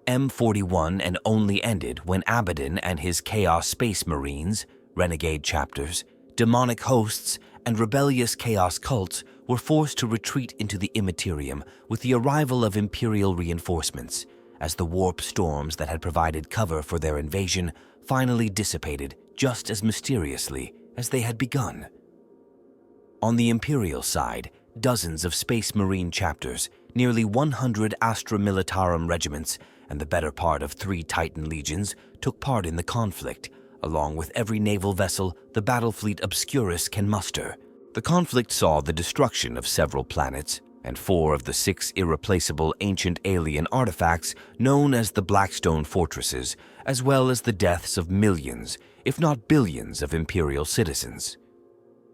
M41 and only ended when Abaddon and his Chaos Space Marines, renegade chapters, demonic hosts, and rebellious Chaos cults were forced to retreat into the Immaterium with the arrival of Imperial reinforcements, as the warp storms that had provided cover for their invasion finally dissipated just as mysteriously as they had begun. On the Imperial side, dozens of Space Marine chapters, nearly 100 Astra Militarum regiments, and the better part of 3 Titan legions took part in the conflict, along with every naval vessel the battle fleet Obscurus can muster. The conflict saw the destruction of several planets, and 4 of the 6 irreplaceable ancient alien artifacts known as the Blackstone Fortresses, as well as the deaths of millions, if not billions, of Imperial citizens.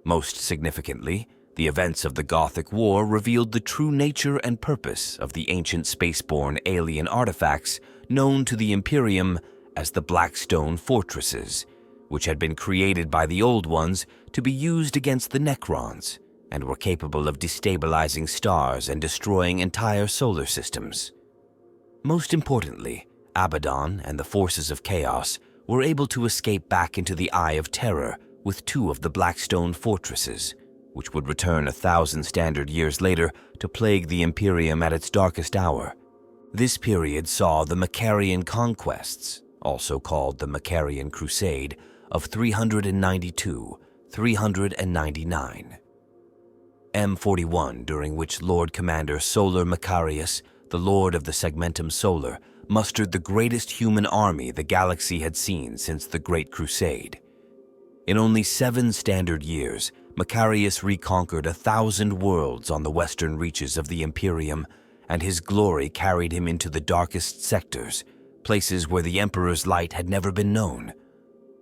Most significantly, the events of the Gothic War revealed the true nature and purpose of the ancient spaceborne alien artifacts known to the Imperium as the Blackstone Fortresses, which had been created by the Old Ones to be used against the Necrons, and were capable of destabilizing stars and destroying entire solar systems. Most importantly, Abaddon and the forces of Chaos were able to escape back into the Eye of Terror with 2 of the Blackstone Fortresses, which would return 1,000 standard years later to plague the Imperium at its darkest hour. This period saw the Macarian conquests, also called the Macarian Crusade, of 392-399. M41, during which Lord Commander Solar Macarius, the Lord of the Segmentum Solar, mustered the greatest human army the galaxy had seen since the Great Crusade. In only 7 standard years, Macarius reconquered 1,000 worlds on the western reaches of the Imperium, and his glory carried him into the darkest sectors, places where the Emperor's light had never been known.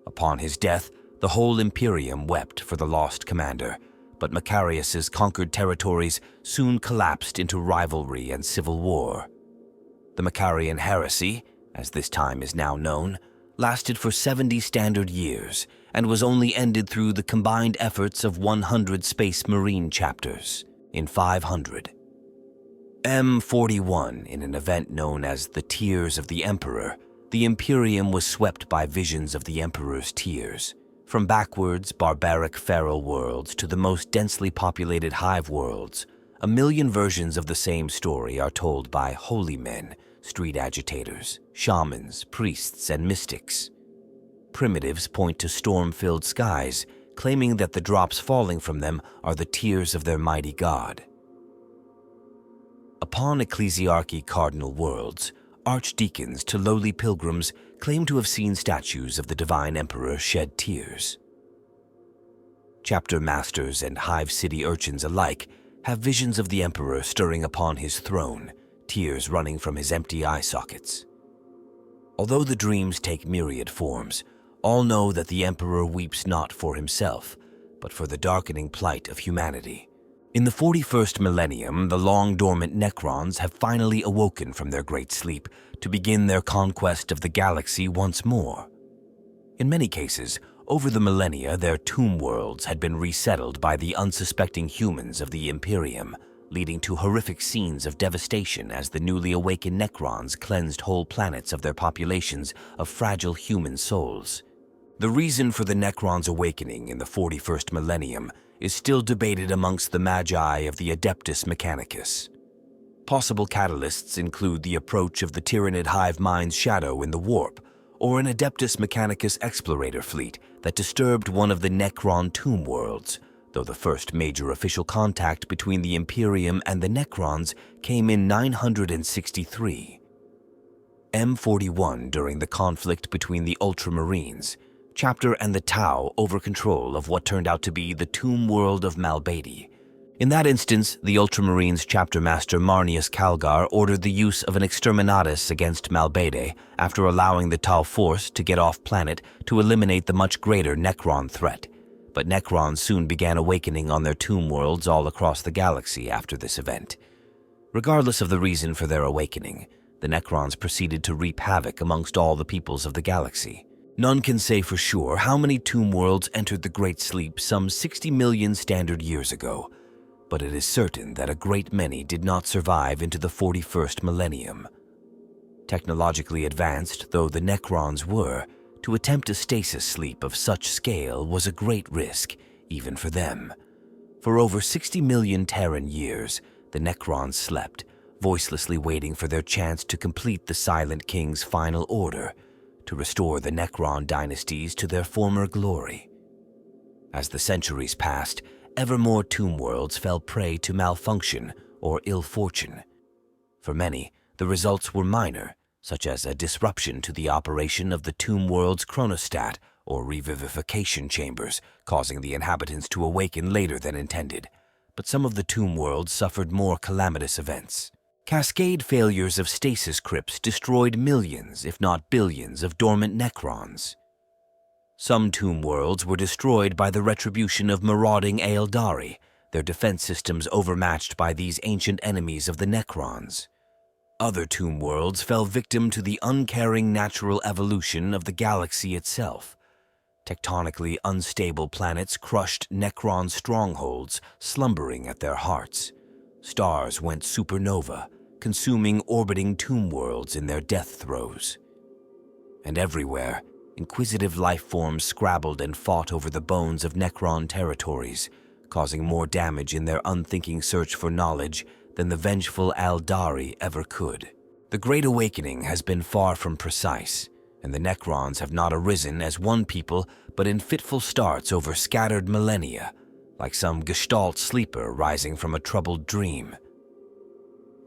Upon his death, the whole Imperium wept for the lost commander, but Macarius's conquered territories soon collapsed into rivalry and civil war. The Macarian Heresy, as this time is now known, lasted for 70 standard years and was only ended through the combined efforts of 100 Space Marine chapters in 500. M41, in an event known as the Tears of the Emperor, the Imperium was swept by visions of the Emperor's tears. From backwards, barbaric feral worlds to the most densely populated Hive worlds, 1,000,000 versions of the same story are told by holy men, street agitators, shamans, priests, and mystics. Primitives point to storm-filled skies, claiming that the drops falling from them are the tears of their mighty god. Upon ecclesiarchy cardinal worlds, archdeacons to lowly pilgrims claim to have seen statues of the divine emperor shed tears. Chapter masters and Hive city urchins alike have visions of the emperor stirring upon his throne, tears running from his empty eye sockets. Although the dreams take myriad forms, all know that the emperor weeps not for himself, but for the darkening plight of humanity. In the 41st millennium, the long-dormant Necrons have finally awoken from their great sleep to begin their conquest of the galaxy once more. In many cases, over the millennia, their tomb worlds had been resettled by the unsuspecting humans of the Imperium, leading to horrific scenes of devastation as the newly awakened Necrons cleansed whole planets of their populations of fragile human souls. The reason for the Necrons' awakening in the 41st millennium is still debated amongst the Magi of the Adeptus Mechanicus. Possible catalysts include the approach of the Tyrannid Hive Mind's shadow in the warp, or an Adeptus Mechanicus explorator fleet that disturbed one of the Necron tomb worlds, though the first major official contact between the Imperium and the Necrons came in 963. M41 during the conflict between the Ultramarines, Chapter and the Tau over control of what turned out to be the tomb world of Malbadi. In that instance, the Ultramarines Chapter Master Marnius Calgar ordered the use of an exterminatus against Malbadi after allowing the Tau force to get off planet to eliminate the much greater Necron threat. But Necrons soon began awakening on their tomb worlds all across the galaxy after this event. Regardless of the reason for their awakening, the Necrons proceeded to reap havoc amongst all the peoples of the galaxy. None can say for sure how many tomb worlds entered the Great Sleep some 60 million standard years ago, but it is certain that a great many did not survive into the 41st millennium. Technologically advanced though the Necrons were, to attempt a stasis sleep of such scale was a great risk, even for them. For over 60 million Terran years, the Necrons slept, voicelessly waiting for their chance to complete the Silent King's final order, to restore the Necron dynasties to their former glory. As the centuries passed, ever more tomb worlds fell prey to malfunction or ill fortune. For many, the results were minor, such as a disruption to the operation of the tomb world's chronostat or revivification chambers, causing the inhabitants to awaken later than intended. But some of the tomb worlds suffered more calamitous events. Cascade failures of stasis crypts destroyed millions, if not billions, of dormant Necrons. Some tomb worlds were destroyed by the retribution of marauding Aeldari, their defense systems overmatched by these ancient enemies of the Necrons. Other tomb worlds fell victim to the uncaring natural evolution of the galaxy itself. Tectonically unstable planets crushed Necron strongholds, slumbering at their hearts. Stars went supernova, consuming orbiting tomb worlds in their death throes. And everywhere, inquisitive life forms scrabbled and fought over the bones of Necron territories, causing more damage in their unthinking search for knowledge than the vengeful Aeldari ever could. The Great Awakening has been far from precise, and the Necrons have not arisen as one people but in fitful starts over scattered millennia, like some Gestalt sleeper rising from a troubled dream.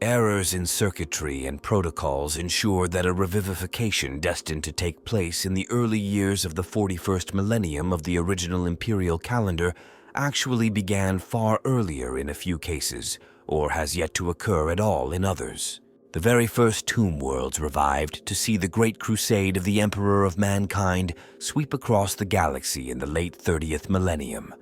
Errors in circuitry and protocols ensure that a revivification destined to take place in the early years of the 41st millennium of the original imperial calendar actually began far earlier in a few cases, or has yet to occur at all in others. The very first tomb worlds revived to see the Great Crusade of the Emperor of Mankind sweep across the galaxy in the late 30th millennium.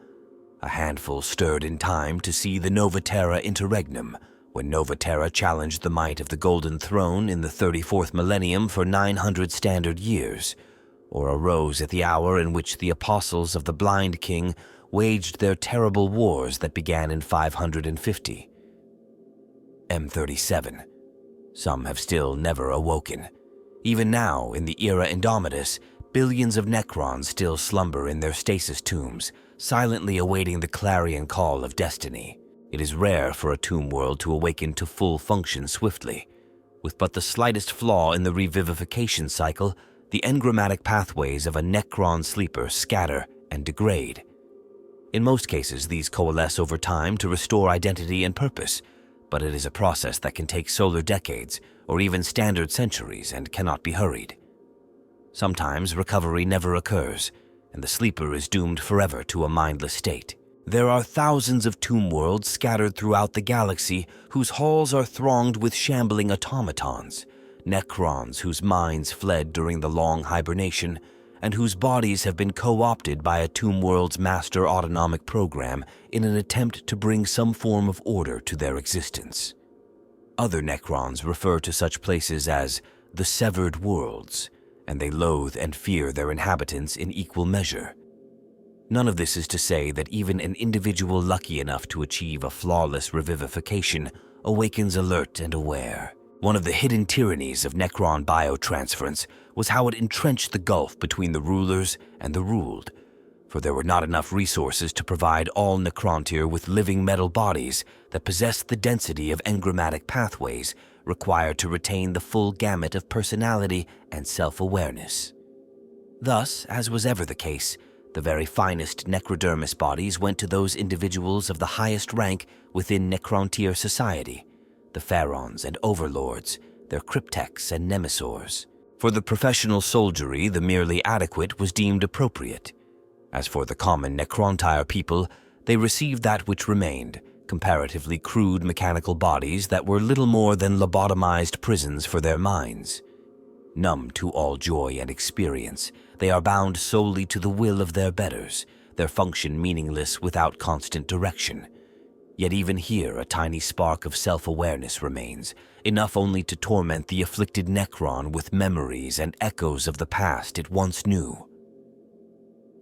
A handful stirred in time to see the Nova Terra Interregnum, when Nova Terra challenged the might of the Golden Throne in the 34th millennium for 900 standard years, or arose at the hour in which the apostles of the Blind King waged their terrible wars that began in 550. M37. Some have still never awoken. Even now, in the era Indomitus, billions of Necrons still slumber in their stasis tombs, silently awaiting the clarion call of destiny. It is rare for a tomb world to awaken to full function swiftly. With but the slightest flaw in the revivification cycle, the engrammatic pathways of a Necron sleeper scatter and degrade. In most cases, these coalesce over time to restore identity and purpose, but it is a process that can take solar decades or even standard centuries and cannot be hurried. Sometimes recovery never occurs, and the sleeper is doomed forever to a mindless state. There are thousands of tomb worlds scattered throughout the galaxy whose halls are thronged with shambling automatons, Necrons whose minds fled during the long hibernation, and whose bodies have been co-opted by a Tomb World's master autonomic program in an attempt to bring some form of order to their existence. Other Necrons refer to such places as the Severed Worlds, and they loathe and fear their inhabitants in equal measure. None of this is to say that even an individual lucky enough to achieve a flawless revivification awakens alert and aware. One of the hidden tyrannies of Necron biotransference was how it entrenched the gulf between the rulers and the ruled, for there were not enough resources to provide all Necrontyr with living metal bodies that possessed the density of engrammatic pathways required to retain the full gamut of personality and self-awareness. Thus, as was ever the case, the very finest necrodermis bodies went to those individuals of the highest rank within Necrontyr society, the pharaons and overlords, their cryptechs and nemesors. For the professional soldiery, the merely adequate was deemed appropriate. As for the common Necrontyr people, they received that which remained, comparatively crude mechanical bodies that were little more than lobotomized prisons for their minds. Numb to all joy and experience, they are bound solely to the will of their betters, their function meaningless without constant direction. Yet even here a tiny spark of self-awareness remains, enough only to torment the afflicted Necron with memories and echoes of the past it once knew.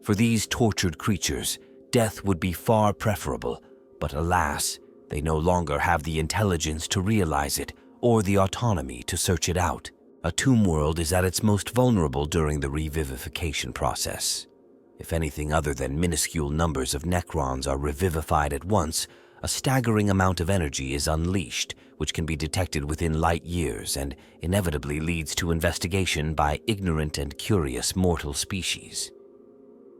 For these tortured creatures, death would be far preferable, but alas, they no longer have the intelligence to realize it or the autonomy to search it out. A tomb world is at its most vulnerable during the revivification process. If anything other than minuscule numbers of Necrons are revivified at once, a staggering amount of energy is unleashed, which can be detected within light years and inevitably leads to investigation by ignorant and curious mortal species.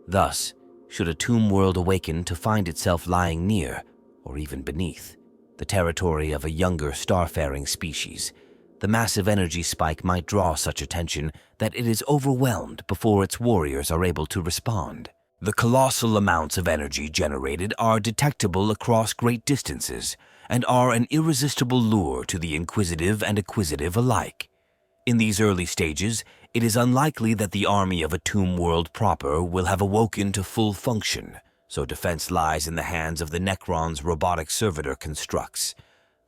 Thus, should a tomb world awaken to find itself lying near, or even beneath, the territory of a younger starfaring species, the massive energy spike might draw such attention that it is overwhelmed before its warriors are able to respond. The colossal amounts of energy generated are detectable across great distances and are an irresistible lure to the inquisitive and acquisitive alike. In these early stages, it is unlikely that the army of a tomb world proper will have awoken to full function, so defense lies in the hands of the Necron's robotic servitor constructs,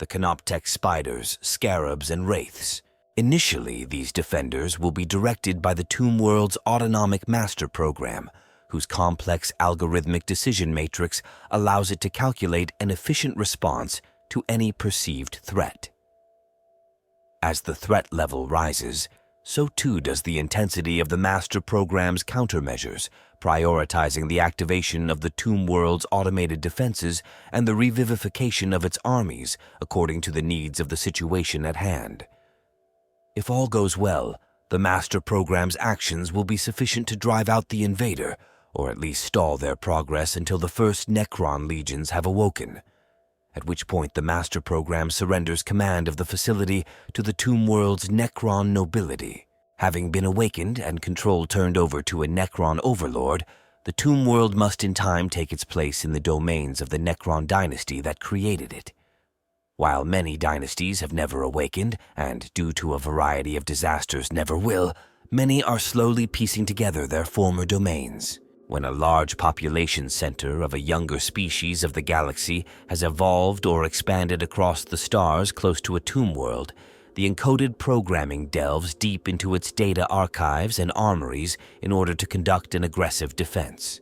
the Canoptech spiders, scarabs, and wraiths. Initially, these defenders will be directed by the tomb world's autonomic master program, whose complex algorithmic decision matrix allows it to calculate an efficient response to any perceived threat. As the threat level rises, so too does the intensity of the master program's countermeasures, prioritizing the activation of the tomb world's automated defenses and the revivification of its armies according to the needs of the situation at hand. If all goes well, the master program's actions will be sufficient to drive out the invader, or at least stall their progress until the first Necron legions have awoken, at which point the master program surrenders command of the facility to the tomb world's Necron nobility. Having been awakened and control turned over to a Necron overlord, the tomb world must in time take its place in the domains of the Necron dynasty that created it. While many dynasties have never awakened, and due to a variety of disasters never will, many are slowly piecing together their former domains. When a large population center of a younger species of the galaxy has evolved or expanded across the stars close to a tomb world, the encoded programming delves deep into its data archives and armories in order to conduct an aggressive defense.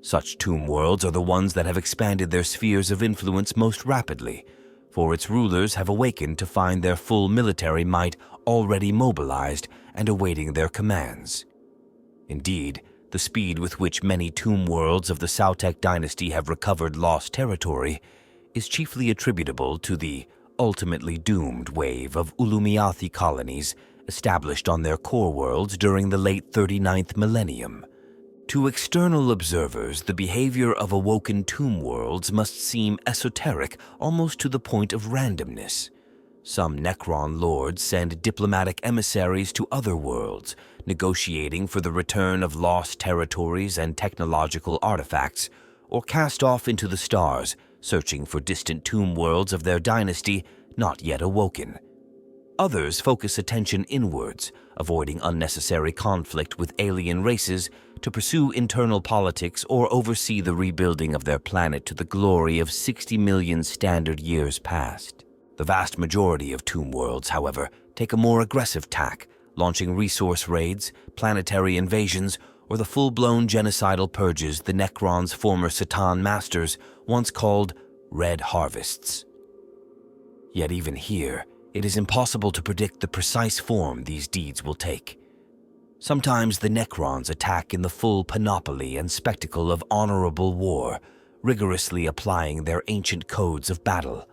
Such tomb worlds are the ones that have expanded their spheres of influence most rapidly, for its rulers have awakened to find their full military might already mobilized and awaiting their commands. Indeed, the speed with which many tomb worlds of the Sautek dynasty have recovered lost territory is chiefly attributable to the ultimately doomed wave of Ulumiathi colonies established on their core worlds during the late 39th millennium. To external observers, the behavior of awoken tomb worlds must seem esoteric almost to the point of randomness. Some Necron lords send diplomatic emissaries to other worlds, negotiating for the return of lost territories and technological artifacts, or cast off into the stars, searching for distant tomb worlds of their dynasty not yet awoken. Others focus attention inwards, avoiding unnecessary conflict with alien races to pursue internal politics or oversee the rebuilding of their planet to the glory of 60 million standard years past. The vast majority of tomb worlds, however, take a more aggressive tack, launching resource raids, planetary invasions, or the full-blown genocidal purges the Necrons' former Satan masters once called Red Harvests. Yet even here, it is impossible to predict the precise form these deeds will take. Sometimes the Necrons attack in the full panoply and spectacle of honorable war, rigorously applying their ancient codes of battle.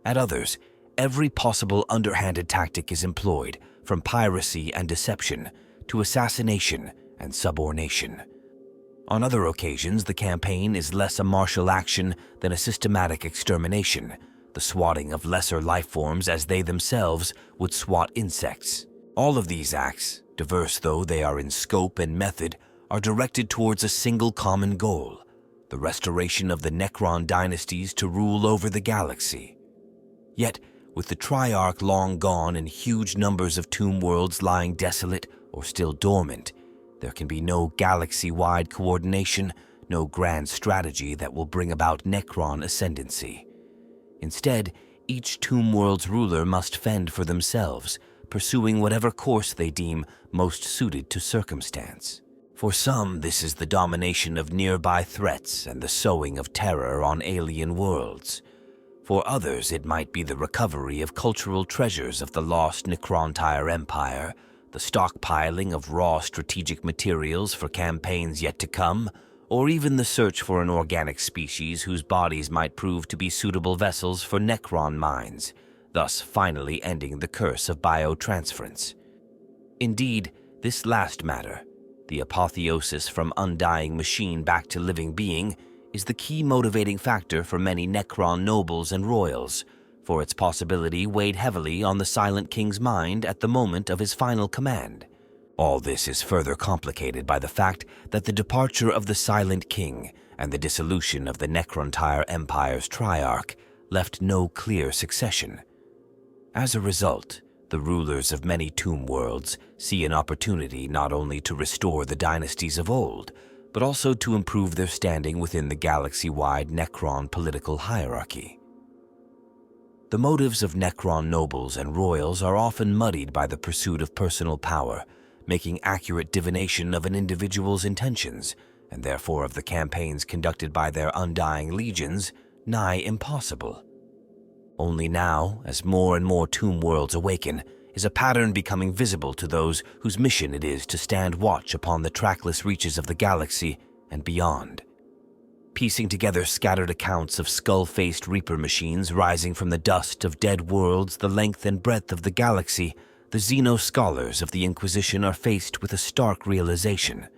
At others, every possible underhanded tactic is employed, from piracy and deception to assassination and subornation. On other occasions, the campaign is less a martial action than a systematic extermination, the swatting of lesser life forms as they themselves would swat insects. All of these acts, diverse though they are in scope and method, are directed towards a single common goal: the restoration of the Necron dynasties to rule over the galaxy. Yet, with the Triarch long gone and huge numbers of tomb worlds lying desolate or still dormant, there can be no galaxy-wide coordination, no grand strategy that will bring about Necron ascendancy. Instead, each tomb world's ruler must fend for themselves, pursuing whatever course they deem most suited to circumstance. For some, this is the domination of nearby threats and the sowing of terror on alien worlds. For others, it might be the recovery of cultural treasures of the lost Necrontyr Empire, the stockpiling of raw strategic materials for campaigns yet to come, or even the search for an organic species whose bodies might prove to be suitable vessels for Necron mines, thus finally ending the curse of biotransference. Indeed, this last matter, the apotheosis from undying machine back to living being, is the key motivating factor for many Necron nobles and royals, for its possibility weighed heavily on the Silent King's mind at the moment of his final command. All this is further complicated by the fact that the departure of the Silent King and the dissolution of the Necrontyr Empire's Triarch left no clear succession. As a result, the rulers of many tomb worlds see an opportunity not only to restore the dynasties of old, but also to improve their standing within the galaxy-wide Necron political hierarchy. The motives of Necron nobles and royals are often muddied by the pursuit of personal power, making accurate divination of an individual's intentions, and therefore of the campaigns conducted by their undying legions, nigh impossible. Only now, as more and more tomb worlds awaken, is a pattern becoming visible to those whose mission it is to stand watch upon the trackless reaches of the galaxy and beyond. Piecing together scattered accounts of skull-faced reaper machines rising from the dust of dead worlds the length and breadth of the galaxy, the Xeno scholars of the Inquisition are faced with a stark realization.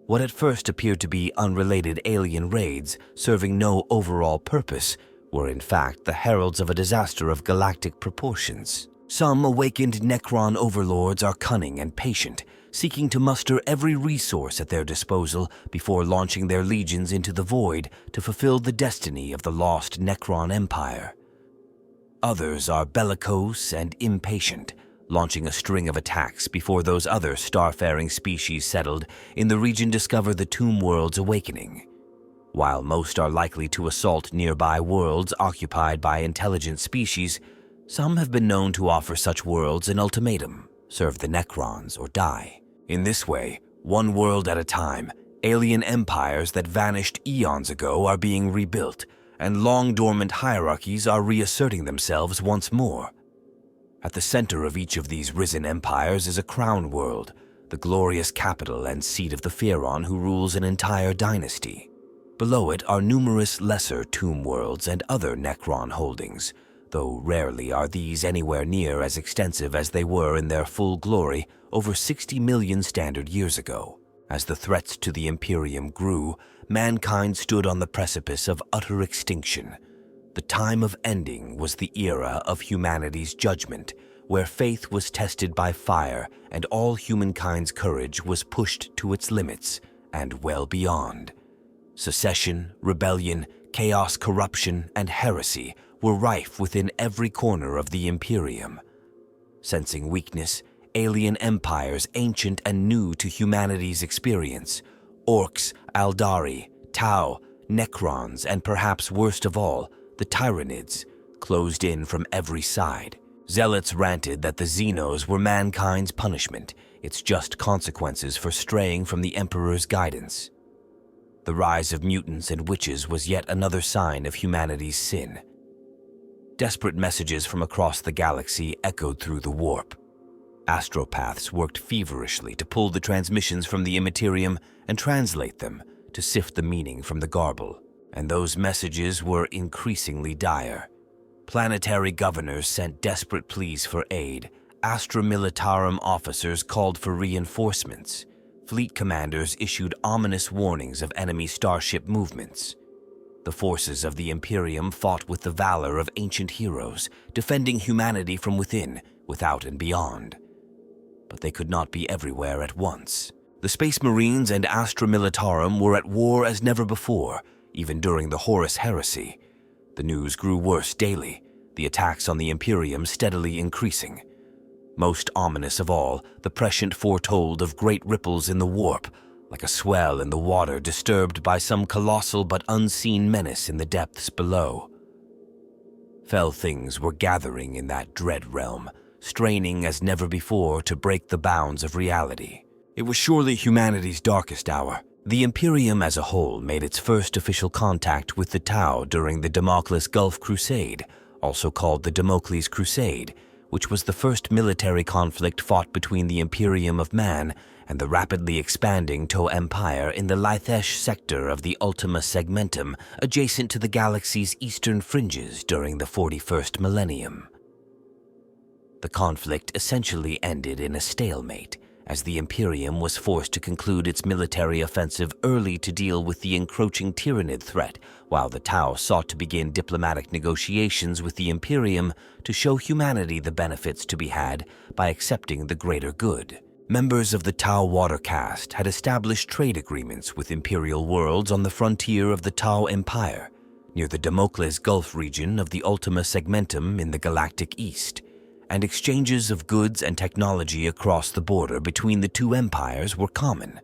What at first appeared to be unrelated alien raids serving no overall purpose were in fact the heralds of a disaster of galactic proportions. Some awakened Necron overlords are cunning and patient, seeking to muster every resource at their disposal before launching their legions into the void to fulfill the destiny of the lost Necron Empire. Others are bellicose and impatient, launching a string of attacks before those other starfaring species settled in the region discover the tomb world's awakening. While most are likely to assault nearby worlds occupied by intelligent species, some have been known to offer such worlds an ultimatum: serve the Necrons or die. In this way, one world at a time, alien empires that vanished eons ago are being rebuilt, and long-dormant hierarchies are reasserting themselves once more. At the center of each of these risen empires is a crown world, the glorious capital and seat of the Pharaon who rules an entire dynasty. Below it are numerous lesser tomb worlds and other Necron holdings, though rarely are these anywhere near as extensive as they were in their full glory over 60 million standard years ago. As the threats to the Imperium grew, mankind stood on the precipice of utter extinction. The time of ending was the era of humanity's judgment, where faith was tested by fire and all humankind's courage was pushed to its limits and well beyond. Secession, rebellion, chaos, corruption, and heresy were rife within every corner of the Imperium. Sensing weakness, alien empires ancient and new to humanity's experience, orcs, Aeldari, Tau, Necrons, and perhaps worst of all, the Tyranids, closed in from every side. Zealots ranted that the Xenos were mankind's punishment, its just consequences for straying from the Emperor's guidance. The rise of mutants and witches was yet another sign of humanity's sin. Desperate messages from across the galaxy echoed through the warp. Astropaths worked feverishly to pull the transmissions from the Imperium and translate them to sift the meaning from the garble, and those messages were increasingly dire. Planetary governors sent desperate pleas for aid, Astra Militarum officers called for reinforcements, fleet commanders issued ominous warnings of enemy starship movements. The forces of the Imperium fought with the valor of ancient heroes, defending humanity from within, without, and beyond. But they could not be everywhere at once. The Space Marines and Astra Militarum were at war as never before, even during the Horus Heresy. The news grew worse daily, the attacks on the Imperium steadily increasing. Most ominous of all, the prescient foretold of great ripples in the warp, like a swell in the water disturbed by some colossal but unseen menace in the depths below. Fell things were gathering in that dread realm, straining as never before to break the bounds of reality. It was surely humanity's darkest hour. The Imperium as a whole made its first official contact with the Tau during the Damocles Gulf Crusade, also called the Damocles Crusade, which was the first military conflict fought between the Imperium of Man and the rapidly expanding Tau Empire in the Lythesh sector of the Ultima Segmentum, adjacent to the galaxy's eastern fringes during the 41st millennium. The conflict essentially ended in a stalemate, as the Imperium was forced to conclude its military offensive early to deal with the encroaching Tyranid threat, while the Tau sought to begin diplomatic negotiations with the Imperium to show humanity the benefits to be had by accepting the greater good. Members of the Tau water caste had established trade agreements with Imperial worlds on the frontier of the Tau Empire, near the Damocles Gulf region of the Ultima Segmentum in the galactic east, and exchanges of goods and technology across the border between the two empires were common.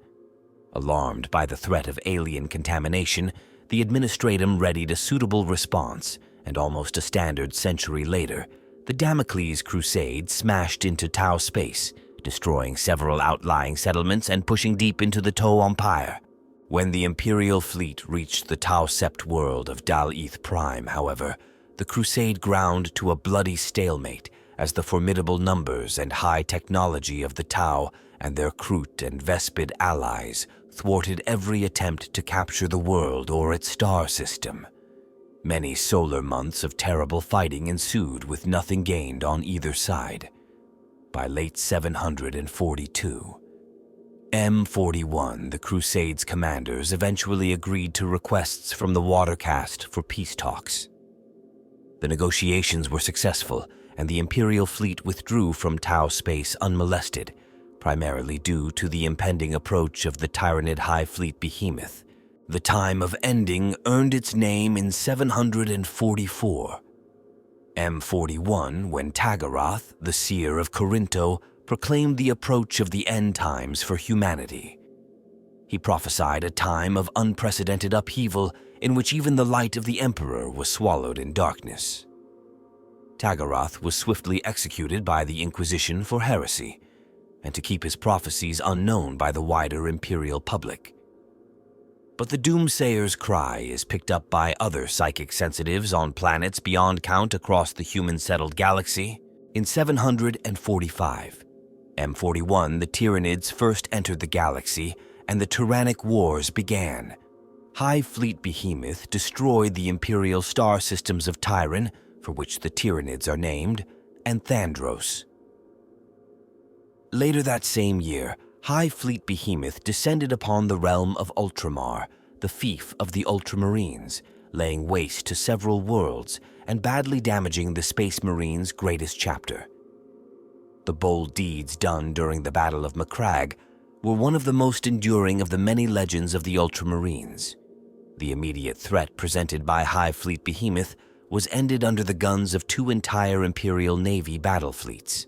Alarmed by the threat of alien contamination, the Administratum readied a suitable response, and almost a standard century later, the Damocles Crusade smashed into Tau space, destroying several outlying settlements and pushing deep into the Tau Empire. When the Imperial fleet reached the Tau Sept world of Dal-Eth Prime, however, the Crusade ground to a bloody stalemate, as the formidable numbers and high technology of the Tau and their Kroot and Vespid allies thwarted every attempt to capture the world or its star system. Many solar months of terrible fighting ensued with nothing gained on either side. By late 742, M41, the Crusade's commanders, eventually agreed to requests from the water caste for peace talks. The negotiations were successful, and the Imperial fleet withdrew from Tau space unmolested, primarily due to the impending approach of the Tyranid High Fleet Behemoth. The time of ending earned its name in 744. M41, when Tagaroth, the seer of Corinto, proclaimed the approach of the end times for humanity. He prophesied a time of unprecedented upheaval in which even the light of the Emperor was swallowed in darkness. Tagaroth was swiftly executed by the Inquisition for heresy, and to keep his prophecies unknown by the wider imperial public. But the doomsayer's cry is picked up by other psychic sensitives on planets beyond count across the human-settled galaxy. In 745, M41, the Tyranids first entered the galaxy, and the Tyrannic Wars began. Hive Fleet Behemoth destroyed the imperial star systems of Tyran, for which the Tyranids are named, and Thandros. Later that same year, Hive Fleet Behemoth descended upon the realm of Ultramar, the fief of the Ultramarines, laying waste to several worlds and badly damaging the Space Marines' greatest chapter. The bold deeds done during the Battle of Macragge were one of the most enduring of the many legends of the Ultramarines. The immediate threat presented by Hive Fleet Behemoth was ended under the guns of two entire Imperial Navy battle fleets.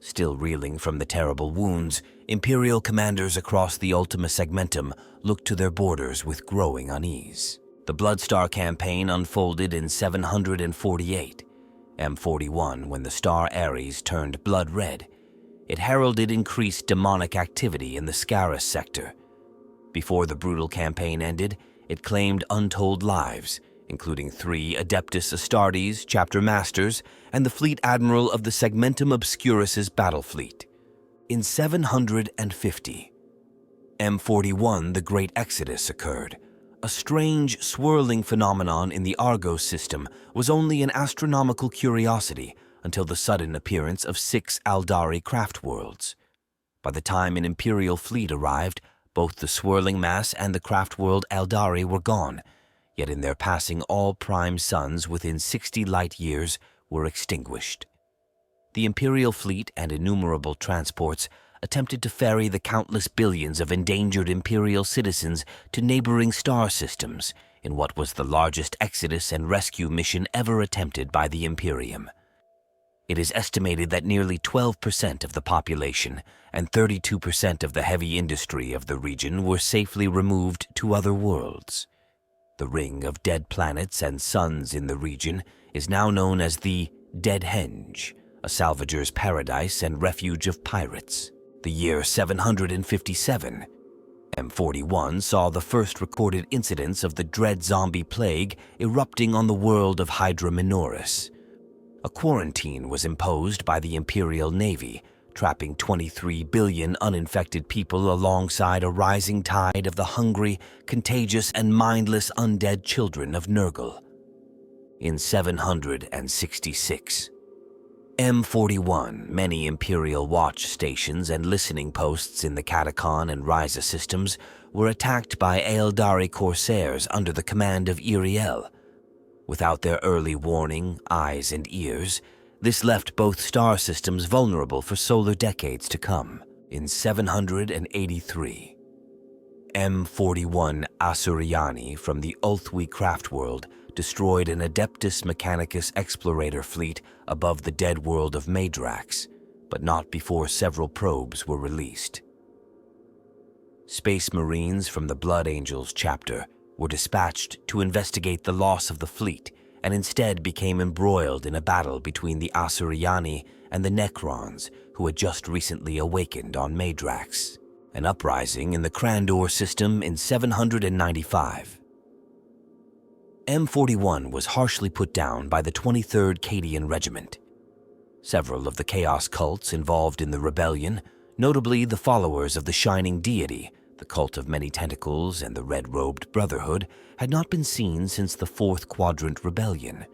Still reeling from the terrible wounds, Imperial commanders across the Ultima Segmentum looked to their borders with growing unease. The Bloodstar campaign unfolded in 748, M41 when the star Ares turned blood red. It heralded increased demonic activity in the Scarus sector. Before the brutal campaign ended, it claimed untold lives, including 3 Adeptus Astartes, chapter masters, and the fleet admiral of the Segmentum Obscurus's battle fleet. In 750, M41, the Great Exodus occurred. A strange, swirling phenomenon in the Argos system was only an astronomical curiosity until the sudden appearance of 6 Aeldari craft worlds. By the time an Imperial fleet arrived, both the swirling mass and the craft world Aeldari were gone, yet in their passing all prime suns within 60 light years were extinguished. The Imperial fleet and innumerable transports attempted to ferry the countless billions of endangered Imperial citizens to neighboring star systems in what was the largest exodus and rescue mission ever attempted by the Imperium. It is estimated that nearly 12% of the population and 32% of the heavy industry of the region were safely removed to other worlds. The ring of dead planets and suns in the region is now known as the Dead Henge, a salvager's paradise and refuge of pirates. The year 757, M41 saw the first recorded incidents of the dread zombie plague erupting on the world of Hydra Minoris. A quarantine was imposed by the Imperial Navy, trapping 23 billion uninfected people alongside a rising tide of the hungry, contagious, and mindless undead children of Nurgle. In 766, M41, many Imperial watch stations and listening posts in the Catacon and Ryza systems were attacked by Aeldari corsairs under the command of Iriel. Without their early warning, eyes and ears, this left both star systems vulnerable for solar decades to come. In 783, M41 Asuryani from the Ulthwi craft world destroyed an Adeptus Mechanicus explorator fleet above the dead world of Madrax, but not before several probes were released. Space Marines from the Blood Angels chapter were dispatched to investigate the loss of the fleet and instead became embroiled in a battle between the Asuryani and the Necrons, who had just recently awakened on Madrax. An uprising in the Crandor system in 795. M41 was harshly put down by the 23rd Cadian Regiment. Several of the Chaos cults involved in the rebellion, notably the followers of the Shining Deity, the Cult of Many Tentacles, and the Red-Robed Brotherhood, had not been seen since the Fourth Quadrant Rebellion.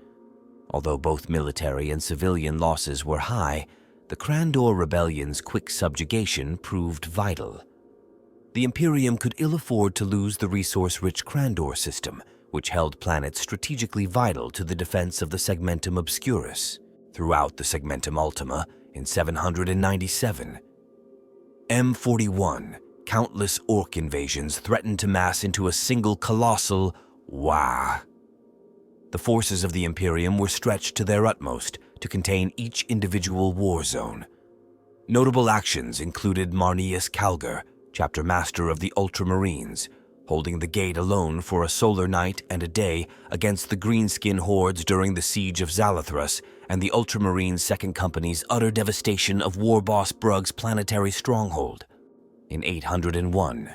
Although both military and civilian losses were high, the Crandor Rebellion's quick subjugation proved vital. The Imperium could ill afford to lose the resource-rich Crandor system, which held planets strategically vital to the defense of the Segmentum Obscurus. Throughout the Segmentum Ultima, in 797, M41, countless orc invasions threatened to mass into a single colossal Wah. The forces of the Imperium were stretched to their utmost to contain each individual war zone. Notable actions included Marneus Calgar, chapter master of the Ultramarines, holding the gate alone for a solar night and a day against the greenskin hordes during the siege of Zalathras and the Ultramarine Second Company's utter devastation of War Boss Brug's planetary stronghold. In 801,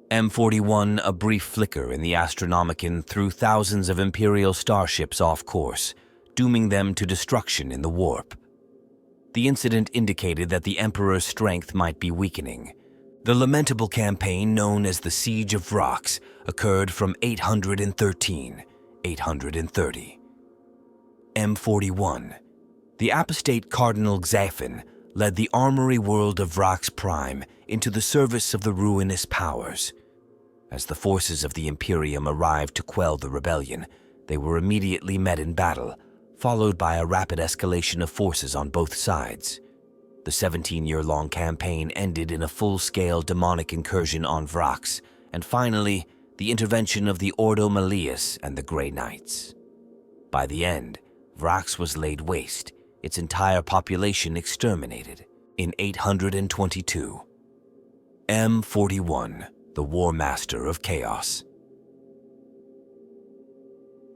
M41, a brief flicker in the Astronomicon, threw thousands of Imperial starships off course, dooming them to destruction in the warp. The incident indicated that the Emperor's strength might be weakening. The lamentable campaign known as the Siege of Vrox occurred from 813-830. M41. The apostate Cardinal Xaphin led the armory world of Vrox Prime into the service of the ruinous powers. As the forces of the Imperium arrived to quell the rebellion, they were immediately met in battle, followed by a rapid escalation of forces on both sides. The 17-year-long campaign ended in a full-scale demonic incursion on Vrox, and finally, the intervention of the Ordo Malleus and the Grey Knights. By the end, Vrox was laid waste, its entire population exterminated. In 822, M41, the War Master of Chaos.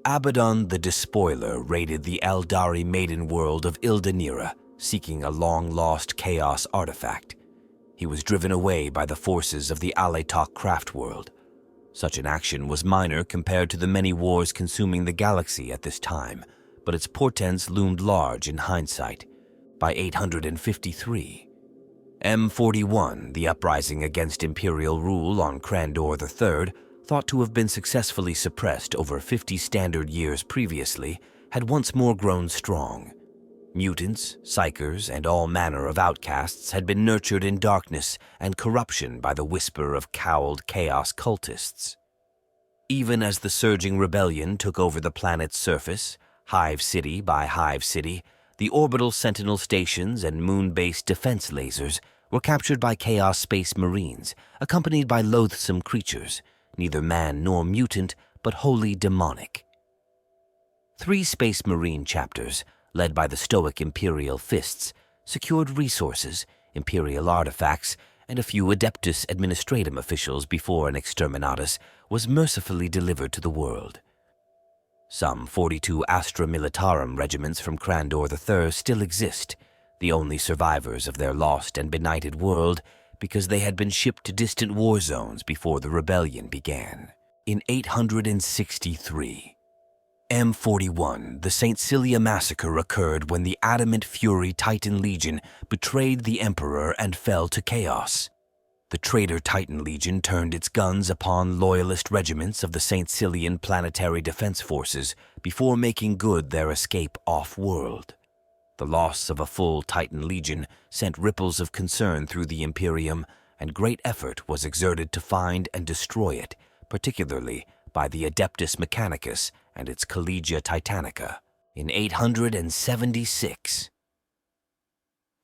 Abaddon the Despoiler raided the Aeldari maiden world of Ildanira, seeking a long-lost chaos artifact. He was driven away by the forces of the Aletok craft world. Such an action was minor compared to the many wars consuming the galaxy at this time, but its portents loomed large in hindsight. By 853, M41, the uprising against imperial rule on Crandor III, thought to have been successfully suppressed over 50 standard years previously, had once more grown strong. Mutants, psychers, and all manner of outcasts had been nurtured in darkness and corruption by the whisper of cowled chaos cultists. Even as the surging rebellion took over the planet's surface, Hive City by Hive City, the orbital sentinel stations and moon-based defense lasers were captured by Chaos Space Marines, accompanied by loathsome creatures, neither man nor mutant, but wholly demonic. 3 Space Marine chapters, led by the stoic Imperial Fists, secured resources, Imperial artifacts, and a few Adeptus Administratum officials before an Exterminatus was mercifully delivered to the world. Some 42 Astra Militarum regiments from Crandor III still exist, the only survivors of their lost and benighted world, because they had been shipped to distant war zones before the rebellion began. In 863, M41, the St. Cilia massacre occurred when the Adamant Fury Titan Legion betrayed the Emperor and fell to chaos. The traitor Titan Legion turned its guns upon loyalist regiments of the St. Cilian Planetary Defense Forces before making good their escape off-world. The loss of a full Titan Legion sent ripples of concern through the Imperium, and great effort was exerted to find and destroy it, particularly by the Adeptus Mechanicus and its Collegia Titanica. In 876,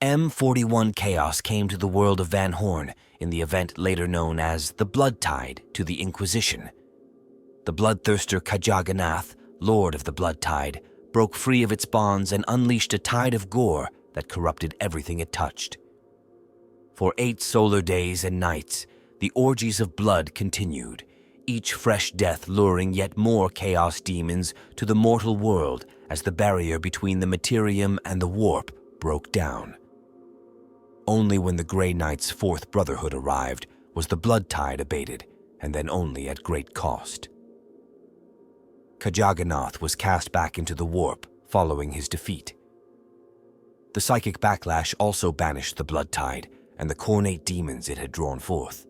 M41 Chaos came to the world of Van Horn in the event later known as the Blood Tide to the Inquisition. The bloodthirster Kajaganath, Lord of the Blood Tide, broke free of its bonds and unleashed a tide of gore that corrupted everything it touched. For 8 solar days and nights, the orgies of blood continued, each fresh death luring yet more chaos demons to the mortal world as the barrier between the Materium and the Warp broke down. Only when the Grey Knight's 4th Brotherhood arrived was the blood tide abated, and then only at great cost. Kajaganath was cast back into the Warp following his defeat. The psychic backlash also banished the blood tide and the cornate demons it had drawn forth.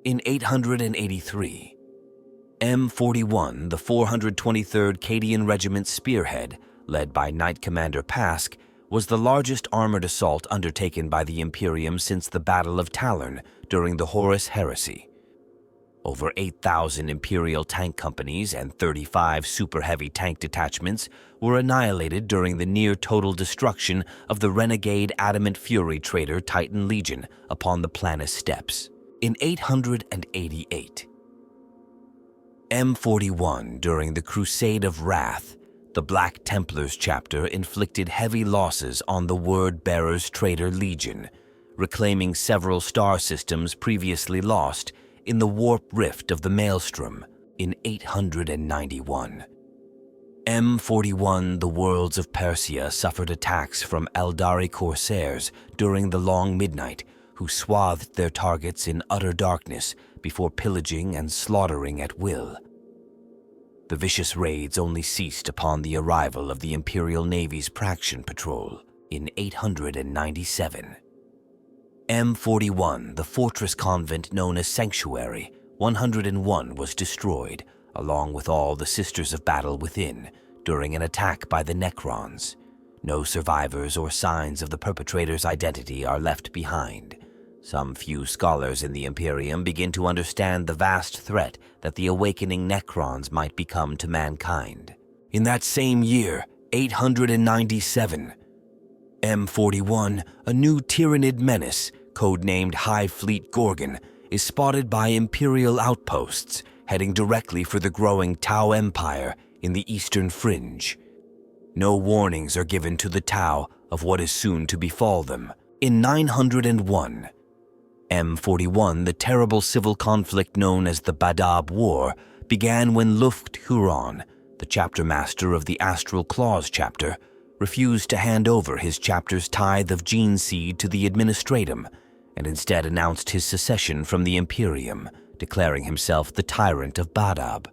In 883, M41, the 423rd Cadian Regiment's spearhead, led by Knight Commander Pask, was the largest armored assault undertaken by the Imperium since the Battle of Talern during the Horus Heresy. Over 8,000 Imperial tank companies and 35 super-heavy tank detachments were annihilated during the near-total destruction of the renegade Adamant Fury trader Titan Legion upon the Planus Steppes. In 888, M41, during the Crusade of Wrath, the Black Templars chapter inflicted heavy losses on the Word-Bearers Trader Legion, reclaiming several star systems previously lost in the warp rift of the Maelstrom in 891. M41, the worlds of Persia, suffered attacks from Aeldari corsairs during the Long Midnight, who swathed their targets in utter darkness before pillaging and slaughtering at will. The vicious raids only ceased upon the arrival of the Imperial Navy's Praxian Patrol in 897. M41, the fortress convent known as Sanctuary 101, was destroyed, along with all the Sisters of Battle within, during an attack by the Necrons. No survivors or signs of the perpetrator's identity are left behind. Some few scholars in the Imperium begin to understand the vast threat that the awakening Necrons might become to mankind. In that same year, 897, M41, a new Tyrannid menace, codenamed High Fleet Gorgon, is spotted by Imperial outposts heading directly for the growing Tau Empire in the Eastern Fringe. No warnings are given to the Tau of what is soon to befall them. In 901, M41, the terrible civil conflict known as the Badab War, began when Luft Huron, the chapter master of the Astral Claws chapter, refused to hand over his chapter's tithe of gene seed to the Administratum and instead announced his secession from the Imperium, declaring himself the tyrant of Badab.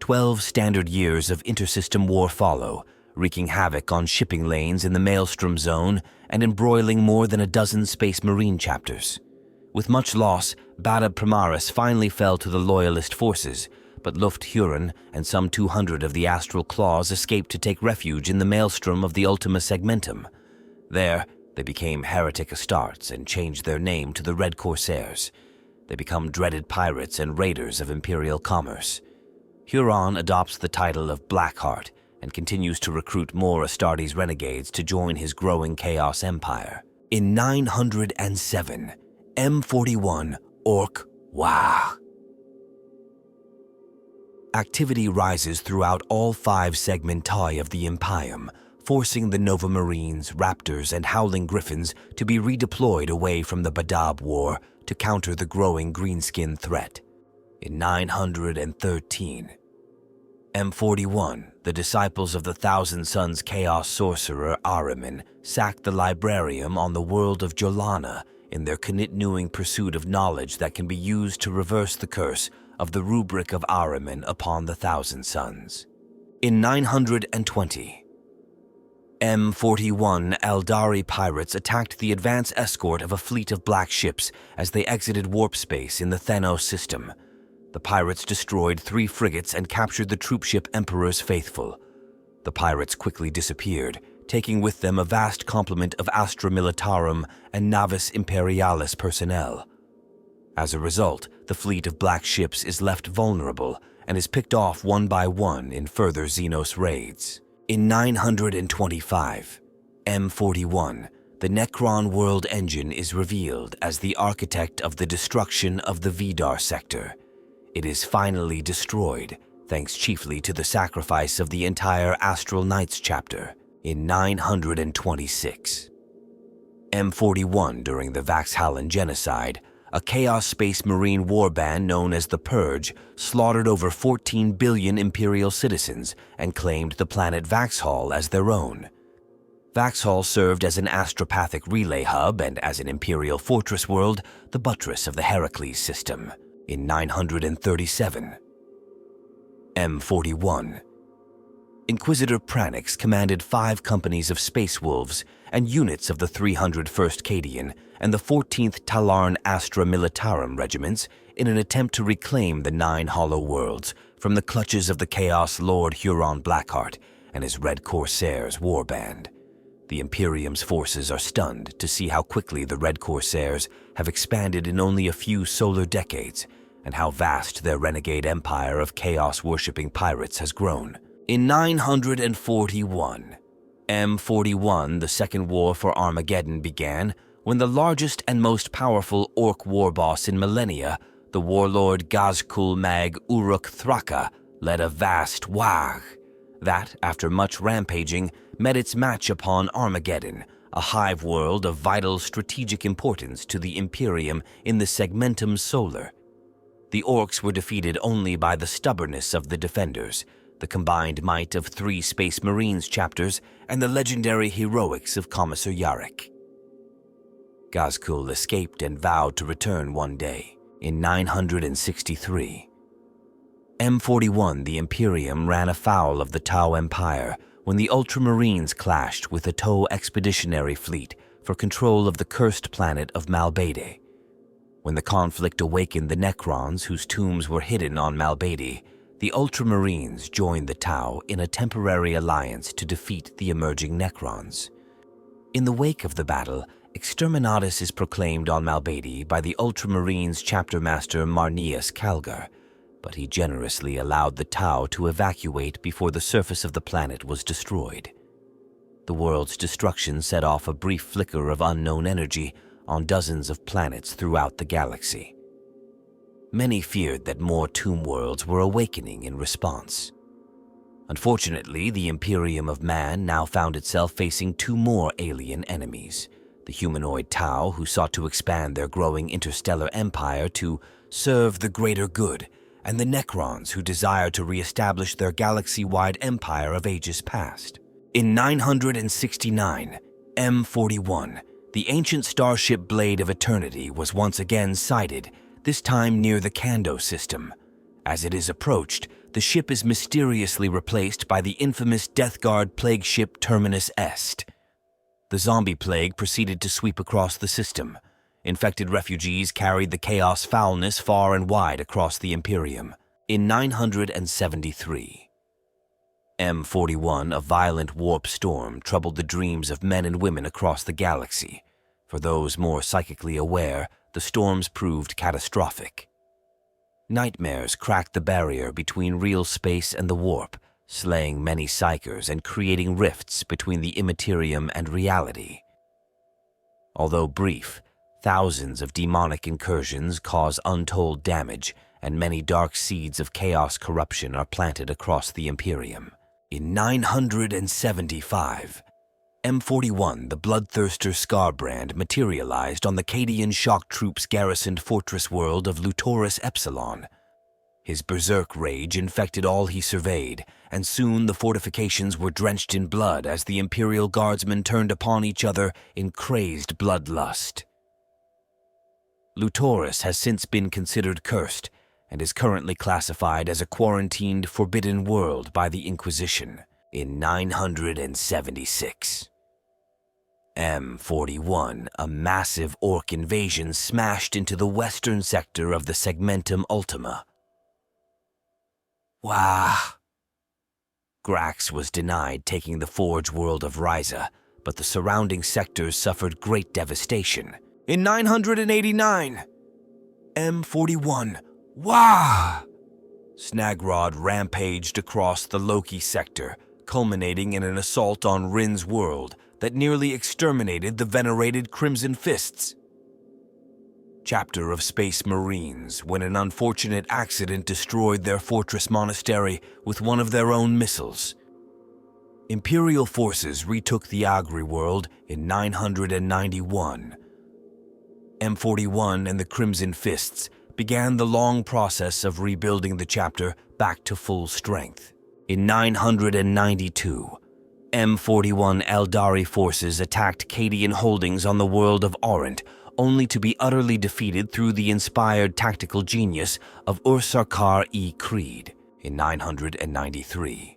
12 standard years of intersystem war follow, wreaking havoc on shipping lanes in the Maelstrom Zone and embroiling more than a dozen Space Marine chapters. With much loss, Badab Primaris finally fell to the Loyalist forces, but Luft Huron and some 200 of the Astral Claws escaped to take refuge in the Maelstrom of the Ultima Segmentum. There, they became Heretic Astartes and changed their name to the Red Corsairs. They become dreaded pirates and raiders of Imperial commerce. Huron adopts the title of Blackheart and continues to recruit more Astartes renegades to join his growing Chaos Empire. In 907, M41 Orc Wah. Activity rises throughout all 5 segmenti of the Imperium, forcing the Nova Marines, Raptors, and Howling Griffins to be redeployed away from the Badab War to counter the growing greenskin threat. In 913, M41, the disciples of the Thousand Sons Chaos Sorcerer Ahriman, sacked the Librarium on the world of Jolana in their knit-newing pursuit of knowledge that can be used to reverse the curse of the rubric of Ahriman upon the Thousand Sons. In 920, M41 Aeldari pirates attacked the advance escort of a fleet of black ships as they exited warp space in the Thanos system. The pirates destroyed 3 frigates and captured the troopship Emperor's Faithful. The pirates quickly disappeared, taking with them a vast complement of Astra Militarum and Navis Imperialis personnel. As a result, the fleet of black ships is left vulnerable and is picked off one by one in further Xenos raids. In 925, M41, the Necron world engine is revealed as the architect of the destruction of the Vidar sector. It is finally destroyed, thanks chiefly to the sacrifice of the entire Astral Knights chapter. In 926, M41 during the Vaxhallen genocide, a Chaos Space Marine warband known as the Purge slaughtered over 14 billion Imperial citizens and claimed the planet Vaxhall as their own. Vaxhall served as an astropathic relay hub and as an Imperial fortress world, the buttress of the Heracles system. In 937, M41, Inquisitor Pranix commanded 5 companies of Space Wolves and units of the 301st Cadian and the 14th Talarn Astra Militarum regiments in an attempt to reclaim the 9 Hollow Worlds from the clutches of the Chaos Lord Huron Blackheart and his Red Corsairs warband. The Imperium's forces are stunned to see how quickly the Red Corsairs have expanded in only a few solar decades and how vast their renegade empire of chaos-worshipping pirates has grown. In 941, M41, the Second War for Armageddon, began when the largest and most powerful orc war boss in millennia, the warlord Gazkul Mag Uruk Thraka, led a vast Wag that, after much rampaging, met its match upon Armageddon, a hive world of vital strategic importance to the Imperium in the Segmentum Solar. The orcs were defeated only by the stubbornness of the defenders, the combined might of 3 Space Marines chapters, and the legendary heroics of Commissar Yarrick. Gazkul escaped and vowed to return one day. In 963, M41, the Imperium, ran afoul of the Tau Empire when the Ultramarines clashed with the Tau Expeditionary Fleet for control of the cursed planet of Malbede. When the conflict awakened the Necrons, whose tombs were hidden on Malbede, the Ultramarines joined the Tau in a temporary alliance to defeat the emerging Necrons. In the wake of the battle, Exterminatus is proclaimed on Malbede by the Ultramarines chapter master Marneus Calgar, but he generously allowed the Tau to evacuate before the surface of the planet was destroyed. The world's destruction set off a brief flicker of unknown energy on dozens of planets throughout the galaxy. Many feared that more tomb worlds were awakening in response. Unfortunately, the Imperium of Man now found itself facing two more alien enemies: the humanoid Tau, who sought to expand their growing interstellar empire to serve the greater good, and the Necrons, who desired to re-establish their galaxy-wide empire of ages past. In 969, M41, the ancient starship Blade of Eternity was once again sighted, this time near the Kando system. As it is approached, the ship is mysteriously replaced by the infamous Death Guard plague ship Terminus Est. The zombie plague proceeded to sweep across the system. Infected refugees carried the chaos foulness far and wide across the Imperium. In 973, M41, a violent warp storm, troubled the dreams of men and women across the galaxy. For those more psychically aware, the storms proved catastrophic. Nightmares cracked the barrier between real space and the warp, slaying many psychers and creating rifts between the immaterium and reality. Although brief, thousands of demonic incursions cause untold damage, and many dark seeds of chaos corruption are planted across the Imperium. In 975, M41, the bloodthirster Scarbrand, materialized on the Cadian shock troops' garrisoned fortress world of Lutoris Epsilon. His berserk rage infected all he surveyed, and soon the fortifications were drenched in blood as the Imperial Guardsmen turned upon each other in crazed bloodlust. Lutoris has since been considered cursed, and is currently classified as a quarantined, forbidden world by the Inquisition. In 976, M41, a massive orc invasion smashed into the western sector of the Segmentum Ultima. Wah! Grax was denied taking the Forge world of Ryza, but the surrounding sectors suffered great devastation. In 989, M41, wah! Snagrod rampaged across the Loki sector, culminating in an assault on Rin's world that nearly exterminated the venerated Crimson Fists. Chapter of Space Marines, when an unfortunate accident destroyed their fortress monastery with one of their own missiles. Imperial forces retook the Agri world in 991. M41 and the Crimson Fists began the long process of rebuilding the chapter back to full strength. In 992, M41 Aeldari forces attacked Cadian holdings on the world of Orent, only to be utterly defeated through the inspired tactical genius of Ursarkar E. Creed in 993.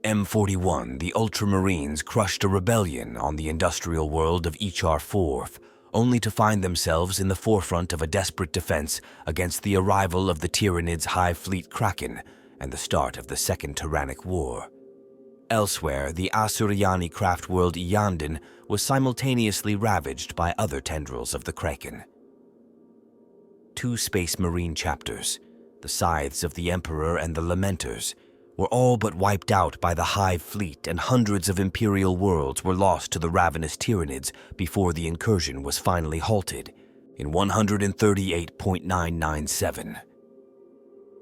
M41, the Ultramarines, crushed a rebellion on the industrial world of Echar Forth, only to find themselves in the forefront of a desperate defense against the arrival of the Tyranids' Hive fleet Kraken and the start of the Second Tyrannic War. Elsewhere, the Asuryani craft world Iyanden was simultaneously ravaged by other tendrils of the Kraken. Two Space Marine chapters, the Scythes of the Emperor and the Lamenters, were all but wiped out by the Hive fleet, and hundreds of Imperial worlds were lost to the ravenous Tyranids before the incursion was finally halted in 138.997.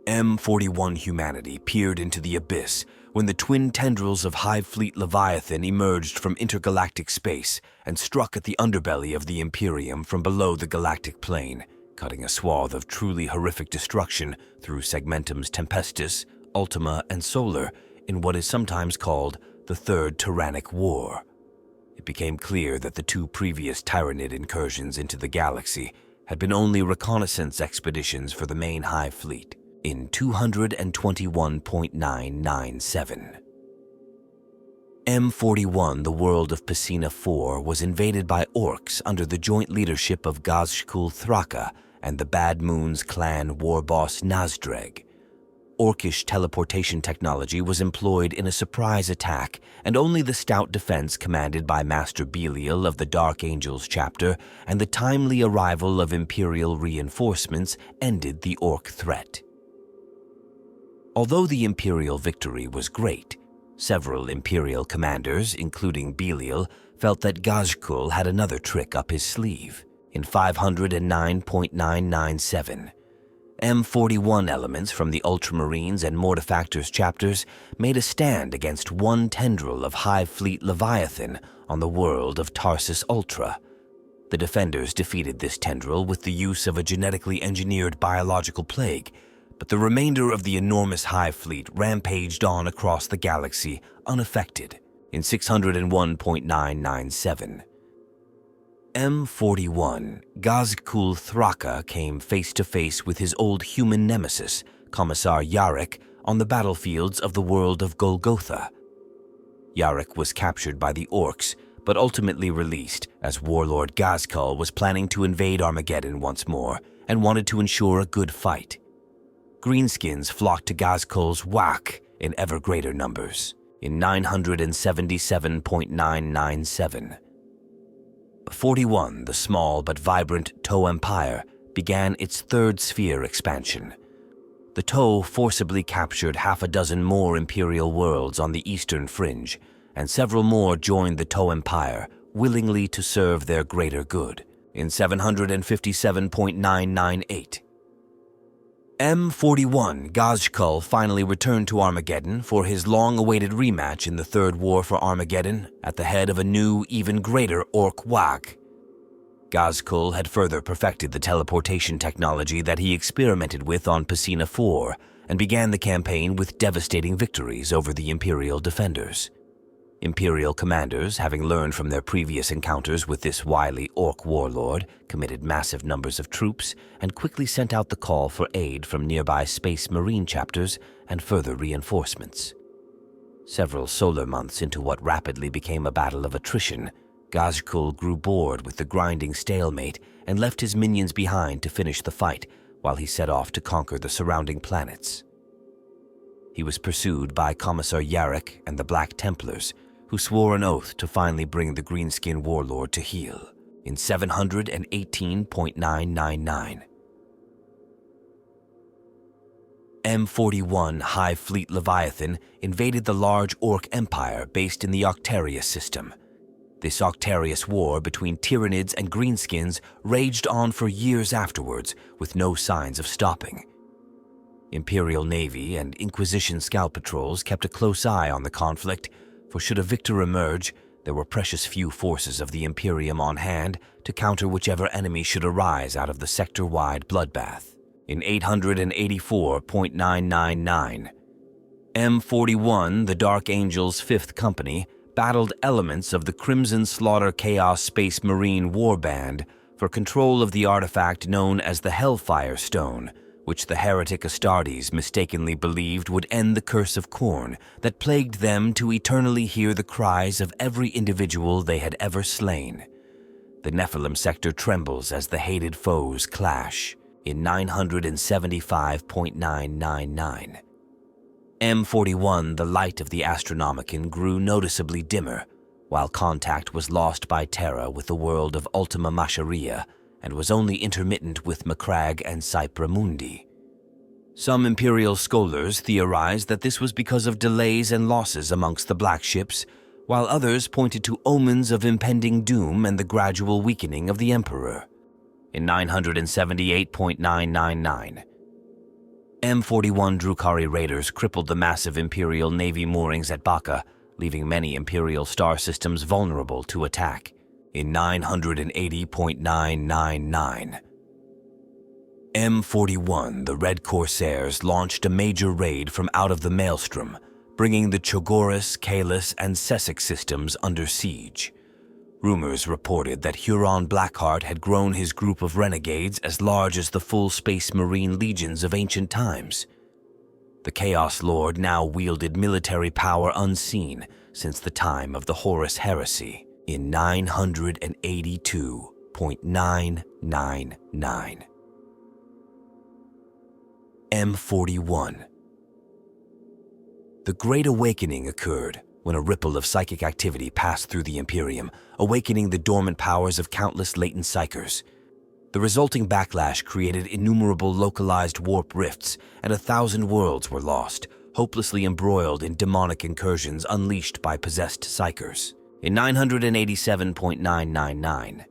M41 humanity peered into the abyss when the twin tendrils of Hive Fleet Leviathan emerged from intergalactic space and struck at the underbelly of the Imperium from below the galactic plane, cutting a swath of truly horrific destruction through Segmentum's Tempestus, Ultima, and Solar in what is sometimes called the Third Tyrannic War. It became clear that the two previous Tyrannid incursions into the galaxy had been only reconnaissance expeditions for the main Hive Fleet. In 221.997. M41, the world of Pesina IV, was invaded by orcs under the joint leadership of Gazshkul Thraka and the Bad Moon's clan war boss Nazdreg. Orcish teleportation technology was employed in a surprise attack, and only the stout defense commanded by Master Belial of the Dark Angels chapter and the timely arrival of Imperial reinforcements ended the orc threat. Although the Imperial victory was great, several Imperial commanders, including Belial, felt that Gazhkul had another trick up his sleeve. In 509.997, M41 elements from the Ultramarines and Mortifactors chapters made a stand against one tendril of Hive Fleet Leviathan on the world of Tarsus Ultra. The defenders defeated this tendril with the use of a genetically engineered biological plague, but the remainder of the enormous Hive fleet rampaged on across the galaxy unaffected in 601.997. M41, Gazkul Thraka came face-to-face with his old human nemesis, Commissar Yarrick, on the battlefields of the world of Golgotha. Yarrick was captured by the Orcs, but ultimately released as Warlord Gazkul was planning to invade Armageddon once more and wanted to ensure a good fight. Greenskins flocked to Gazkul's whack in ever greater numbers in 977.997. 41, the small but vibrant Toe Empire, began its third sphere expansion. The Toe forcibly captured half a dozen more Imperial worlds on the Eastern Fringe, and several more joined the Toe Empire, willingly to serve their greater good, in 757.998. M41 Gazkul finally returned to Armageddon for his long-awaited rematch in the Third War for Armageddon at the head of a new, even greater Orc Wag. Gazkul had further perfected the teleportation technology that he experimented with on Pesina 4 and began the campaign with devastating victories over the Imperial defenders. Imperial commanders, having learned from their previous encounters with this wily Orc warlord, committed massive numbers of troops and quickly sent out the call for aid from nearby Space Marine chapters and further reinforcements. Several solar months into what rapidly became a battle of attrition, Gazkul grew bored with the grinding stalemate and left his minions behind to finish the fight while he set off to conquer the surrounding planets. He was pursued by Commissar Yarrick and the Black Templars, who swore an oath to finally bring the Greenskin warlord to heel in 718.999. M41 Hive Fleet Leviathan invaded the large Orc Empire based in the Octarius system. This Octarius war between Tyranids and Greenskins raged on for years afterwards with no signs of stopping. Imperial Navy and Inquisition scout patrols kept a close eye on the conflict, for should a victor emerge, there were precious few forces of the Imperium on hand to counter whichever enemy should arise out of the sector-wide bloodbath. In 884.999, M41, the Dark Angel's 5th Company, battled elements of the Crimson Slaughter Chaos Space Marine Warband for control of the artifact known as the Hellfire Stone, which the heretic Astartes mistakenly believed would end the curse of Khorne that plagued them to eternally hear the cries of every individual they had ever slain. The Nephilim sector trembles as the hated foes clash in 975.999. M41, the light of the Astronomicon, grew noticeably dimmer, while contact was lost by Terra with the world of Ultima Masharia and was only intermittent with Macragge and Cypra Mundi. Some Imperial scholars theorized that this was because of delays and losses amongst the Black Ships, while others pointed to omens of impending doom and the gradual weakening of the Emperor. In 978.999, M41 Drukhari raiders crippled the massive Imperial Navy moorings at Baka, leaving many Imperial star systems vulnerable to attack. In 980.999, M41, the Red Corsairs, launched a major raid from out of the Maelstrom, bringing the Chogoris, Kalis, and Sessex systems under siege. Rumors reported that Huron Blackheart had grown his group of renegades as large as the full Space Marine legions of ancient times. The Chaos Lord now wielded military power unseen since the time of the Horus Heresy in 982.999. M41. The Great Awakening occurred when a ripple of psychic activity passed through the Imperium, awakening the dormant powers of countless latent psychers. The resulting backlash created innumerable localized warp rifts, and 1,000 worlds were lost, hopelessly embroiled in demonic incursions unleashed by possessed psychers. In 987.999,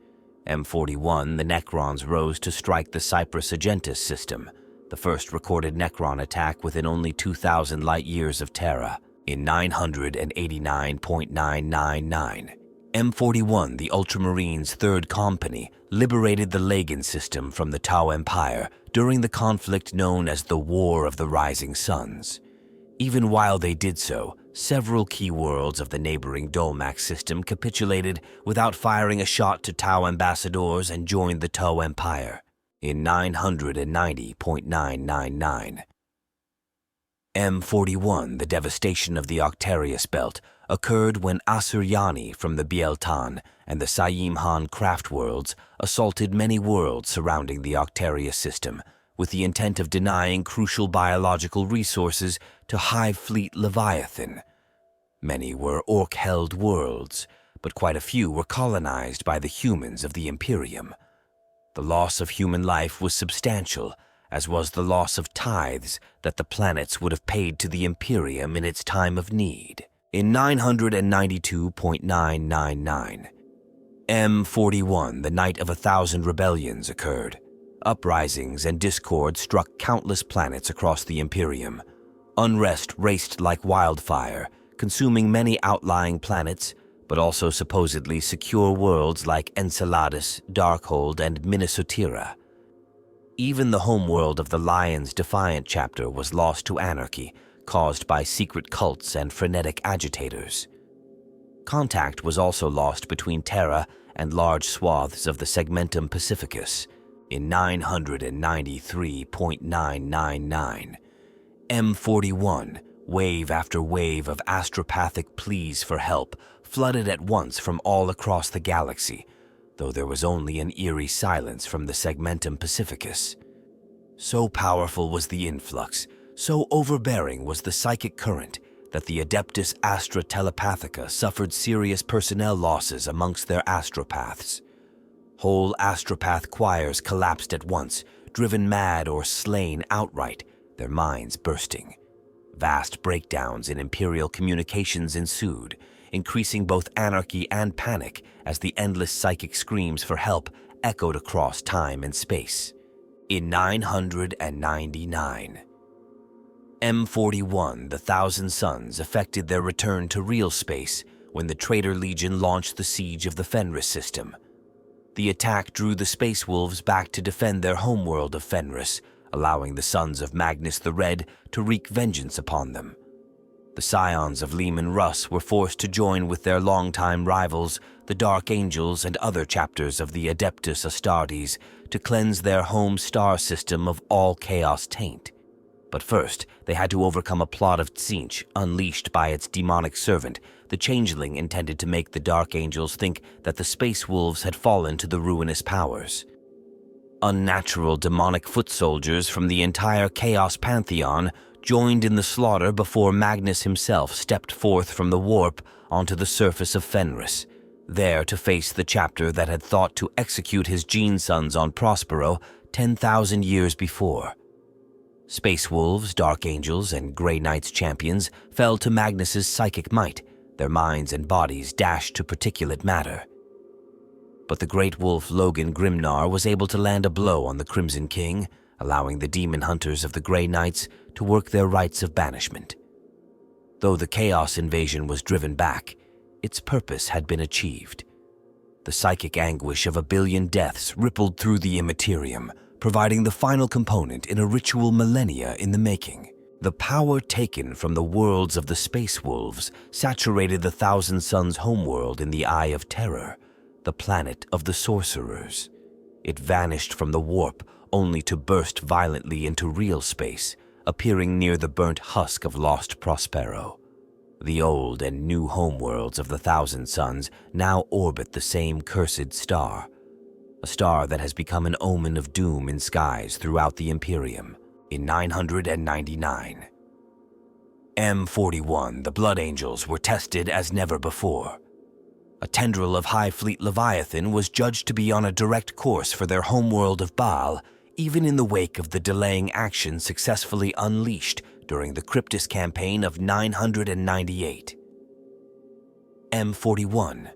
M41, the Necrons rose to strike the Cyprus Agentis system, the first recorded Necron attack within only 2,000 light-years of Terra, in 989.999. M41, the Ultramarines' 3rd Company, liberated the Legion system from the Tau Empire during the conflict known as the War of the Rising Suns. Even while they did so, several key worlds of the neighboring Dolmax system capitulated without firing a shot to Tau ambassadors and joined the Tau Empire in 990.999. M41, the devastation of the Octarius Belt, occurred when Asuryani from the Bieltan and the Saim-Han craft worlds assaulted many worlds surrounding the Octarius system with the intent of denying crucial biological resources to Hive fleet Leviathan. Many were orc-held worlds, but quite a few were colonized by the humans of the Imperium. The loss of human life was substantial, as was the loss of tithes that the planets would have paid to the Imperium in its time of need. In 992.999, M41, the Night of 1,000 Rebellions, occurred. Uprisings and discord struck countless planets across the Imperium. Unrest raced like wildfire, consuming many outlying planets, but also supposedly secure worlds like Enceladus, Darkhold, and Minnesotira. Even the homeworld of the Lion's Defiant chapter was lost to anarchy, caused by secret cults and frenetic agitators. Contact was also lost between Terra and large swaths of the Segmentum Pacificus in 993.999. M41, wave after wave of astropathic pleas for help, flooded at once from all across the galaxy, though there was only an eerie silence from the Segmentum Pacificus. So powerful was the influx, so overbearing was the psychic current, that the Adeptus Astra Telepathica suffered serious personnel losses amongst their astropaths. Whole astropath choirs collapsed at once, driven mad or slain outright, their minds bursting. Vast breakdowns in Imperial communications ensued, increasing both anarchy and panic as the endless psychic screams for help echoed across time and space. In 999, M41, the Thousand Suns, effected their return to real space when the Traitor Legion launched the siege of the Fenris system. The attack drew the Space Wolves back to defend their homeworld of Fenris, allowing the sons of Magnus the Red to wreak vengeance upon them. The scions of Leman Russ were forced to join with their longtime rivals, the Dark Angels and other chapters of the Adeptus Astartes, to cleanse their home star system of all chaos taint. But first, they had to overcome a plot of Tzeentch unleashed by its demonic servant, the Changeling intended to make the Dark Angels think that the Space Wolves had fallen to the ruinous powers. Unnatural demonic foot soldiers from the entire Chaos Pantheon joined in the slaughter before Magnus himself stepped forth from the warp onto the surface of Fenris, there to face the chapter that had thought to execute his gene sons on Prospero 10,000 years before. Space Wolves, Dark Angels, and Grey Knights champions fell to Magnus's psychic might, their minds and bodies dashed to particulate matter. But the great wolf Logan Grimnar was able to land a blow on the Crimson King, allowing the demon hunters of the Grey Knights to work their rites of banishment. Though the Chaos invasion was driven back, its purpose had been achieved. The psychic anguish of 1 billion deaths rippled through the Immaterium, providing the final component in a ritual millennia in the making. The power taken from the worlds of the Space Wolves saturated the Thousand Suns' homeworld in the Eye of Terror, the planet of the sorcerers. It vanished from the warp only to burst violently into real space, appearing near the burnt husk of lost Prospero. The old and new homeworlds of the Thousand Suns now orbit the same cursed star, a star that has become an omen of doom in skies throughout the Imperium. In 999, M41, the Blood Angels, were tested as never before. A tendril of High Fleet Leviathan was judged to be on a direct course for their homeworld of Baal, even in the wake of the delaying action successfully unleashed during the Cryptus campaign of 998. M41.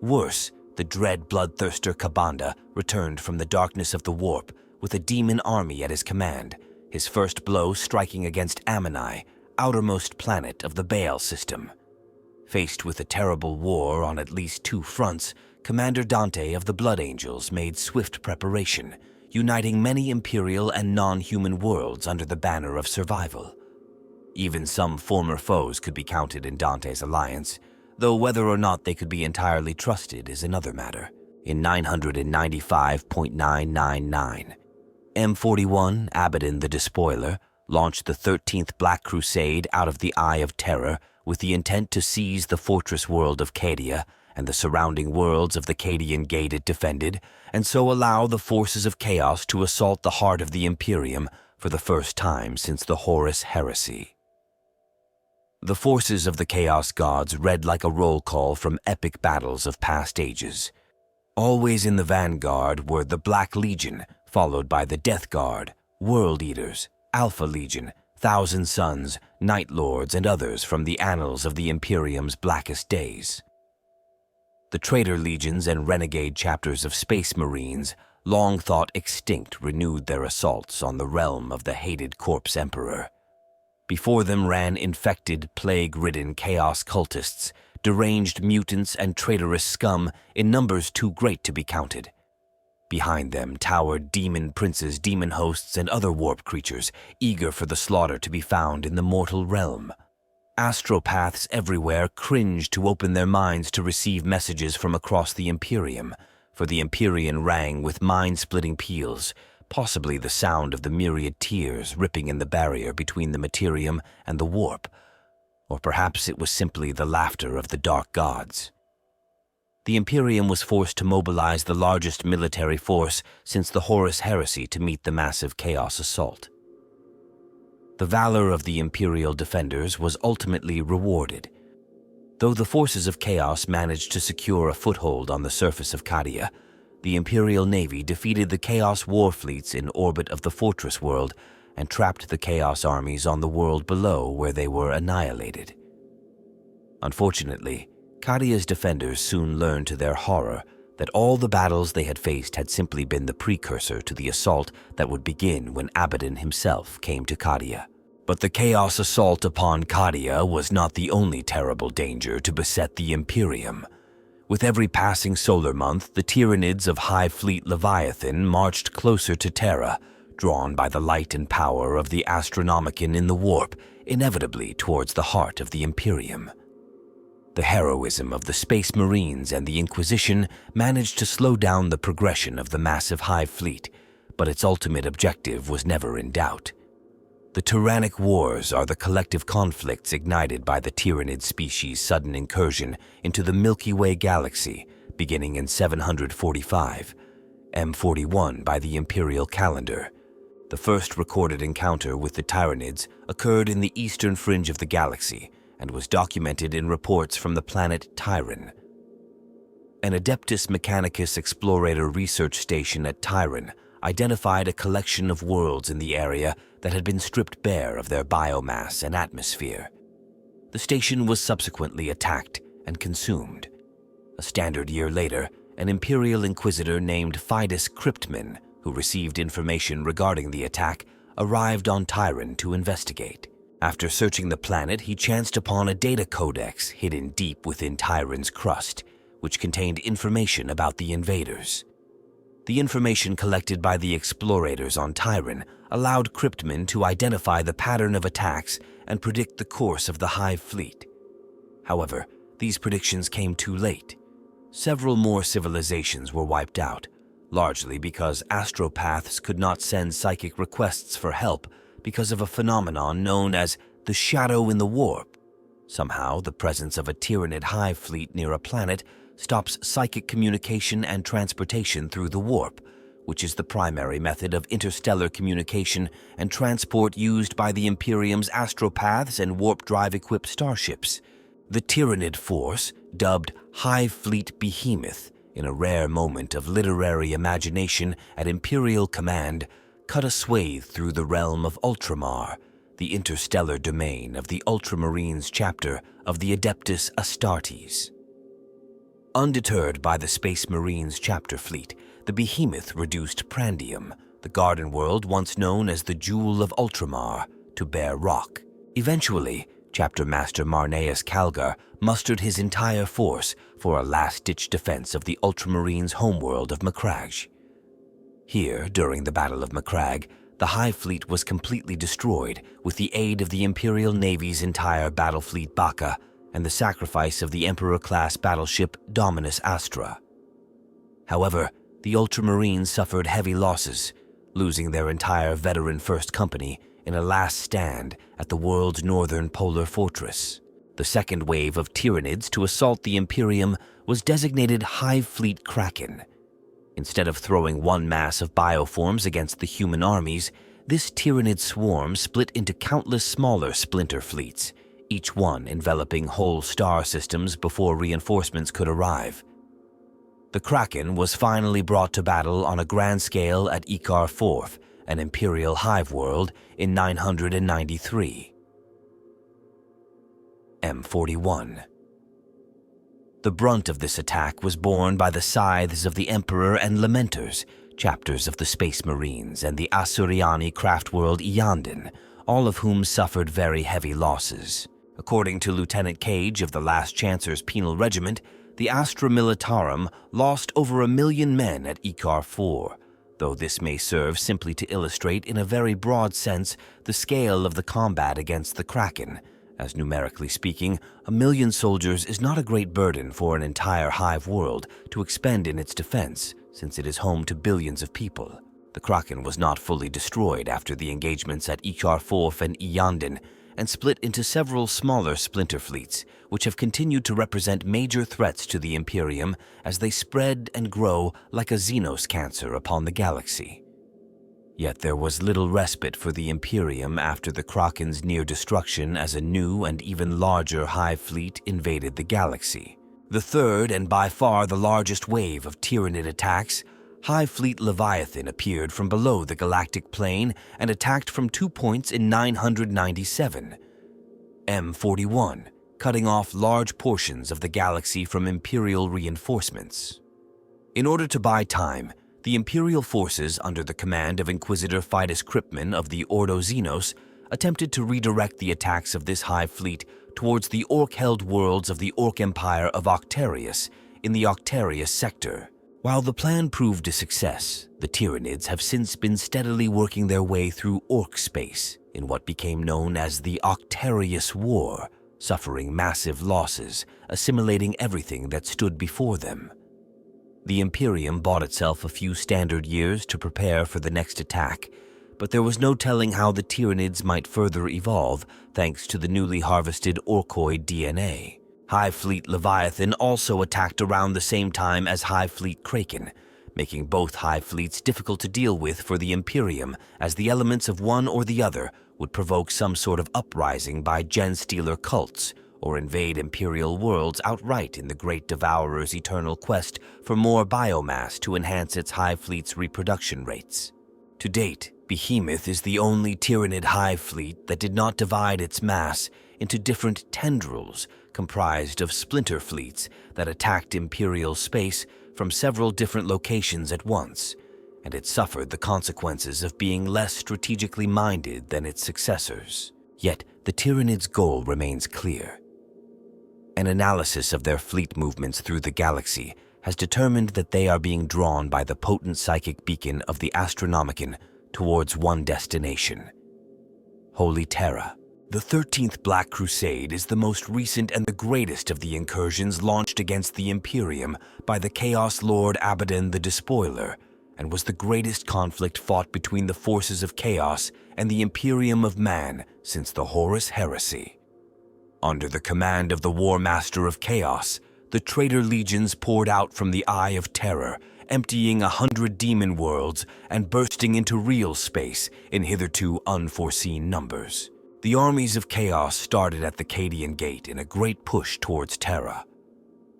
Worse, the dread bloodthirster Kabanda returned from the darkness of the warp with a demon army at his command, his first blow striking against Ammoni, outermost planet of the Baal system. Faced with a terrible war on at least 2 fronts, Commander Dante of the Blood Angels made swift preparation, uniting many Imperial and non-human worlds under the banner of survival. Even some former foes could be counted in Dante's alliance, though whether or not they could be entirely trusted is another matter. In 995.999, M41, Abaddon the Despoiler, launched the 13th Black Crusade out of the Eye of Terror with the intent to seize the fortress world of Cadia and the surrounding worlds of the Cadian Gate it defended, and so allow the forces of chaos to assault the heart of the Imperium for the first time since the Horus Heresy. The forces of the Chaos Gods read like a roll call from epic battles of past ages. Always in the vanguard were the Black Legion, followed by the Death Guard, World Eaters, Alpha Legion, Thousand Sons, Night Lords, and others from the annals of the Imperium's blackest days. The traitor legions and renegade chapters of Space Marines, long thought extinct, renewed their assaults on the realm of the hated Corpse Emperor. Before them ran infected, plague-ridden chaos cultists, deranged mutants, and traitorous scum in numbers too great to be counted. Behind them towered demon princes, demon hosts, and other warp creatures, eager for the slaughter to be found in the mortal realm. Astropaths everywhere cringed to open their minds to receive messages from across the Imperium, for the Empyrean rang with mind-splitting peals, possibly the sound of the myriad tears ripping in the barrier between the Materium and the warp, or perhaps it was simply the laughter of the dark gods. The Imperium was forced to mobilize the largest military force since the Horus Heresy to meet the massive chaos assault. The valor of the Imperial defenders was ultimately rewarded. Though the forces of chaos managed to secure a foothold on the surface of Cadia, the Imperial Navy defeated the Chaos war fleets in orbit of the Fortress world and trapped the Chaos armies on the world below where they were annihilated. Unfortunately, Cadia's defenders soon learned to their horror that all the battles they had faced had simply been the precursor to the assault that would begin when Abaddon himself came to Cadia. But the Chaos assault upon Cadia was not the only terrible danger to beset the Imperium. With every passing solar month, the Tyranids of Hive Fleet Leviathan marched closer to Terra, drawn by the light and power of the Astronomicon in the warp, inevitably towards the heart of the Imperium. The heroism of the Space Marines and the Inquisition managed to slow down the progression of the massive Hive fleet, but its ultimate objective was never in doubt. The Tyrannic Wars are the collective conflicts ignited by the Tyranid species' sudden incursion into the Milky Way galaxy, beginning in 745, M41 by the Imperial calendar. The first recorded encounter with the Tyranids occurred in the Eastern Fringe of the galaxy, and was documented in reports from the planet Tyran. An Adeptus Mechanicus Explorator research station at Tyran identified a collection of worlds in the area that had been stripped bare of their biomass and atmosphere. The station was subsequently attacked and consumed. A standard year later, an Imperial Inquisitor named Fidus Cryptman, who received information regarding the attack, arrived on Tyran to investigate. After searching the planet, he chanced upon a data codex hidden deep within Tyran's crust, which contained information about the invaders. The information collected by the explorators on Tyran allowed Cryptman to identify the pattern of attacks and predict the course of the Hive fleet. However, these predictions came too late. Several more civilizations were wiped out, largely because astropaths could not send psychic requests for help because of a phenomenon known as the shadow in the warp. Somehow, the presence of a Tyranid Hive fleet near a planet stops psychic communication and transportation through the warp, which is the primary method of interstellar communication and transport used by the Imperium's astropaths and warp drive-equipped starships. The Tyranid force, dubbed Hive Fleet Behemoth, in a rare moment of literary imagination at Imperial command, cut a swathe through the realm of Ultramar, the interstellar domain of the Ultramarines chapter of the Adeptus Astartes. Undeterred by the Space Marines chapter fleet, the Behemoth reduced Prandium, the garden world once known as the Jewel of Ultramar, to bare rock. Eventually, Chapter Master Marneus Calgar mustered his entire force for a last-ditch defense of the Ultramarines' homeworld of Macragge. Here, during the Battle of Macragge, the Hive fleet was completely destroyed with the aid of the Imperial Navy's entire battle fleet Baka and the sacrifice of the Emperor-class battleship Dominus Astra. However, the Ultramarines suffered heavy losses, losing their entire veteran First Company in a last stand at the world's northern polar fortress. The second wave of Tyranids to assault the Imperium was designated Hive Fleet Kraken. Instead of throwing one mass of bioforms against the human armies, this Tyranid swarm split into countless smaller splinter fleets, each one enveloping whole star systems before reinforcements could arrive. The Kraken was finally brought to battle on a grand scale at Ikar IV, an Imperial Hive world, in 993. M41. The brunt of this attack was borne by the scythes of the Emperor and Lamenters, chapters of the Space Marines and the Asuryani craft world Iyanden, all of whom suffered very heavy losses. According to Lieutenant Cage of the Last Chancer's Penal Regiment, the Astra Militarum lost over 1 million men at Ikar IV, though this may serve simply to illustrate in a very broad sense the scale of the combat against the Kraken, as numerically speaking, 1 million soldiers is not a great burden for an entire Hive world to expend in its defense, since it is home to billions of people. The Kraken was not fully destroyed after the engagements at Ikar IV and Iyanden, and split into several smaller splinter fleets, which have continued to represent major threats to the Imperium as they spread and grow like a Xenos cancer upon the galaxy. Yet there was little respite for the Imperium after the Kraken's near destruction as a new and even larger Hive fleet invaded the galaxy. The third and by far the largest wave of Tyranid attacks, Hive Fleet Leviathan appeared from below the galactic plane and attacked from 2 points in 997. M41, cutting off large portions of the galaxy from Imperial reinforcements. In order to buy time, the Imperial forces under the command of Inquisitor Fidus Kryptman of the Ordo Xenos attempted to redirect the attacks of this Hive fleet towards the Orc-held worlds of the Orc Empire of Octarius in the Octarius sector. While the plan proved a success, the Tyranids have since been steadily working their way through Orc space in what became known as the Octarius War, suffering massive losses, assimilating everything that stood before them. The Imperium bought itself a few standard years to prepare for the next attack, but there was no telling how the Tyranids might further evolve thanks to the newly harvested Orcoid DNA. Hive Fleet Leviathan also attacked around the same time as Hive Fleet Kraken, making both Hive fleets difficult to deal with for the Imperium, as the elements of one or the other would provoke some sort of uprising by Genstealer cults or invade Imperial worlds outright in the Great Devourer's eternal quest for more biomass to enhance its Hive fleet's reproduction rates. To date, Behemoth is the only Tyranid Hive fleet that did not divide its mass into different tendrils comprised of splinter fleets that attacked Imperial space from several different locations at once, and it suffered the consequences of being less strategically minded than its successors. Yet, the Tyranids' goal remains clear. An analysis of their fleet movements through the galaxy has determined that they are being drawn by the potent psychic beacon of the Astronomicon towards one destination: Holy Terra. The 13th Black Crusade is the most recent and the greatest of the incursions launched against the Imperium by the Chaos Lord Abaddon the Despoiler, and was the greatest conflict fought between the forces of Chaos and the Imperium of Man since the Horus Heresy. Under the command of the War Master of Chaos, the traitor legions poured out from the Eye of Terror, emptying 100 demon worlds and bursting into real space in hitherto unforeseen numbers. The armies of Chaos started at the Cadian Gate in a great push towards Terra.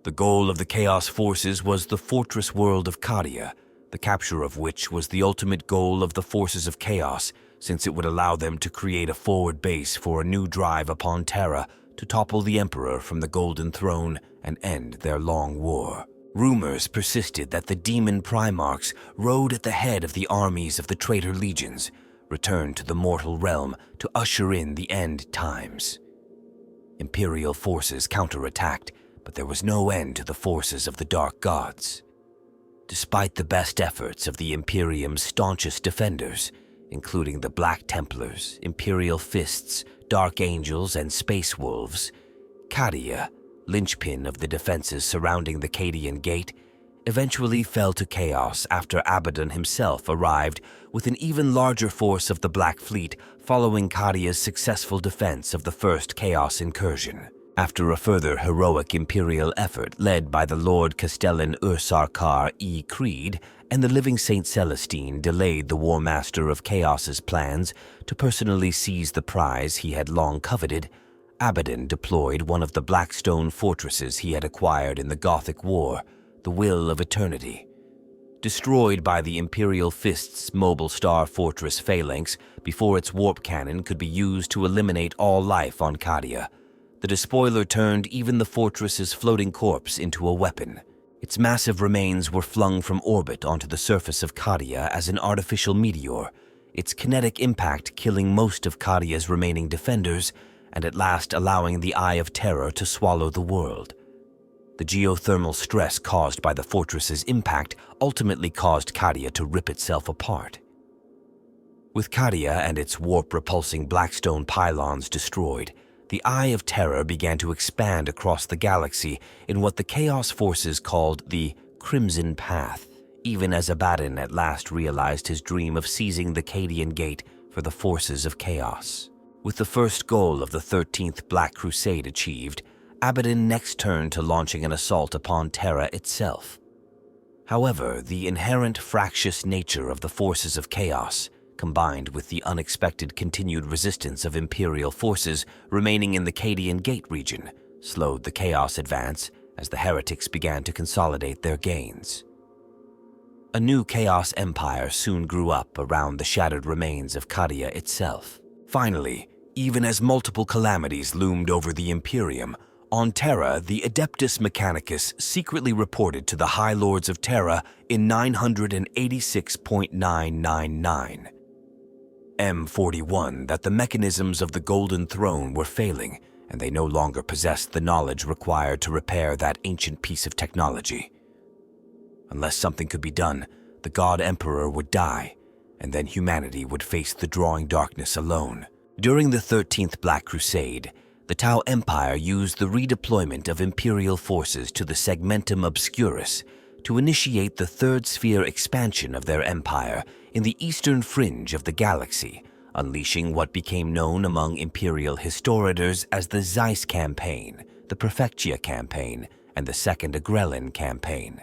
The goal of the Chaos forces was the fortress world of Cadia, the capture of which was the ultimate goal of the forces of Chaos, since it would allow them to create a forward base for a new drive upon Terra to topple the Emperor from the Golden Throne and end their long war. Rumors persisted that the demon Primarchs rode at the head of the armies of the traitor legions, returned to the mortal realm to usher in the end times. Imperial forces counterattacked, but there was no end to the forces of the Dark Gods. Despite the best efforts of the Imperium's staunchest defenders, including the Black Templars, Imperial Fists, Dark Angels, and Space Wolves, Cadia, linchpin of the defenses surrounding the Cadian Gate, eventually fell to chaos after Abaddon himself arrived with an even larger force of the Black Fleet following Cadia's successful defense of the first Chaos incursion. After a further heroic Imperial effort led by the Lord Castellan Ursarkar E. Creed, and the living Saint Celestine delayed the War Master of Chaos's plans to personally seize the prize he had long coveted, Abaddon deployed one of the Blackstone fortresses he had acquired in the Gothic War, the Will of Eternity. Destroyed by the Imperial Fist's mobile star fortress phalanx before its warp cannon could be used to eliminate all life on Cadia, the despoiler turned even the fortress's floating corpse into a weapon. Its massive remains were flung from orbit onto the surface of Cadia as an artificial meteor, its kinetic impact killing most of Cadia's remaining defenders and at last allowing the Eye of Terror to swallow the world. The geothermal stress caused by the fortress's impact ultimately caused Cadia to rip itself apart. With Cadia and its warp-repulsing Blackstone pylons destroyed, the Eye of Terror began to expand across the galaxy in what the Chaos forces called the Crimson Path, even as Abaddon at last realized his dream of seizing the Cadian Gate for the forces of Chaos. With the first goal of the 13th Black Crusade achieved, Abaddon next turned to launching an assault upon Terra itself. However, the inherent fractious nature of the forces of Chaos, combined with the unexpected continued resistance of Imperial forces remaining in the Cadian Gate region, slowed the Chaos advance as the heretics began to consolidate their gains. A new Chaos empire soon grew up around the shattered remains of Cadia itself. Finally, even as multiple calamities loomed over the Imperium, on Terra, the Adeptus Mechanicus secretly reported to the High Lords of Terra in 986.999 M41 that the mechanisms of the Golden Throne were failing, and they no longer possessed the knowledge required to repair that ancient piece of technology. Unless something could be done, the God Emperor would die, and then humanity would face the drawing darkness alone. During the 13th Black Crusade, the Tau Empire used the redeployment of Imperial forces to the Segmentum Obscurus to initiate the Third Sphere expansion of their empire in the Eastern Fringe of the galaxy, unleashing what became known among Imperial historians as the Zeiss Campaign, the Prefectia Campaign, and the Second Agrellan Campaign.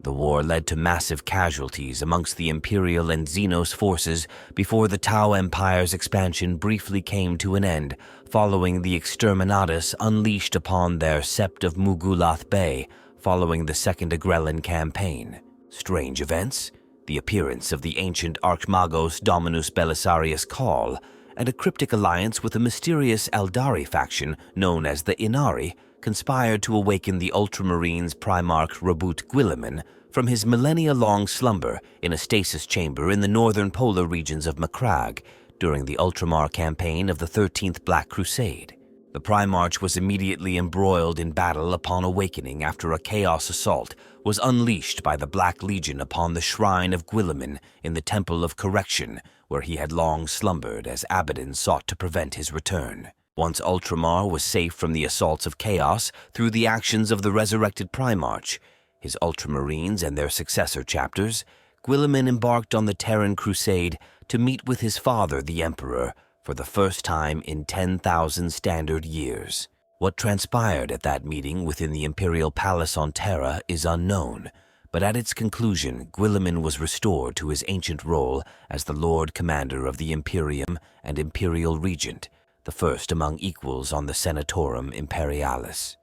The war led to massive casualties amongst the Imperial and Xenos forces before the Tau Empire's expansion briefly came to an end following the Exterminatus unleashed upon their Sept of Mugulath Bay following the Second Agrellan Campaign. Strange events, the appearance of the ancient Archmagos Dominus Belisarius Call, and a cryptic alliance with a mysterious Aeldari faction known as the Inari, conspired to awaken the Ultramarines Primarch Rabut Guilliman from his millennia-long slumber in a stasis chamber in the northern polar regions of Macragge during the Ultramar campaign of the 13th Black Crusade. The Primarch was immediately embroiled in battle upon awakening after a Chaos assault was unleashed by the Black Legion upon the shrine of Guilliman in the Temple of Correction, where he had long slumbered as Abaddon sought to prevent his return. Once Ultramar was safe from the assaults of Chaos through the actions of the resurrected Primarch, his Ultramarines and their successor chapters, Guilliman embarked on the Terran Crusade to meet with his father, the Emperor, for the first time in 10,000 standard years. What transpired at that meeting within the Imperial Palace on Terra is unknown, but at its conclusion, Guilliman was restored to his ancient role as the Lord Commander of the Imperium and Imperial Regent, the first among equals on the Senatorum Imperialis.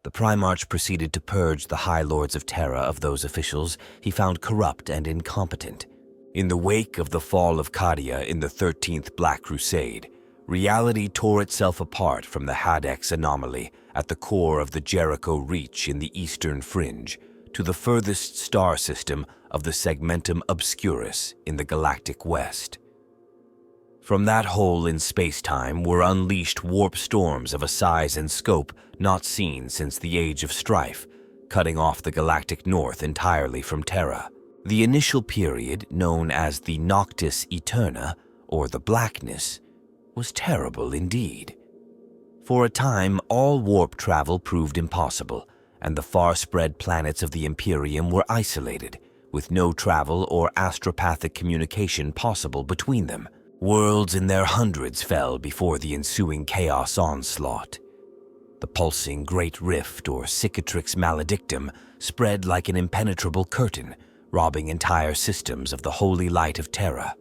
The Primarch proceeded to purge the High Lords of Terra of those officials he found corrupt and incompetent. In the wake of the fall of Cadia in the 13th Black Crusade, Reality tore itself apart from the Hadex anomaly at the core of the Jericho Reach in the Eastern Fringe to the furthest star system of the Segmentum Obscurus in the galactic west. From that hole in space-time were unleashed warp storms of a size and scope not seen since the Age of Strife, cutting off the galactic north entirely from Terra. The initial period, known as the Noctis Eterna, or the Blackness, was terrible indeed. For a time, all warp travel proved impossible, and the far-spread planets of the Imperium were isolated, with no travel or astropathic communication possible between them. Worlds in their hundreds fell before the ensuing chaos onslaught. The pulsing Great Rift, or Cicatrix Maledictum, spread like an impenetrable curtain, robbing entire systems of the holy light of Terra.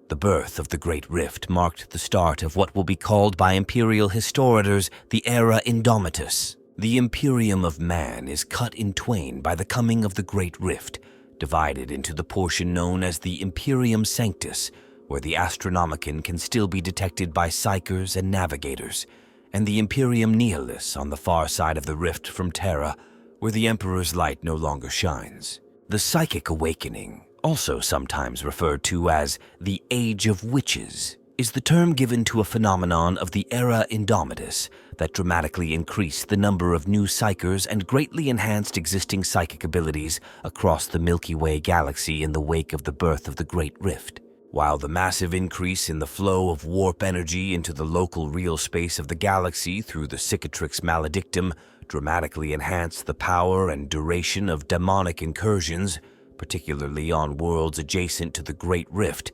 The birth of the Great Rift marked the start of what will be called by Imperial historiators the Era Indomitus. The Imperium of Man is cut in twain by the coming of the Great Rift, divided into the portion known as the Imperium Sanctus, where the Astronomicon can still be detected by psychers and navigators, and the Imperium Nihilus on the far side of the rift from Terra, where the Emperor's light no longer shines. The Psychic Awakening, also sometimes referred to as the Age of Witches, is the term given to a phenomenon of the Era Indomitus that dramatically increased the number of new psychers and greatly enhanced existing psychic abilities across the Milky Way galaxy in the wake of the birth of the Great Rift. While the massive increase in the flow of warp energy into the local real space of the galaxy through the Cicatrix Maledictum dramatically enhanced the power and duration of demonic incursions, particularly on worlds adjacent to the Great Rift,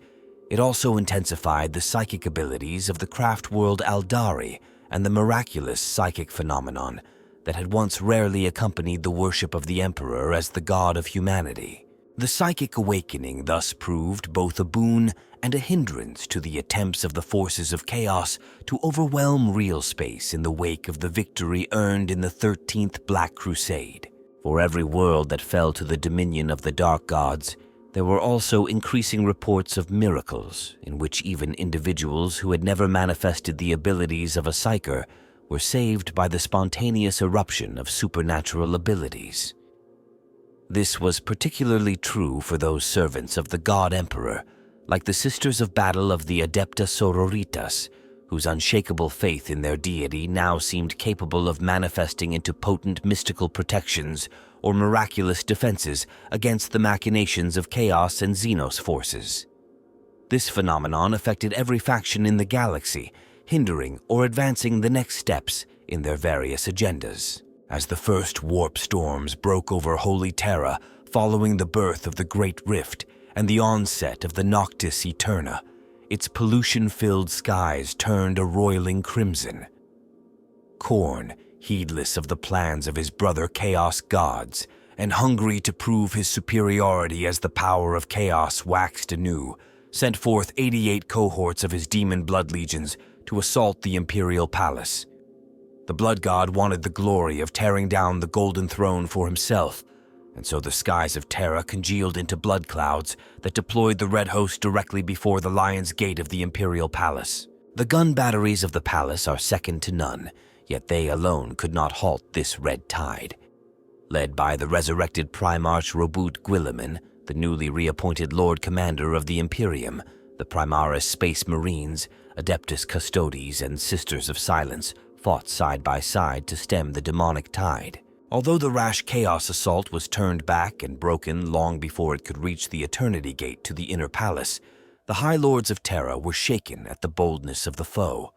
it also intensified the psychic abilities of the craft world Aeldari and the miraculous psychic phenomenon that had once rarely accompanied the worship of the Emperor as the god of humanity. The Psychic Awakening thus proved both a boon and a hindrance to the attempts of the forces of chaos to overwhelm real space in the wake of the victory earned in the 13th Black Crusade. For every world that fell to the dominion of the Dark Gods, there were also increasing reports of miracles in which even individuals who had never manifested the abilities of a psyker were saved by the spontaneous eruption of supernatural abilities. This was particularly true for those servants of the God Emperor, like the Sisters of Battle of the Adepta Sororitas, whose unshakable faith in their deity now seemed capable of manifesting into potent mystical protections or miraculous defenses against the machinations of Chaos and Xenos forces. This phenomenon affected every faction in the galaxy, hindering or advancing the next steps in their various agendas. As the first warp storms broke over Holy Terra following the birth of the Great Rift and the onset of the Noctis Eterna, its pollution-filled skies turned a roiling crimson. Khorne, heedless of the plans of his brother Chaos gods, and hungry to prove his superiority as the power of Chaos waxed anew, sent forth 88 cohorts of his demon blood legions to assault the Imperial Palace. The Blood God wanted the glory of tearing down the Golden Throne for himself, and so the skies of Terra congealed into blood clouds that deployed the Red Host directly before the Lion's Gate of the Imperial Palace. The gun batteries of the palace are second to none, yet they alone could not halt this red tide. Led by the resurrected Primarch Robut Guilliman, the newly reappointed Lord Commander of the Imperium, the Primaris Space Marines, Adeptus Custodes, and Sisters of Silence fought side by side to stem the demonic tide. Although the rash Chaos assault was turned back and broken long before it could reach the Eternity Gate to the Inner Palace, the High Lords of Terra were shaken at the boldness of the foe.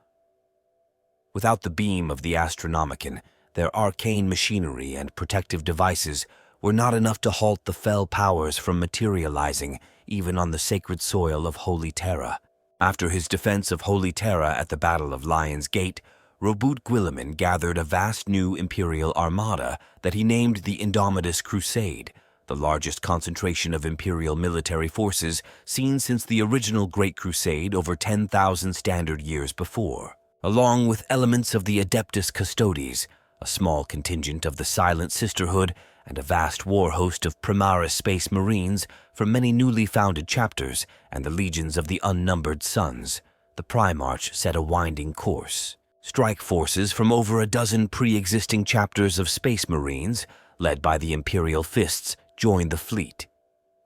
Without the beam of the Astronomicon, their arcane machinery and protective devices were not enough to halt the fell powers from materializing even on the sacred soil of Holy Terra. After his defense of Holy Terra at the Battle of Lion's Gate, Robut Guilliman gathered a vast new Imperial armada that he named the Indomitus Crusade, the largest concentration of Imperial military forces seen since the original Great Crusade over 10,000 standard years before. Along with elements of the Adeptus Custodes, a small contingent of the Silent Sisterhood, and a vast war host of Primaris Space Marines from many newly founded chapters and the legions of the Unnumbered Suns, the Primarch set a winding course. Strike forces from over a dozen pre-existing chapters of Space Marines, led by the Imperial Fists, joined the fleet.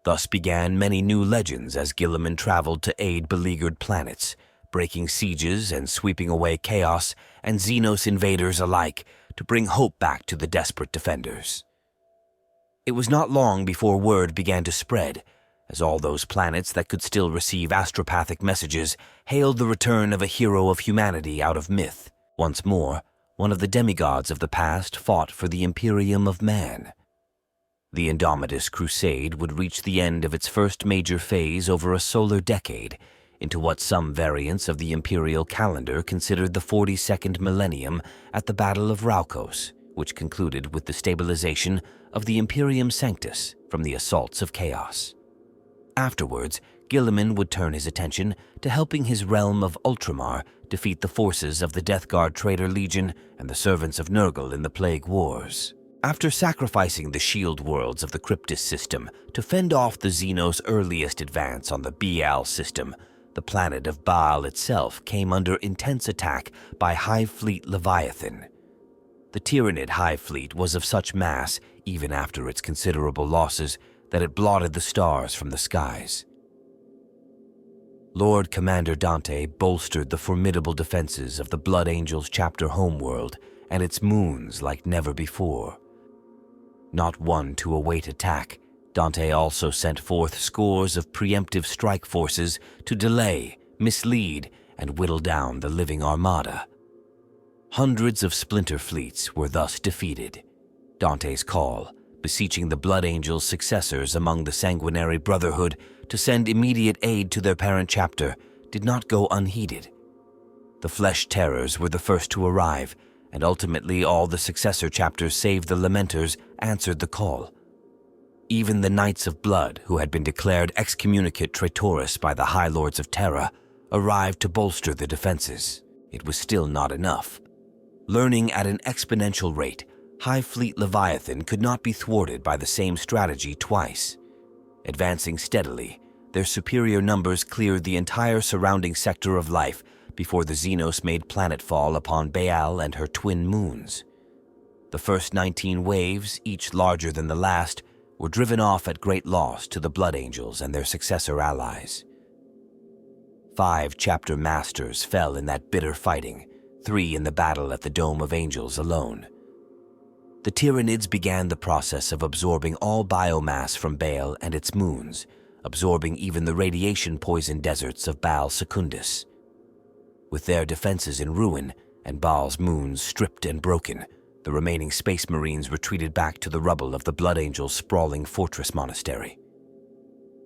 Thus began many new legends as Guilliman traveled to aid beleaguered planets, breaking sieges and sweeping away chaos and Xenos invaders alike to bring hope back to the desperate defenders. It was not long before word began to spread, as all those planets that could still receive astropathic messages hailed the return of a hero of humanity out of myth. Once more, one of the demigods of the past fought for the Imperium of man. The Indomitus crusade would reach the end of its first major phase over a solar decade, into what some variants of the imperial calendar considered the 42nd millennium at the Battle of Raukos, which concluded with the stabilization of the Imperium Sanctus from the assaults of chaos. Afterwards, Guilliman would turn his attention to helping his realm of Ultramar defeat the forces of the Death Guard Traitor Legion and the servants of Nurgle in the Plague Wars. After sacrificing the shield worlds of the Cryptus system to fend off the Xenos' earliest advance on the Baal system, the planet of Baal itself came under intense attack by Hive Fleet Leviathan. The Tyrannid Hive Fleet was of such mass, even after its considerable losses, that it blotted the stars from the skies. Lord Commander Dante bolstered the formidable defenses of the Blood Angels chapter homeworld and its moons like never before. Not one to await attack, Dante also sent forth scores of preemptive strike forces to delay, mislead, and whittle down the living armada. Hundreds of splinter fleets were thus defeated. Dante's call, beseeching the Blood Angels' successors among the Sanguinary Brotherhood to send immediate aid to their parent chapter, did not go unheeded. The Flesh Terrors were the first to arrive, and ultimately all the successor chapters save the Lamenters answered the call. Even the Knights of Blood, who had been declared excommunicate traitores by the High Lords of Terra, arrived to bolster the defenses. It was still not enough. Learning at an exponential rate, Hive Fleet Leviathan could not be thwarted by the same strategy twice. Advancing steadily, their superior numbers cleared the entire surrounding sector of life before the Xenos made planetfall upon Baal and her twin moons. The first 19 waves, each larger than the last, were driven off at great loss to the Blood Angels and their successor allies. 5 chapter masters fell in that bitter fighting, 3 in the battle at the Dome of Angels alone. The Tyrannids began the process of absorbing all biomass from Baal and its moons, absorbing even the radiation-poisoned deserts of Baal Secundus. With their defenses in ruin and Baal's moons stripped and broken, the remaining Space Marines retreated back to the rubble of the Blood Angels' sprawling fortress monastery.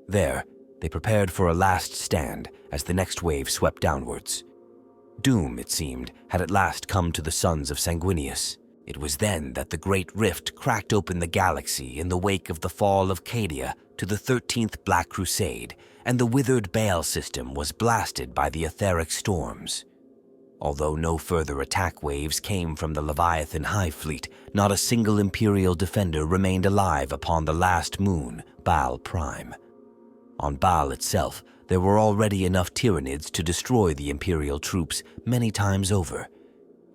There, they prepared for a last stand as the next wave swept downwards. Doom, it seemed, had at last come to the sons of Sanguinius. It was then that the Great Rift cracked open the galaxy in the wake of the fall of Cadia to the 13th Black Crusade, and the withered Baal system was blasted by the etheric storms. Although no further attack waves came from the Leviathan Hive Fleet, not a single Imperial defender remained alive upon the last moon, Baal Prime. On Baal itself, there were already enough Tyrannids to destroy the Imperial troops many times over.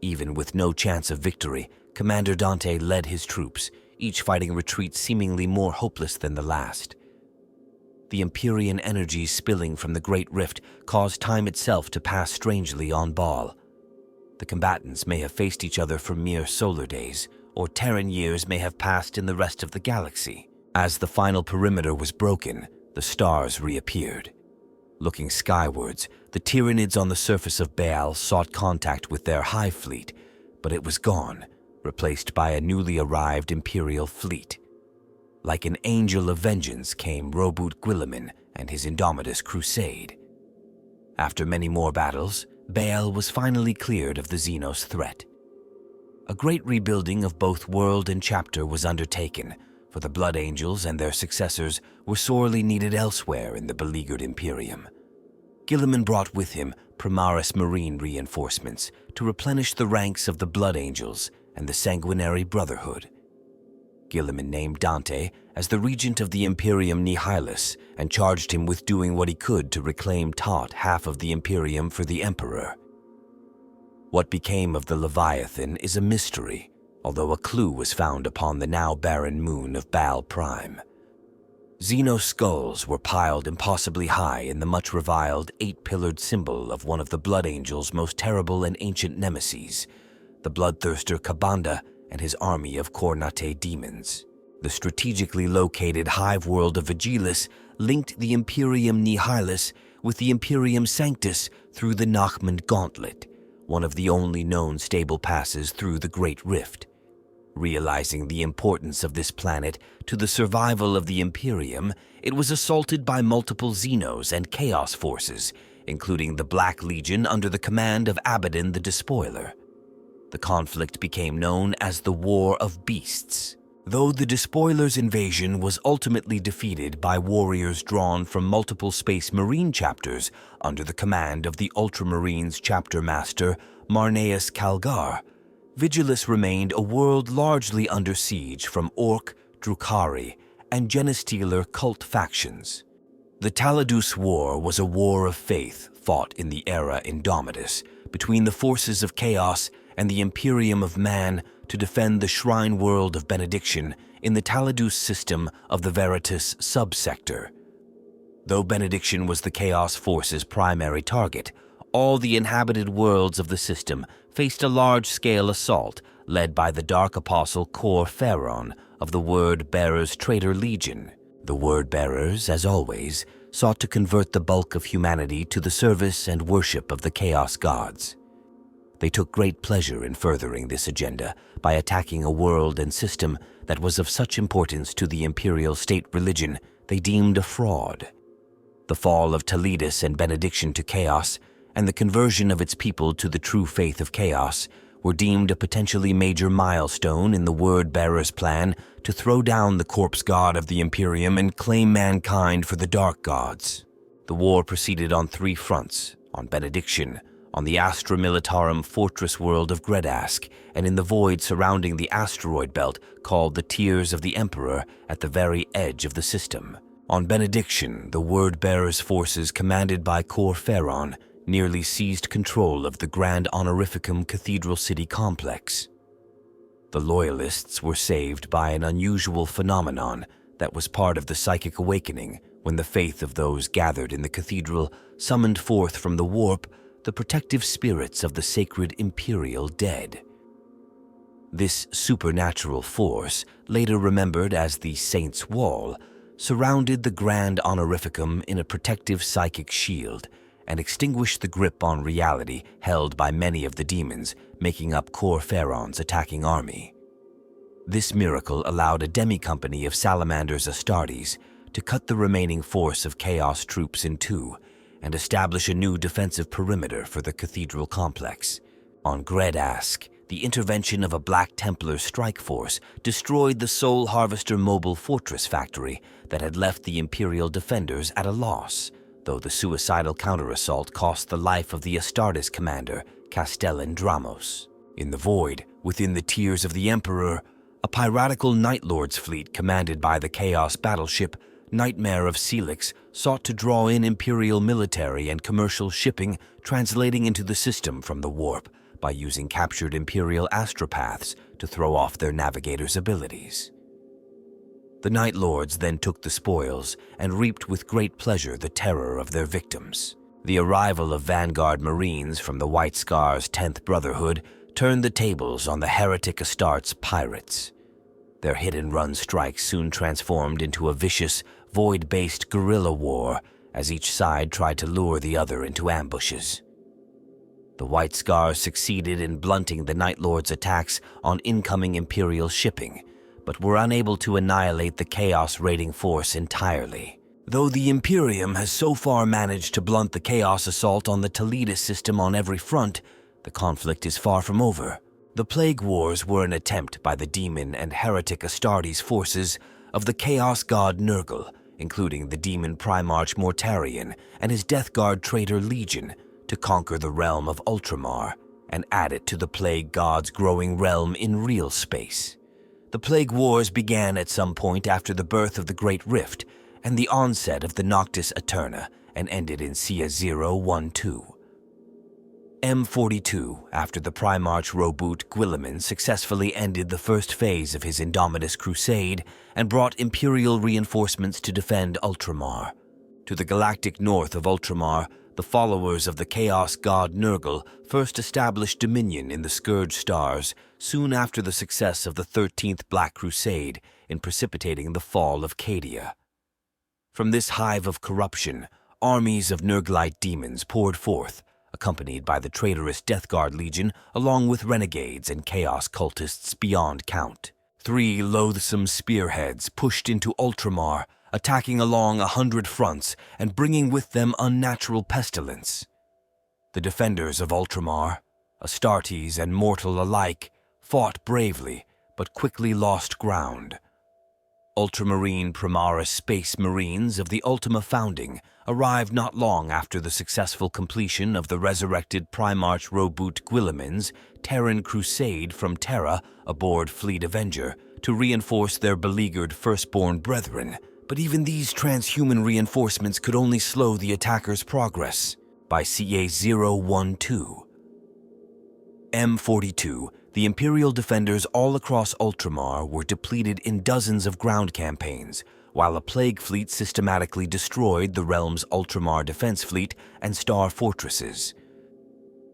Even with no chance of victory, Commander Dante led his troops, each fighting retreats seemingly more hopeless than the last. The Empyrean energies spilling from the Great Rift caused time itself to pass strangely on Baal. The combatants may have faced each other for mere solar days, or Terran years may have passed in the rest of the galaxy. As the final perimeter was broken, the stars reappeared. Looking skywards, the Tyrannids on the surface of Baal sought contact with their Hive Fleet, but it was gone, replaced by a newly arrived Imperial fleet. Like an angel of vengeance came Roboute Guilliman and his Indomitus crusade. After many more battles, Baal was finally cleared of the Xenos threat. A great rebuilding of both world and chapter was undertaken, for the Blood Angels and their successors were sorely needed elsewhere in the beleaguered Imperium. Guilliman brought with him Primaris Marine reinforcements to replenish the ranks of the Blood Angels and the Sanguinary Brotherhood. Guilliman named Dante as the regent of the Imperium Nihilus and charged him with doing what he could to reclaim half of the Imperium for the Emperor. What became of the Leviathan is a mystery, although a clue was found upon the now barren moon of Baal Prime. Xeno skulls were piled impossibly high in the much reviled 8-pillared symbol of one of the Blood Angel's most terrible and ancient nemeses, the bloodthirster Kabanda and his army of Kornate demons. The strategically located Hive world of Vigilis linked the Imperium Nihilus with the Imperium Sanctus through the Nachmund Gauntlet, one of the only known stable passes through the Great Rift. Realizing the importance of this planet to the survival of the Imperium, it was assaulted by multiple Xenos and Chaos forces, including the Black Legion under the command of Abaddon the Despoiler. The conflict became known as the War of Beasts, though the Despoiler's invasion was ultimately defeated by warriors drawn from multiple Space Marine chapters under the command of the Ultramarines chapter master Marneus Calgar. Vigilis remained a world largely under siege from Orc, Drukhari, and Genestealer cult factions. The Talledus War was a war of faith fought in the era Indomitus between the forces of Chaos and the Imperium of Man to defend the shrine world of Benediction in the Talledus system of the Veritas subsector. Though Benediction was the Chaos Force's primary target, all the inhabited worlds of the system faced a large-scale assault led by the Dark Apostle Cor Pharaon of the Word-Bearers Traitor Legion. The Word-Bearers, as always, sought to convert the bulk of humanity to the service and worship of the Chaos gods. They took great pleasure in furthering this agenda by attacking a world and system that was of such importance to the imperial state religion they deemed a fraud. The fall of Talledus and Benediction to Chaos and the conversion of its people to the true faith of Chaos were deemed a potentially major milestone in the Word-Bearers' plan to throw down the corpse god of the Imperium and claim mankind for the Dark Gods. The war proceeded on 3 fronts: on Benediction, on the Astra Militarum fortress world of Gredask, and in the void surrounding the asteroid belt called the Tears of the Emperor at the very edge of the system. On Benediction, the Word-Bearers' forces commanded by Cor Pharaon nearly seized control of the Grand Honorificum Cathedral City complex. The Loyalists were saved by an unusual phenomenon that was part of the psychic awakening when the faith of those gathered in the cathedral summoned forth from the warp the protective spirits of the sacred imperial dead. This supernatural force, later remembered as the Saint's Wall, surrounded the Grand Honorificum in a protective psychic shield and extinguished the grip on reality held by many of the demons making up Cor Pharaon's attacking army. This miracle allowed a demi-company of Salamander's Astartes to cut the remaining force of Chaos troops in 2 and establish a new defensive perimeter for the cathedral complex. On Gredask, the intervention of a Black Templar strike force destroyed the Soul Harvester mobile fortress factory that had left the Imperial defenders at a loss, though the suicidal counter-assault cost the life of the Astartes commander, Castellan Dramos. In the void, within the Tears of the Emperor, a piratical Night Lord's fleet commanded by the Chaos battleship Nightmare of Celix sought to draw in Imperial military and commercial shipping translating into the system from the warp by using captured Imperial astropaths to throw off their navigators' abilities. The Night Lords then took the spoils and reaped with great pleasure the terror of their victims. The arrival of Vanguard Marines from the White Scar's 10th Brotherhood turned the tables on the heretic Astartes pirates. Their hit-and-run strikes soon transformed into a vicious, void-based guerrilla war as each side tried to lure the other into ambushes. The White Scars succeeded in blunting the Night Lord's attacks on incoming Imperial shipping, but were unable to annihilate the Chaos raiding force entirely. Though the Imperium has so far managed to blunt the Chaos assault on the Talledus system on every front, the conflict is far from over. The Plague Wars were an attempt by the demon and heretic Astartes forces of the Chaos god Nurgle, including the demon Primarch Mortarion and his Death Guard traitor Legion, to conquer the realm of Ultramar and add it to the Plague god's growing realm in real space. The Plague Wars began at some point after the birth of the Great Rift and the onset of the Noctis Aeterna, and ended in CS 012. M42, after the Primarch Roboot Guilliman successfully ended the first phase of his Indomitus crusade and brought Imperial reinforcements to defend Ultramar. To the galactic north of Ultramar, the followers of the Chaos god Nurgle first established dominion in the Scourge Stars soon after the success of the 13th Black Crusade in precipitating the fall of Cadia. From this hive of corruption, armies of Nurglite demons poured forth, accompanied by the traitorous Death Guard Legion along with renegades and chaos cultists beyond count. 3 loathsome spearheads pushed into Ultramar, attacking along 100 fronts and bringing with them unnatural pestilence. The defenders of Ultramar, Astartes and mortal alike, fought bravely but quickly lost ground. Ultramarine Primaris Space Marines of the Ultima Founding arrived not long after the successful completion of the resurrected Primarch Roboot Guilliman's Terran crusade from Terra aboard Fleet Avenger to reinforce their beleaguered firstborn brethren, but even these transhuman reinforcements could only slow the attackers' progress. By CA 012, M42, the Imperial defenders all across Ultramar were depleted in dozens of ground campaigns, while a plague fleet systematically destroyed the realm's Ultramar defense fleet and star fortresses.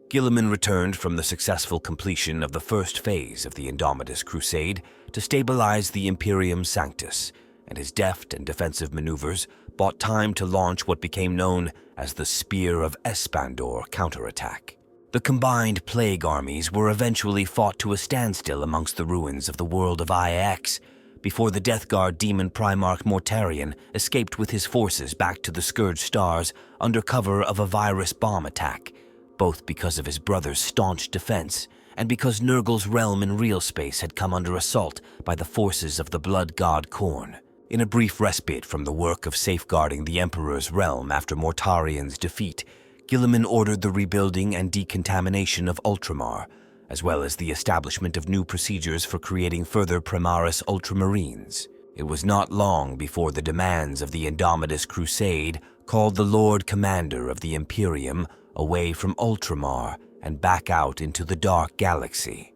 Guilliman returned from the successful completion of the first phase of the Indomitus crusade to stabilize the Imperium Sanctus, and his deft and defensive maneuvers bought time to launch what became known as the Spear of Espandor counterattack. The combined plague armies were eventually fought to a standstill amongst the ruins of the world of IX, before the Death Guard demon Primarch Mortarion escaped with his forces back to the Scourge Stars under cover of a virus bomb attack, both because of his brother's staunch defense and because Nurgle's realm in real space had come under assault by the forces of the blood god Khorne. In a brief respite from the work of safeguarding the Emperor's realm after Mortarion's defeat, Guilliman ordered the rebuilding and decontamination of Ultramar, as well as the establishment of new procedures for creating further Primaris Ultramarines. It was not long before the demands of the Indomitus Crusade called the Lord Commander of the Imperium away from Ultramar and back out into the Dark Galaxy.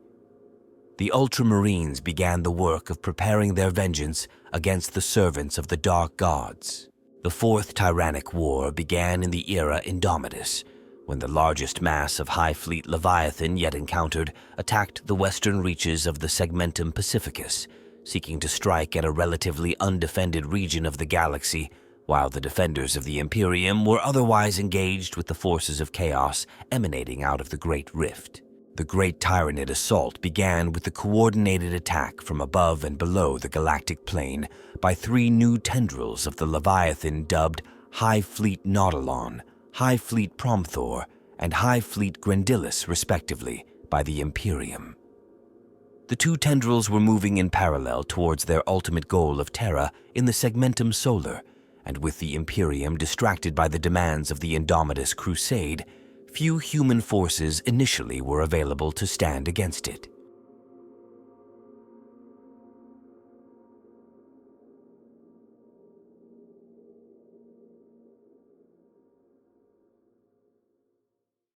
The Ultramarines began the work of preparing their vengeance against the servants of the Dark Gods. The Fourth Tyrannic War began in the era Indomitus, when the largest mass of High Fleet Leviathan yet encountered attacked the western reaches of the Segmentum Pacificus, seeking to strike at a relatively undefended region of the galaxy, while the defenders of the Imperium were otherwise engaged with the forces of chaos emanating out of the Great Rift. The Great Tyrannid assault began with the coordinated attack from above and below the galactic plane by 3 new tendrils of the Leviathan dubbed High Fleet Nautilon, High Fleet Promthor, and High Fleet Grandillus, respectively, by the Imperium. The 2 tendrils were moving in parallel towards their ultimate goal of Terra in the Segmentum Solar, and with the Imperium distracted by the demands of the Indomitus Crusade, few human forces initially were available to stand against it.